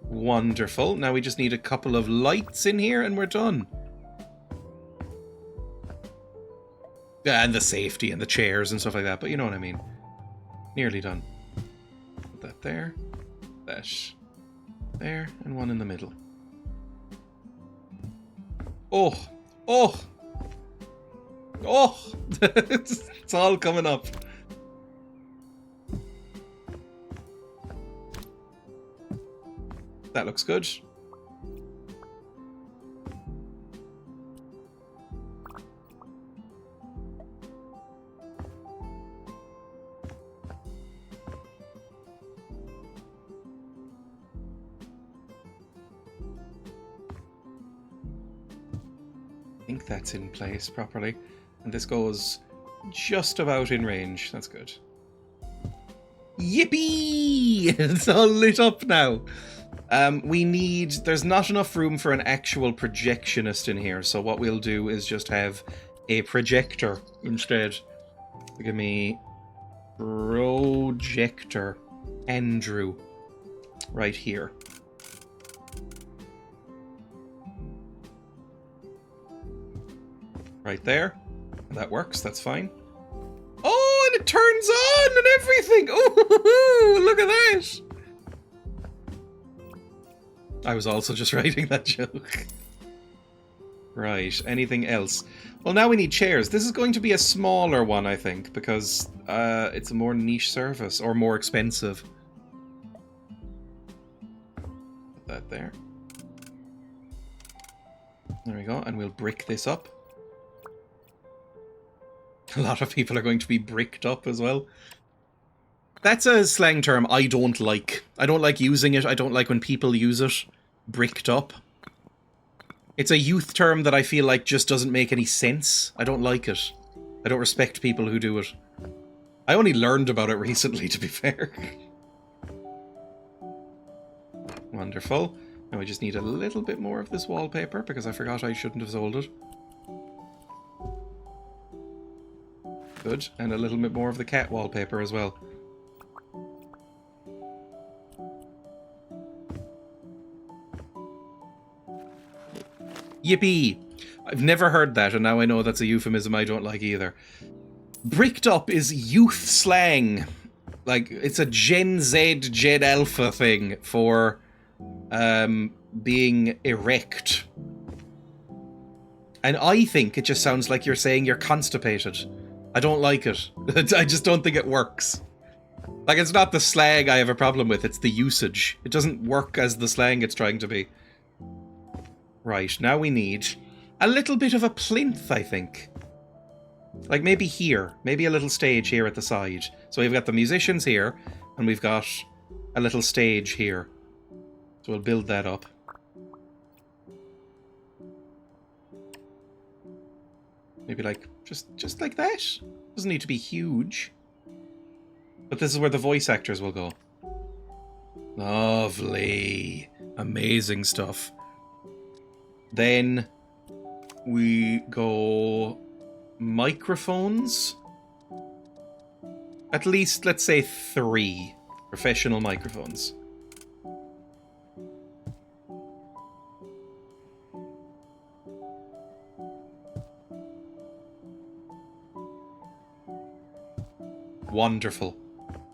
Speaker 1: Wonderful. Now we just need a couple of lights in here and we're done. And the safety and the chairs and stuff like that, but you know what I mean. Nearly done. Put that there. That there. And one in the middle. Oh! Oh! Oh! It's all coming up. That looks good. I think that's in place properly. And this goes just about in range. That's good. Yippee! It's all lit up now. There's not enough room for an actual projectionist in here, so what we'll do is just have a projector instead. Give me projector Andrew right here. Right there. That works, that's fine. Oh, and it turns on and everything! Oh, look at that! I was also just writing that joke. Right, anything else? Well, now we need chairs. This is going to be a smaller one, I think, because it's a more niche service, or more expensive. Put that there. There we go, and we'll brick this up. A lot of people are going to be bricked up as well. That's a slang term I don't like. I don't like using it. I don't like when people use it. Bricked up. It's a youth term that I feel like just doesn't make any sense. I don't like it. I don't respect people who do it. I only learned about it recently, to be fair. Wonderful. Now we just need a little bit more of this wallpaper, because I forgot I shouldn't have sold it. Good. And a little bit more of the cat wallpaper as well. Yippee! I've never heard that, and now I know that's a euphemism I don't like either. Bricked up is youth slang. Like, it's a Gen Z, Gen Alpha thing for being erect. And I think it just sounds like you're saying you're constipated. I don't like it. I just don't think it works. Like, it's not the slang I have a problem with, it's the usage. It doesn't work as the slang it's trying to be. Right, now we need a little bit of a plinth, I think. Like, maybe here. Maybe a little stage here at the side. So we've got the musicians here, and we've got a little stage here. So we'll build that up. Maybe like, just like that. Doesn't need to be huge. But this is where the voice actors will go. Lovely. Amazing stuff. Then we go microphones. At least, let's say 3 professional microphones. Wonderful.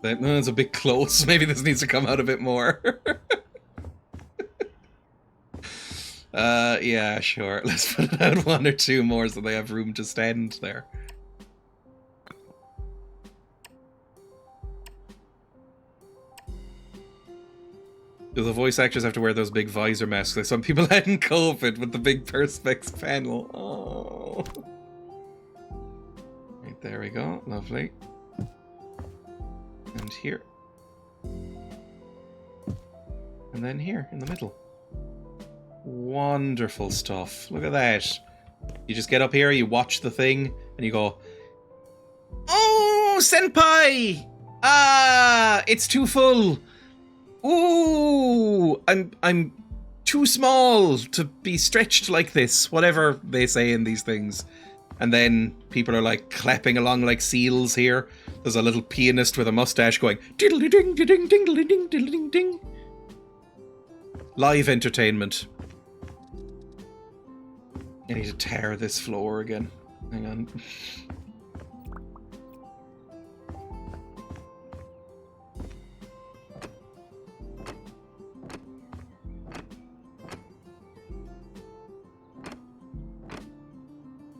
Speaker 1: That's a bit close. Maybe this needs to come out a bit more. Yeah, sure. Let's put it out 1 or 2 more so they have room to stand there. Do the voice actors have to wear those big visor masks like some people had in COVID with the big Perspex panel? Oh. Right, there we go. Lovely. And here. And then here, in the middle. Wonderful stuff. Look at that. You just get up here, you watch the thing, and you go, "Oh, senpai! Ah, it's too full. Ooh, I'm too small to be stretched like this." Whatever they say in these things. And then people are like clapping along like seals here. There's a little pianist with a mustache going diddly ding ding ding ding ding ding ding. Live entertainment. I need to tear this floor again. Hang on.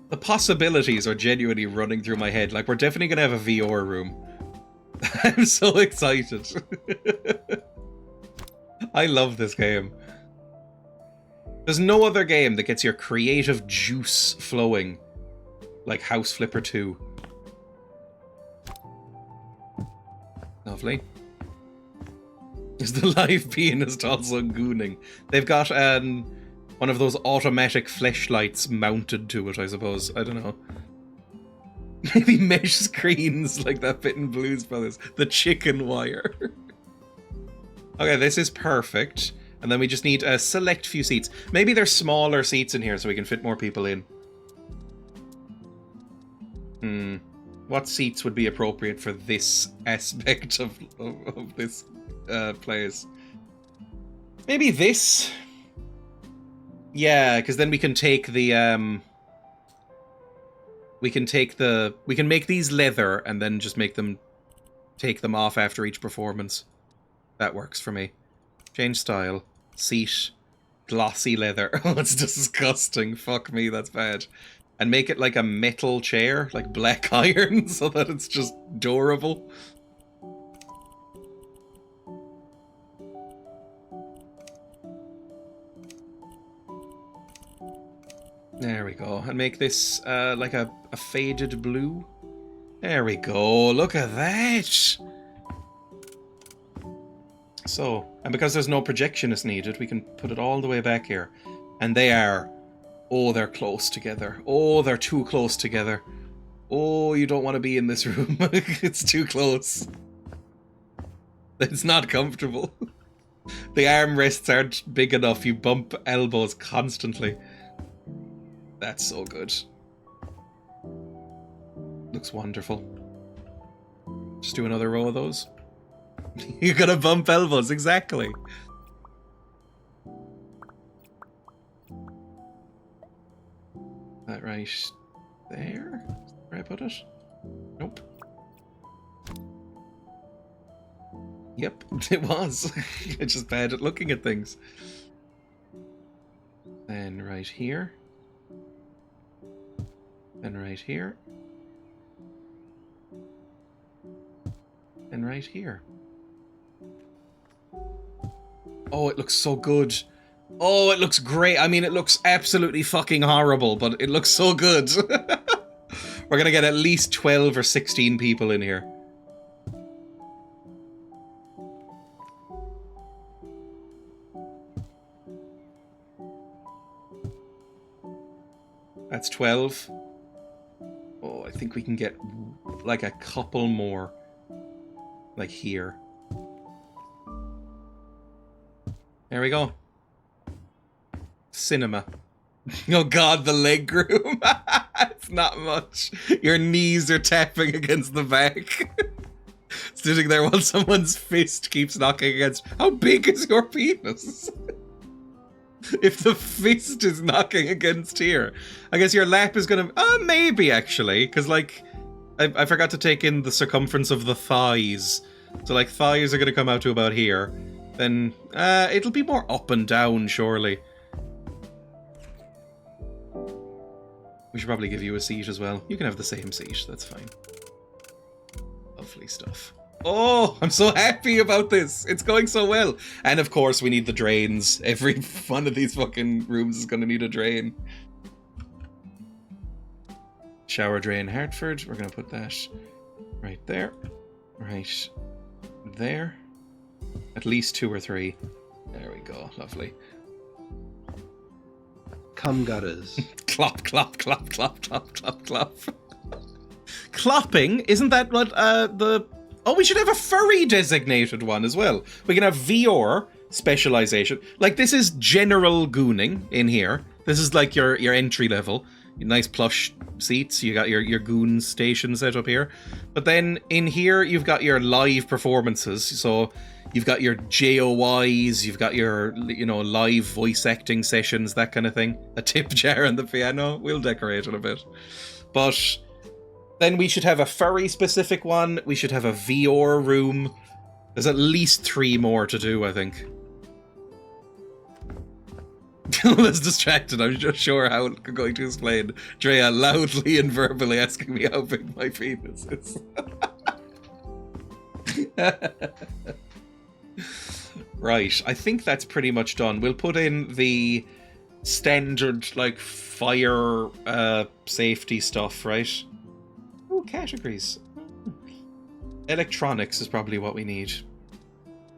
Speaker 1: The possibilities are genuinely running through my head. Like, we're definitely going to have a VR room. I'm so excited. I love this game. There's no other game that gets your creative juice flowing like House Flipper 2. Lovely. Is the live pianist also gooning? They've got one of those automatic fleshlights mounted to it, I suppose. I don't know. Maybe mesh screens like that bit in Blues Brothers. The chicken wire. Okay, this is perfect. And then we just need a select few seats. Maybe there's smaller seats in here so we can fit more people in. What seats would be appropriate for this aspect of this place? Maybe this? Yeah, because then we can take the we can make these leather and then just take them off after each performance. That works for me. Change style. Seat. Glossy leather. Oh, it's disgusting. Fuck me, that's bad. And make it like a metal chair, like black iron, so that it's just durable. There we go. And make this like a faded blue. There we go. Look at that. So, and because there's no projectionist needed, we can put it all the way back here. And they are... Oh, they're close together. Oh, they're too close together. Oh, you don't want to be in this room. It's too close. It's not comfortable. The armrests aren't big enough. You bump elbows constantly. That's so good. Looks wonderful. Just do another row of those. You're gonna bump elbows, exactly. That right there? Where I put it? Nope. Yep, it was. It's just bad at looking at things. Then right here. Then right here. And right here. Oh, it looks so good. Oh, it looks great. I mean, it looks absolutely fucking horrible, but it looks so good. We're gonna get at least 12 or 16 people in here. That's 12. Oh, I think we can get like a couple more. Like here. There we go. Cinema. Oh god, the leg room. It's not much. Your knees are tapping against the back. Sitting there while someone's fist keeps knocking against... How big is your penis? If the fist is knocking against here. I guess your lap is gonna... maybe actually. Because like... I forgot to take in the circumference of the thighs. So like thighs are gonna come out to about here. Then it'll be more up and down, surely. We should probably give you a seat as well. You can have the same seat, that's fine. Lovely stuff. Oh, I'm so happy about this. It's going so well. And of course we need the drains. Every one of these fucking rooms is gonna need a drain. Shower drain Hartford. We're gonna put that right there. Right there. At least 2 or 3. There we go. Lovely.
Speaker 5: Cum gutters.
Speaker 1: Clop, clop, clop, clop, clop, clop, clop. Clopping? Isn't that what the... Oh, we should have a furry designated one as well. We can have VR specialization. Like, this is general gooning in here. This is like your entry level. Nice plush seats. You got your goon station set up here. But then in here, you've got your live performances. So you've got your JOIs, you've got your, you know, live voice acting sessions, that kind of thing. A tip jar on the piano. We'll decorate it a bit. But then we should have a furry specific one. We should have a VR room. There's at least 3 more to do, I think. That's distracted. I'm just sure how I'm going to explain. Dreya loudly and verbally asking me how big my penis is. Right, I think that's pretty much done. We'll put in the standard, like, fire safety stuff, right? Oh, categories. Electronics is probably what we need.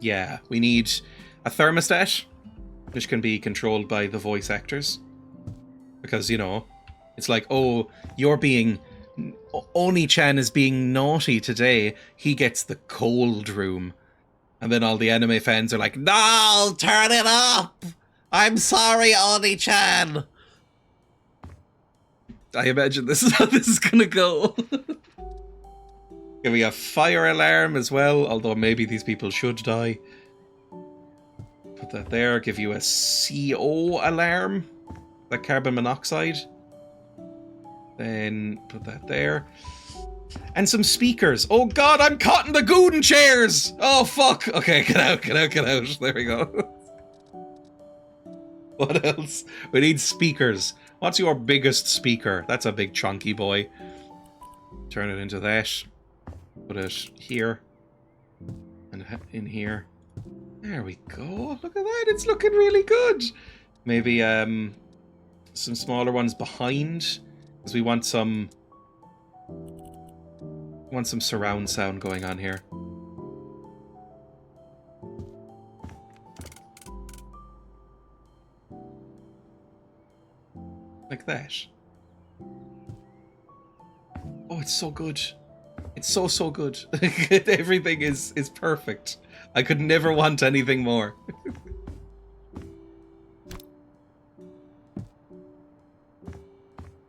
Speaker 1: Yeah, we need a thermostat, which can be controlled by the voice actors. Because, you know, it's like, oh, you're being... Oni-chan is being naughty today. He gets the cold room. And then all the anime fans are like, no, turn it up! I'm sorry, Oni-chan! I imagine this is how this is gonna go. Give me a fire alarm as well, although maybe these people should die. Put that there, give you a CO alarm. That carbon monoxide. Then put that there. And some speakers. Oh god, I'm caught in the goon chairs! Oh fuck! Okay, get out, get out, get out. There we go. What else? We need speakers. What's your biggest speaker? That's a big chunky boy. Turn it into that. Put it here. And in here. There we go. Look at that. It's looking really good. Maybe some smaller ones behind. Because we want some surround sound going on here. Like that. Oh, it's so good. It's so good. Everything is perfect. I could never want anything more.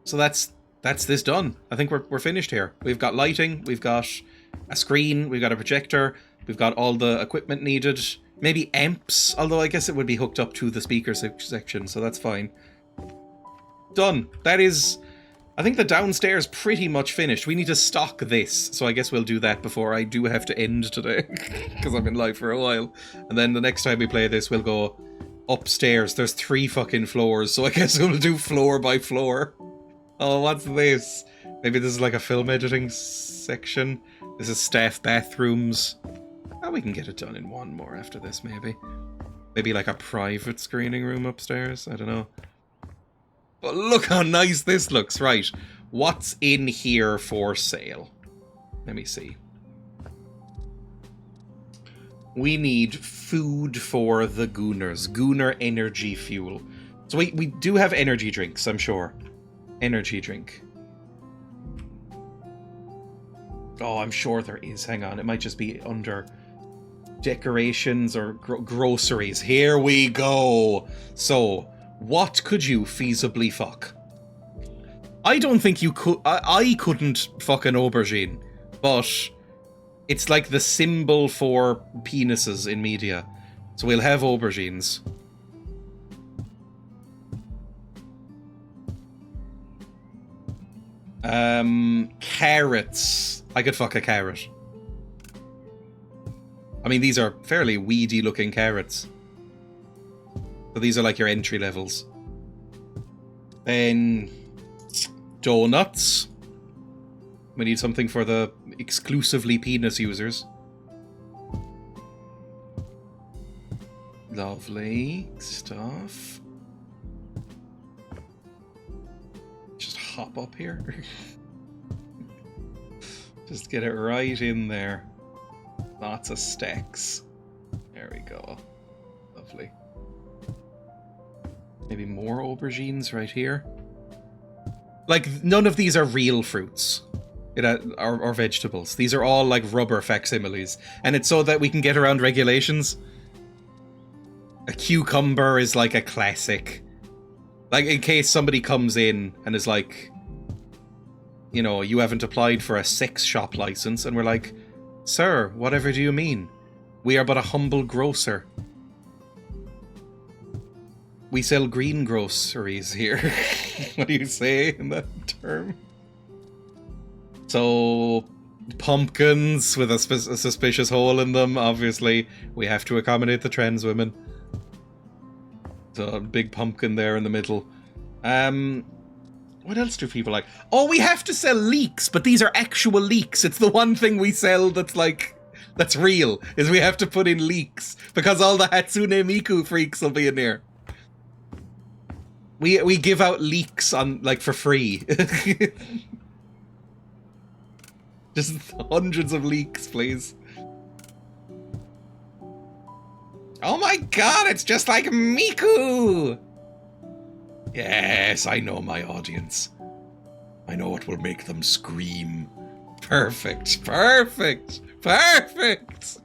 Speaker 1: So that's this done. I think we're finished here. We've got lighting, we've got a screen, we've got a projector, we've got all the equipment needed. Maybe amps, although I guess it would be hooked up to the speaker section, so that's fine. Done. That is... I think the downstairs pretty much finished. We need to stock this, so I guess we'll do that before I do have to end today. Because I've been live for a while. And then the next time we play this, we'll go upstairs. There's 3 fucking floors, so I guess we'll do floor by floor. Oh, what's this? Maybe this is like a film editing section. This is staff bathrooms. Oh, we can get it done in one more after this, maybe. Maybe like a private screening room upstairs. I don't know. But look how nice this looks. Right. What's in here for sale? Let me see. We need food for the Gooners. Gooner energy fuel. So we do have energy drinks, I'm sure. Energy drink. Oh, I'm sure there is. Hang on. It might just be under decorations or groceries. Here we go. So... what could you feasibly fuck? I don't think you could... I couldn't fuck an aubergine, but it's like the symbol for penises in media. So we'll have aubergines. Carrots. I could fuck a carrot. I mean, these are fairly weedy looking carrots. So these are like your entry levels. Then donuts. We need something for the exclusively penis users. Lovely stuff. Just hop up here. Just get it right in there. Lots of stacks. There we go. Lovely. Maybe more aubergines right here. Like, none of these are real fruits. Or vegetables. These are all like rubber facsimiles. And it's so that we can get around regulations. A cucumber is like a classic. Like, in case somebody comes in and is like, you know, you haven't applied for a sex shop license. And we're like, sir, whatever do you mean? We are but a humble grocer. We sell green groceries here. What do you say in that term? So, pumpkins with a suspicious hole in them, obviously. We have to accommodate the trans women. So, a big pumpkin there in the middle. What else do people like? Oh, we have to sell leeks, but these are actual leeks. It's the one thing we sell that's like... that's real, is we have to put in leeks. Because all the Hatsune Miku freaks will be in here. We give out leeks on, like, for free. Just hundreds of leeks, please. Oh my god, it's just like Miku! Yes, I know my audience. I know what will make them scream. Perfect, perfect, perfect!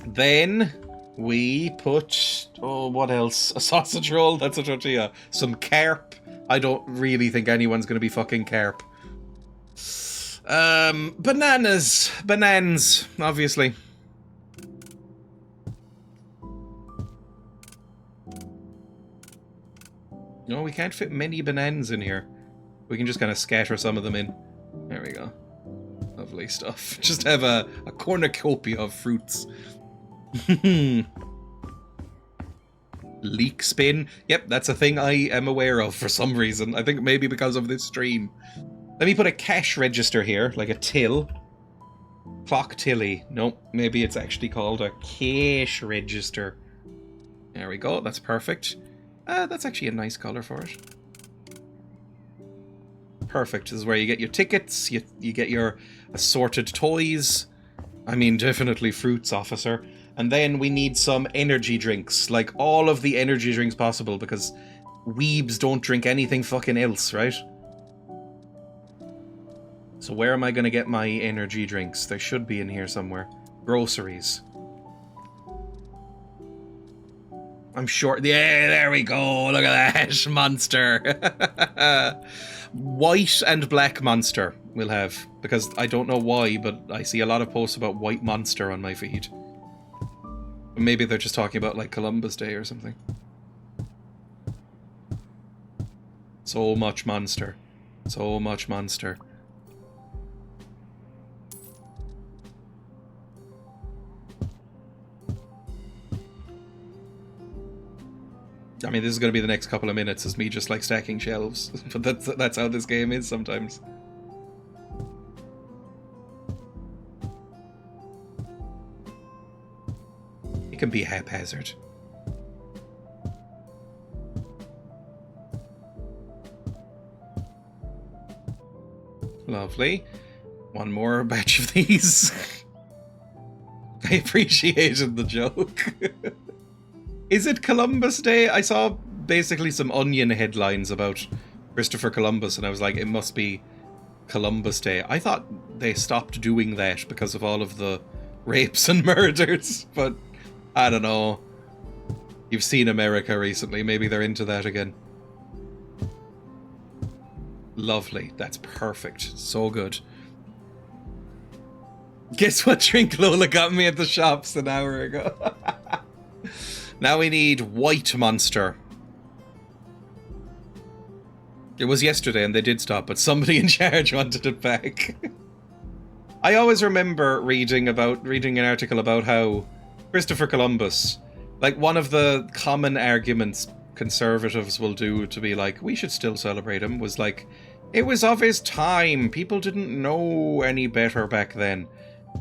Speaker 1: Then... we put, oh, what else? A sausage roll? That's a tortilla. Some carp. I don't really think anyone's going to be fucking carp. Bananas. Bananas, obviously. No, we can't fit many bananas in here. We can just kind of scatter some of them in. There we go. Lovely stuff. Just have a cornucopia of fruits. Leak spin. Yep, that's a thing I am aware of for some reason. I think maybe because of this stream. Let me put a cash register here, like a till. Clock tilly. Nope, maybe it's actually called a cash register. There we go, that's perfect. That's actually a nice colour for it. Perfect. This is where you get your tickets, you get your assorted toys. I mean, definitely fruits, officer. And then we need some energy drinks, like all of the energy drinks possible, because weebs don't drink anything fucking else, right? So where am I going to get my energy drinks? They should be in here somewhere. Groceries. I'm sure. Yeah, there we go. Look at that monster. White and black monster we'll have, because I don't know why, but I see a lot of posts about white monster on my feed. Maybe they're just talking about like Columbus Day or something. So much monster. So much monster. I mean, this is going to be the next couple of minutes, is me just like stacking shelves. But that's how this game is sometimes. It can be haphazard. Lovely. One more batch of these. I appreciated the joke. Is it Columbus Day? I saw basically some Onion headlines about Christopher Columbus, and I was like, it must be Columbus Day. I thought they stopped doing that because of all of the rapes and murders, but I don't know. You've seen America recently, maybe they're into that again. Lovely, that's perfect. So good. Guess what drink Lola got me at the shops an hour ago? Now we need white monster. It was yesterday and they did stop, but somebody in charge wanted it back. I always remember reading an article about how Christopher Columbus, like one of the common arguments conservatives will do to be like, we should still celebrate him, was like, it was of his time. People didn't know any better back then.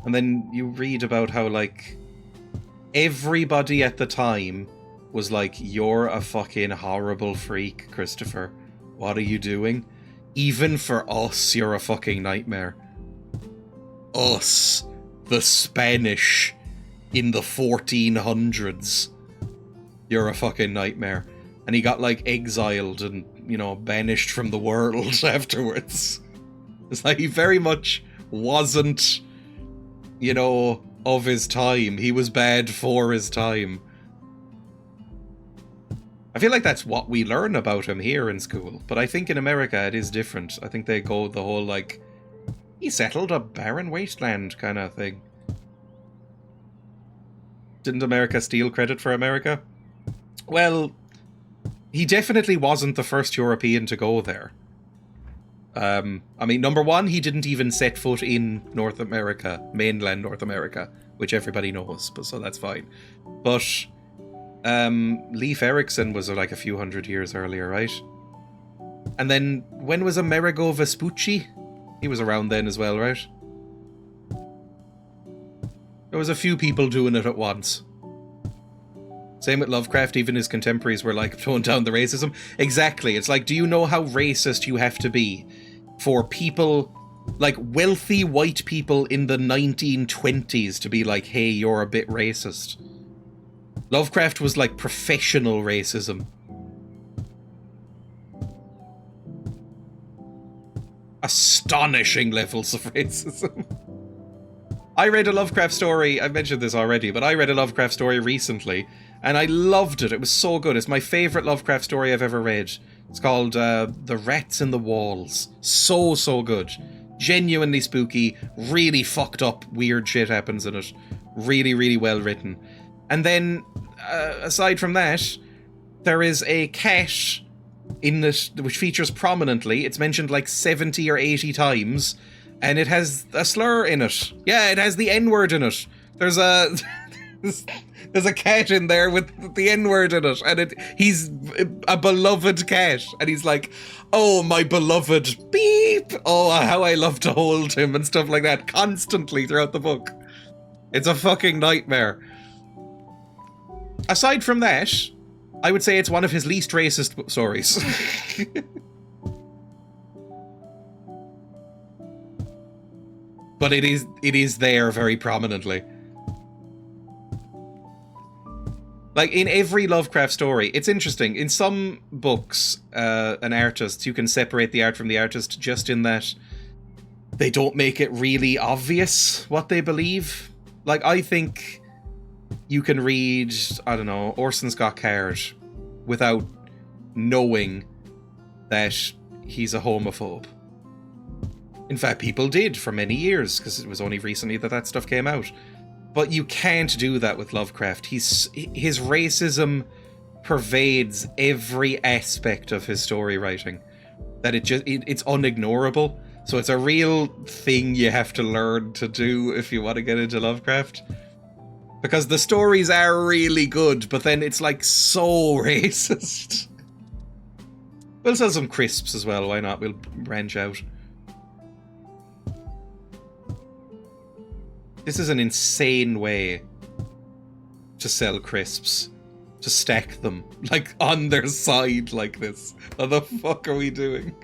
Speaker 1: And then you read about how like everybody at the time was like, you're a fucking horrible freak, Christopher. What are you doing? Even for us, you're a fucking nightmare. Us, the Spanish, in the 1400s. You're a fucking nightmare. And he got like exiled and, you know, banished from the world afterwards. It's like he very much wasn't, you know, of his time. He was bad for his time. I feel like that's what we learn about him here in school, but I think in America it is different. I think they go the whole like, he settled a barren wasteland kind of thing. Didn't America steal credit for America? Well, he definitely wasn't the first European to go there. I mean, number one, he didn't even set foot in North America, mainland North America, which everybody knows, but so that's fine. But Leif Erikson was like a few hundred years earlier, right? And then when was Amerigo Vespucci? He was around then as well, right? There was a few people doing it at once. Same with Lovecraft, even his contemporaries were like throwing down the racism. Exactly, it's like, do you know how racist you have to be for people, like wealthy white people in the 1920s to be like, hey, you're a bit racist? Lovecraft was like professional racism. Astonishing levels of racism. I read a Lovecraft story, I've mentioned this already, but I read a Lovecraft story recently, and I loved it. It was so good. It's my favourite Lovecraft story I've ever read. It's called The Rats in the Walls. So, so good. Genuinely spooky, really fucked up, weird shit happens in it. Really, really well written. And then, aside from that, there is a cat in it, which features prominently. It's mentioned like 70 or 80 times, and it has a slur in it. Yeah, it has the N-word in it. There's a there's a cat in there with the N-word in it, and he's a beloved cat, and he's like, oh, my beloved, beep, oh, how I love to hold him, and stuff like that, constantly throughout the book. It's a fucking nightmare. Aside from that, I would say it's one of his least racist stories. But it is there very prominently. Like, in every Lovecraft story, it's interesting. In some books, an artist, you can separate the art from the artist just in that they don't make it really obvious what they believe. Like, I think you can read, I don't know, Orson Scott Card without knowing that he's a homophobe. In fact, people did for many years, because it was only recently that stuff came out. But you can't do that with Lovecraft. His racism pervades every aspect of his story writing. That it's unignorable. So it's a real thing you have to learn to do if you want to get into Lovecraft. Because the stories are really good, but then it's like so racist. We'll sell some crisps as well, why not? We'll branch out. This is an insane way to sell crisps. To stack them, like, on their side like this. What the fuck are we doing?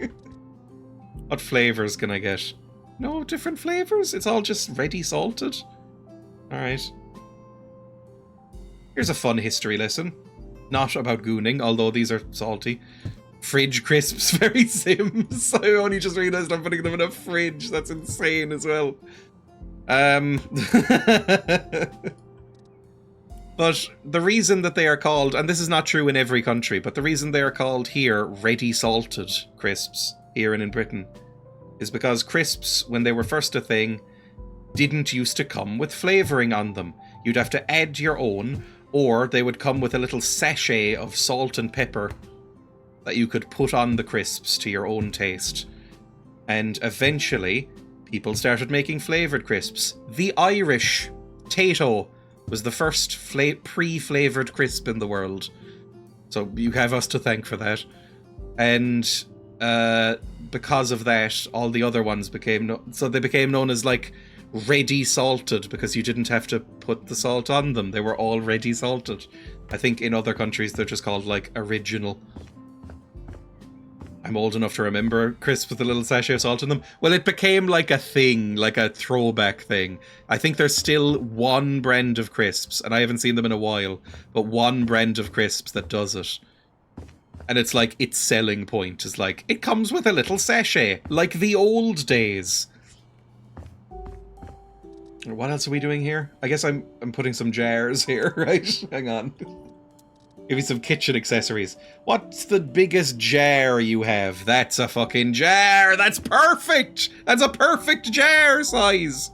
Speaker 1: What flavors can I get? No different flavors? It's all just ready salted? Alright. Here's a fun history lesson. Not about gooning, although these are salty. Fridge crisps, very Sims. I only just realised I'm putting them in a fridge. That's insane as well. But the reason that they are called, and this is not true in every country, but the reason they are called here ready salted crisps, here and in Britain, is because crisps, when they were first a thing, didn't used to come with flavouring on them. You'd have to add your own, or they would come with a little sachet of salt and pepper that you could put on the crisps to your own taste. And eventually, people started making flavoured crisps. The Irish Tato was the first pre-flavoured crisp in the world. So you have us to thank for that. And because of that, all the other ones became known as like ready salted, because you didn't have to put the salt on them. They were already salted. I think in other countries they're just called like original. I'm old enough to remember crisps with a little sachet of salt in them. Well, it became like a thing, like a throwback thing. I think there's still one brand of crisps, and I haven't seen them in a while, but one brand of crisps that does it. And it's like, its selling point is like, it comes with a little sachet, like the old days. What else are we doing here? I guess I'm putting some jars here, right? Hang on. Give me some kitchen accessories. What's the biggest jar you have? That's a fucking jar! That's perfect! That's a perfect jar size!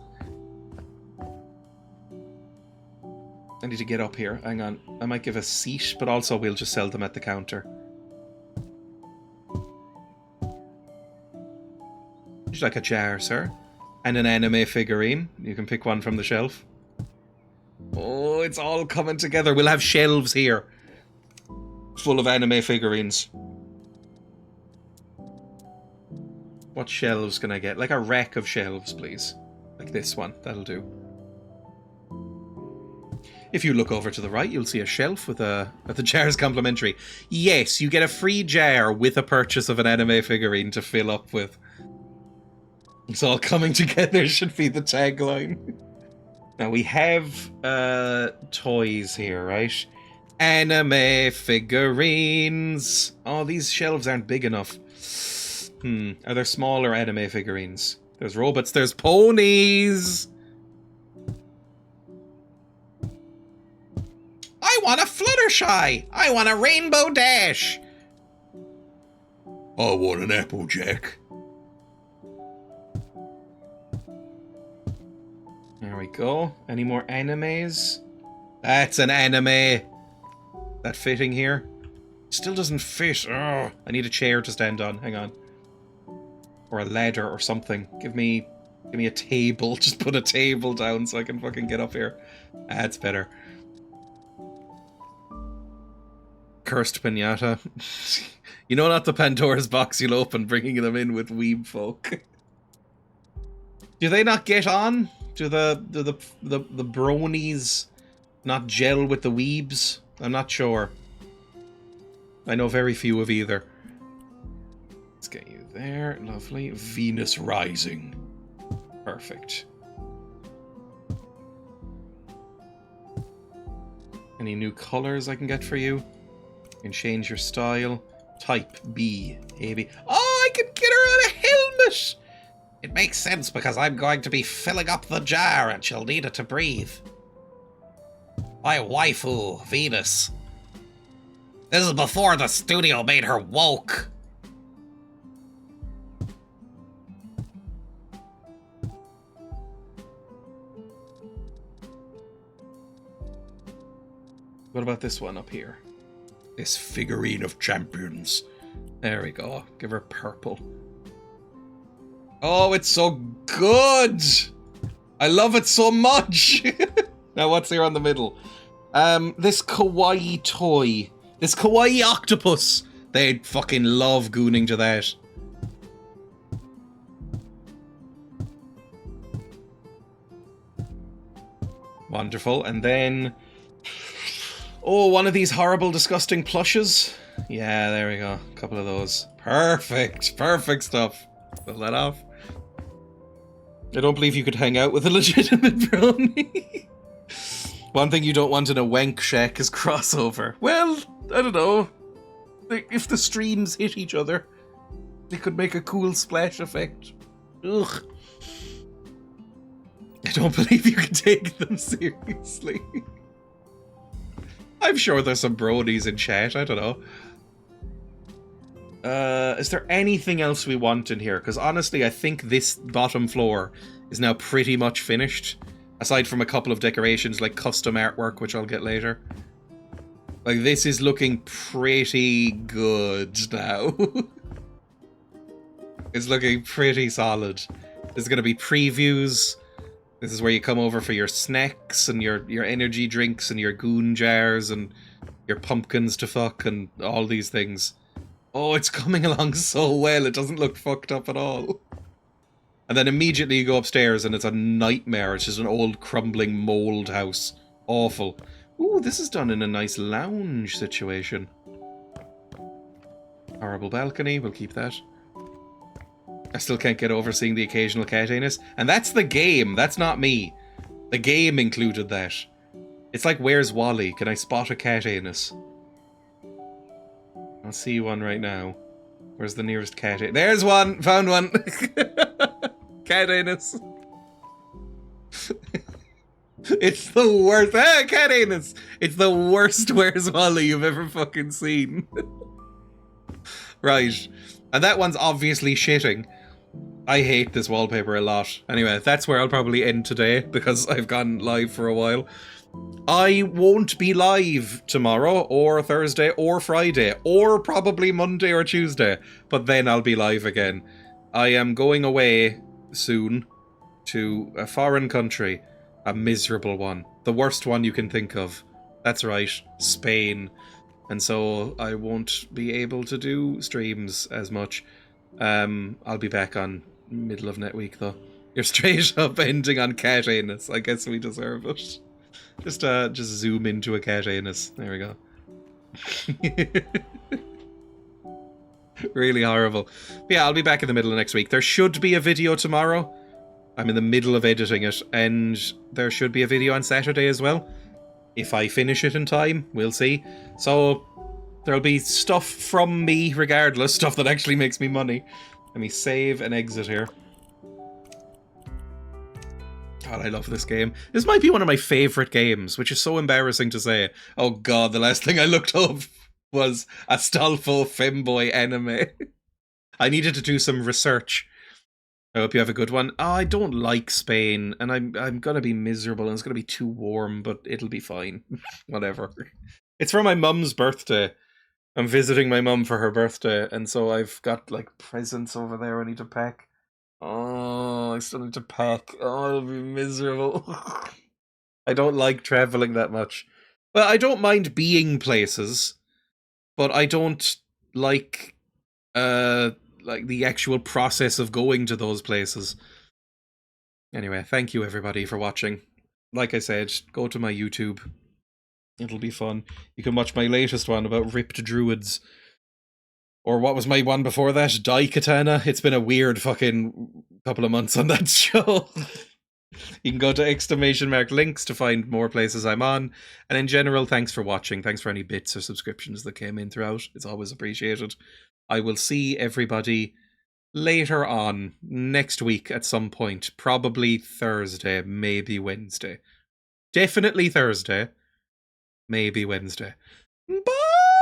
Speaker 1: I need to get up here. Hang on. I might give a seat, but also we'll just sell them at the counter. Would you like a jar, sir? And an anime figurine. You can pick one from the shelf. Oh, it's all coming together. We'll have shelves here full of anime figurines. What shelves can I get? Like a rack of shelves, please. Like this one. That'll do. If you look over to the right, you'll see a shelf with the jar's complimentary. Yes, you get a free jar with a purchase of an anime figurine to fill up with. It's all coming together should be the tagline. Now we have toys here, right? Anime figurines. Oh, these shelves aren't big enough. Are there smaller anime figurines? There's robots, there's ponies. I want a Fluttershy. I want a Rainbow Dash.
Speaker 2: I want an Applejack.
Speaker 1: There we go. Any more animes? That's an anime. That fitting here? Still doesn't fit. Oh, I need a chair to stand on. Hang on. Or a ladder or something. Give me a table. Just put a table down so I can fucking get up here. That's better. Cursed pinata. You know, not the Pandora's box you'll open, bringing them in with weeb folk. Do they not get on? Do the bronies not gel with the weebs? I'm not sure. I know very few of either. Let's get you there. Lovely. Venus Rising. Perfect. Any new colors I can get for you? You can change your style. Type B. AB. Oh, I can get her on a helmet! It makes sense because I'm going to be filling up the jar and she'll need it to breathe. My waifu, Venus. This is before the studio made her woke. What about this one up here? This figurine of champions. There we go. Give her purple. Oh, it's so good! I love it so much! Now, what's here on the middle? This kawaii toy. This kawaii octopus. They'd fucking love gooning to that. Wonderful. And then... oh, one of these horrible, disgusting plushes. Yeah, there we go. A couple of those. Perfect. Perfect stuff. Pull that off. I don't believe you could hang out with a legitimate brownie. One thing you don't want in a wank shack is crossover. Well, I don't know. If the streams hit each other, they could make a cool splash effect. Ugh. I don't believe you can take them seriously. I'm sure there's some bronies in chat, I don't know. Is there anything else we want in here? Because honestly, I think this bottom floor is now pretty much finished. Aside from a couple of decorations like custom artwork, which I'll get later. Like, this is looking pretty good now. It's looking pretty solid. There's going to be previews. This is where you come over for your snacks and your energy drinks and your goon jars and your pumpkins to fuck and all these things. Oh, it's coming along so well. It doesn't look fucked up at all. And then immediately you go upstairs and it's a nightmare. It's just an old crumbling mold house. Awful. Ooh, this is done in a nice lounge situation. Horrible balcony. We'll keep that. I still can't get over seeing the occasional cat anus. And that's the game. That's not me. The game included that. It's like Where's Wally? Can I spot a cat anus? I'll see one right now. Where's the nearest cat anus? There's one! Found one! Cat anus. It's the worst. Ah, cat anus! It's the worst Where's Wally you've ever fucking seen. Right. And that one's obviously shitting. I hate this wallpaper a lot. Anyway, that's where I'll probably end today, because I've gone live for a while. I won't be live tomorrow, or Thursday, or Friday, or probably Monday or Tuesday, but then I'll be live again. I am going away soon to a foreign country, a miserable one, the worst one you can think of. That's right, Spain. And so I won't be able to do streams as much. I'll be back on middle of next week though. You're straight up ending on cat anus. I guess we deserve it. Just zoom into a cat anus. There we go. Really horrible. But yeah, I'll be back in the middle of next week. There should be a video tomorrow. I'm in the middle of editing it, and there should be a video on Saturday as well. If I finish it in time, we'll see. So there'll be stuff from me regardless, stuff that actually makes me money. Let me save and exit here. God, I love this game. This might be one of my favourite games, which is so embarrassing to say. Oh god, the last thing I looked up was Astolfo femboy anime. I needed to do some research. I hope you have a good one. Oh, I don't like Spain, and I'm gonna be miserable, and it's gonna be too warm, but it'll be fine. Whatever. It's for my mum's birthday, I'm visiting my mum for her birthday, and so I've got like presents over there I need to pack. Oh, I still need to pack. Oh, it'll be miserable. I don't like traveling that much. Well, I don't mind being places, but I don't like the actual process of going to those places. Anyway, thank you everybody for watching. Like I said, go to my YouTube. It'll be fun. You can watch my latest one about ripped druids. Or what was my one before that? Dai Katana. It's been a weird fucking couple of months on that show. You can go to !links to find more places I'm on. And in general, thanks for watching. Thanks for any bits or subscriptions that came in throughout. It's always appreciated. I will see everybody later on next week at some point. Probably Thursday, maybe Wednesday. Definitely Thursday, maybe Wednesday. Bye!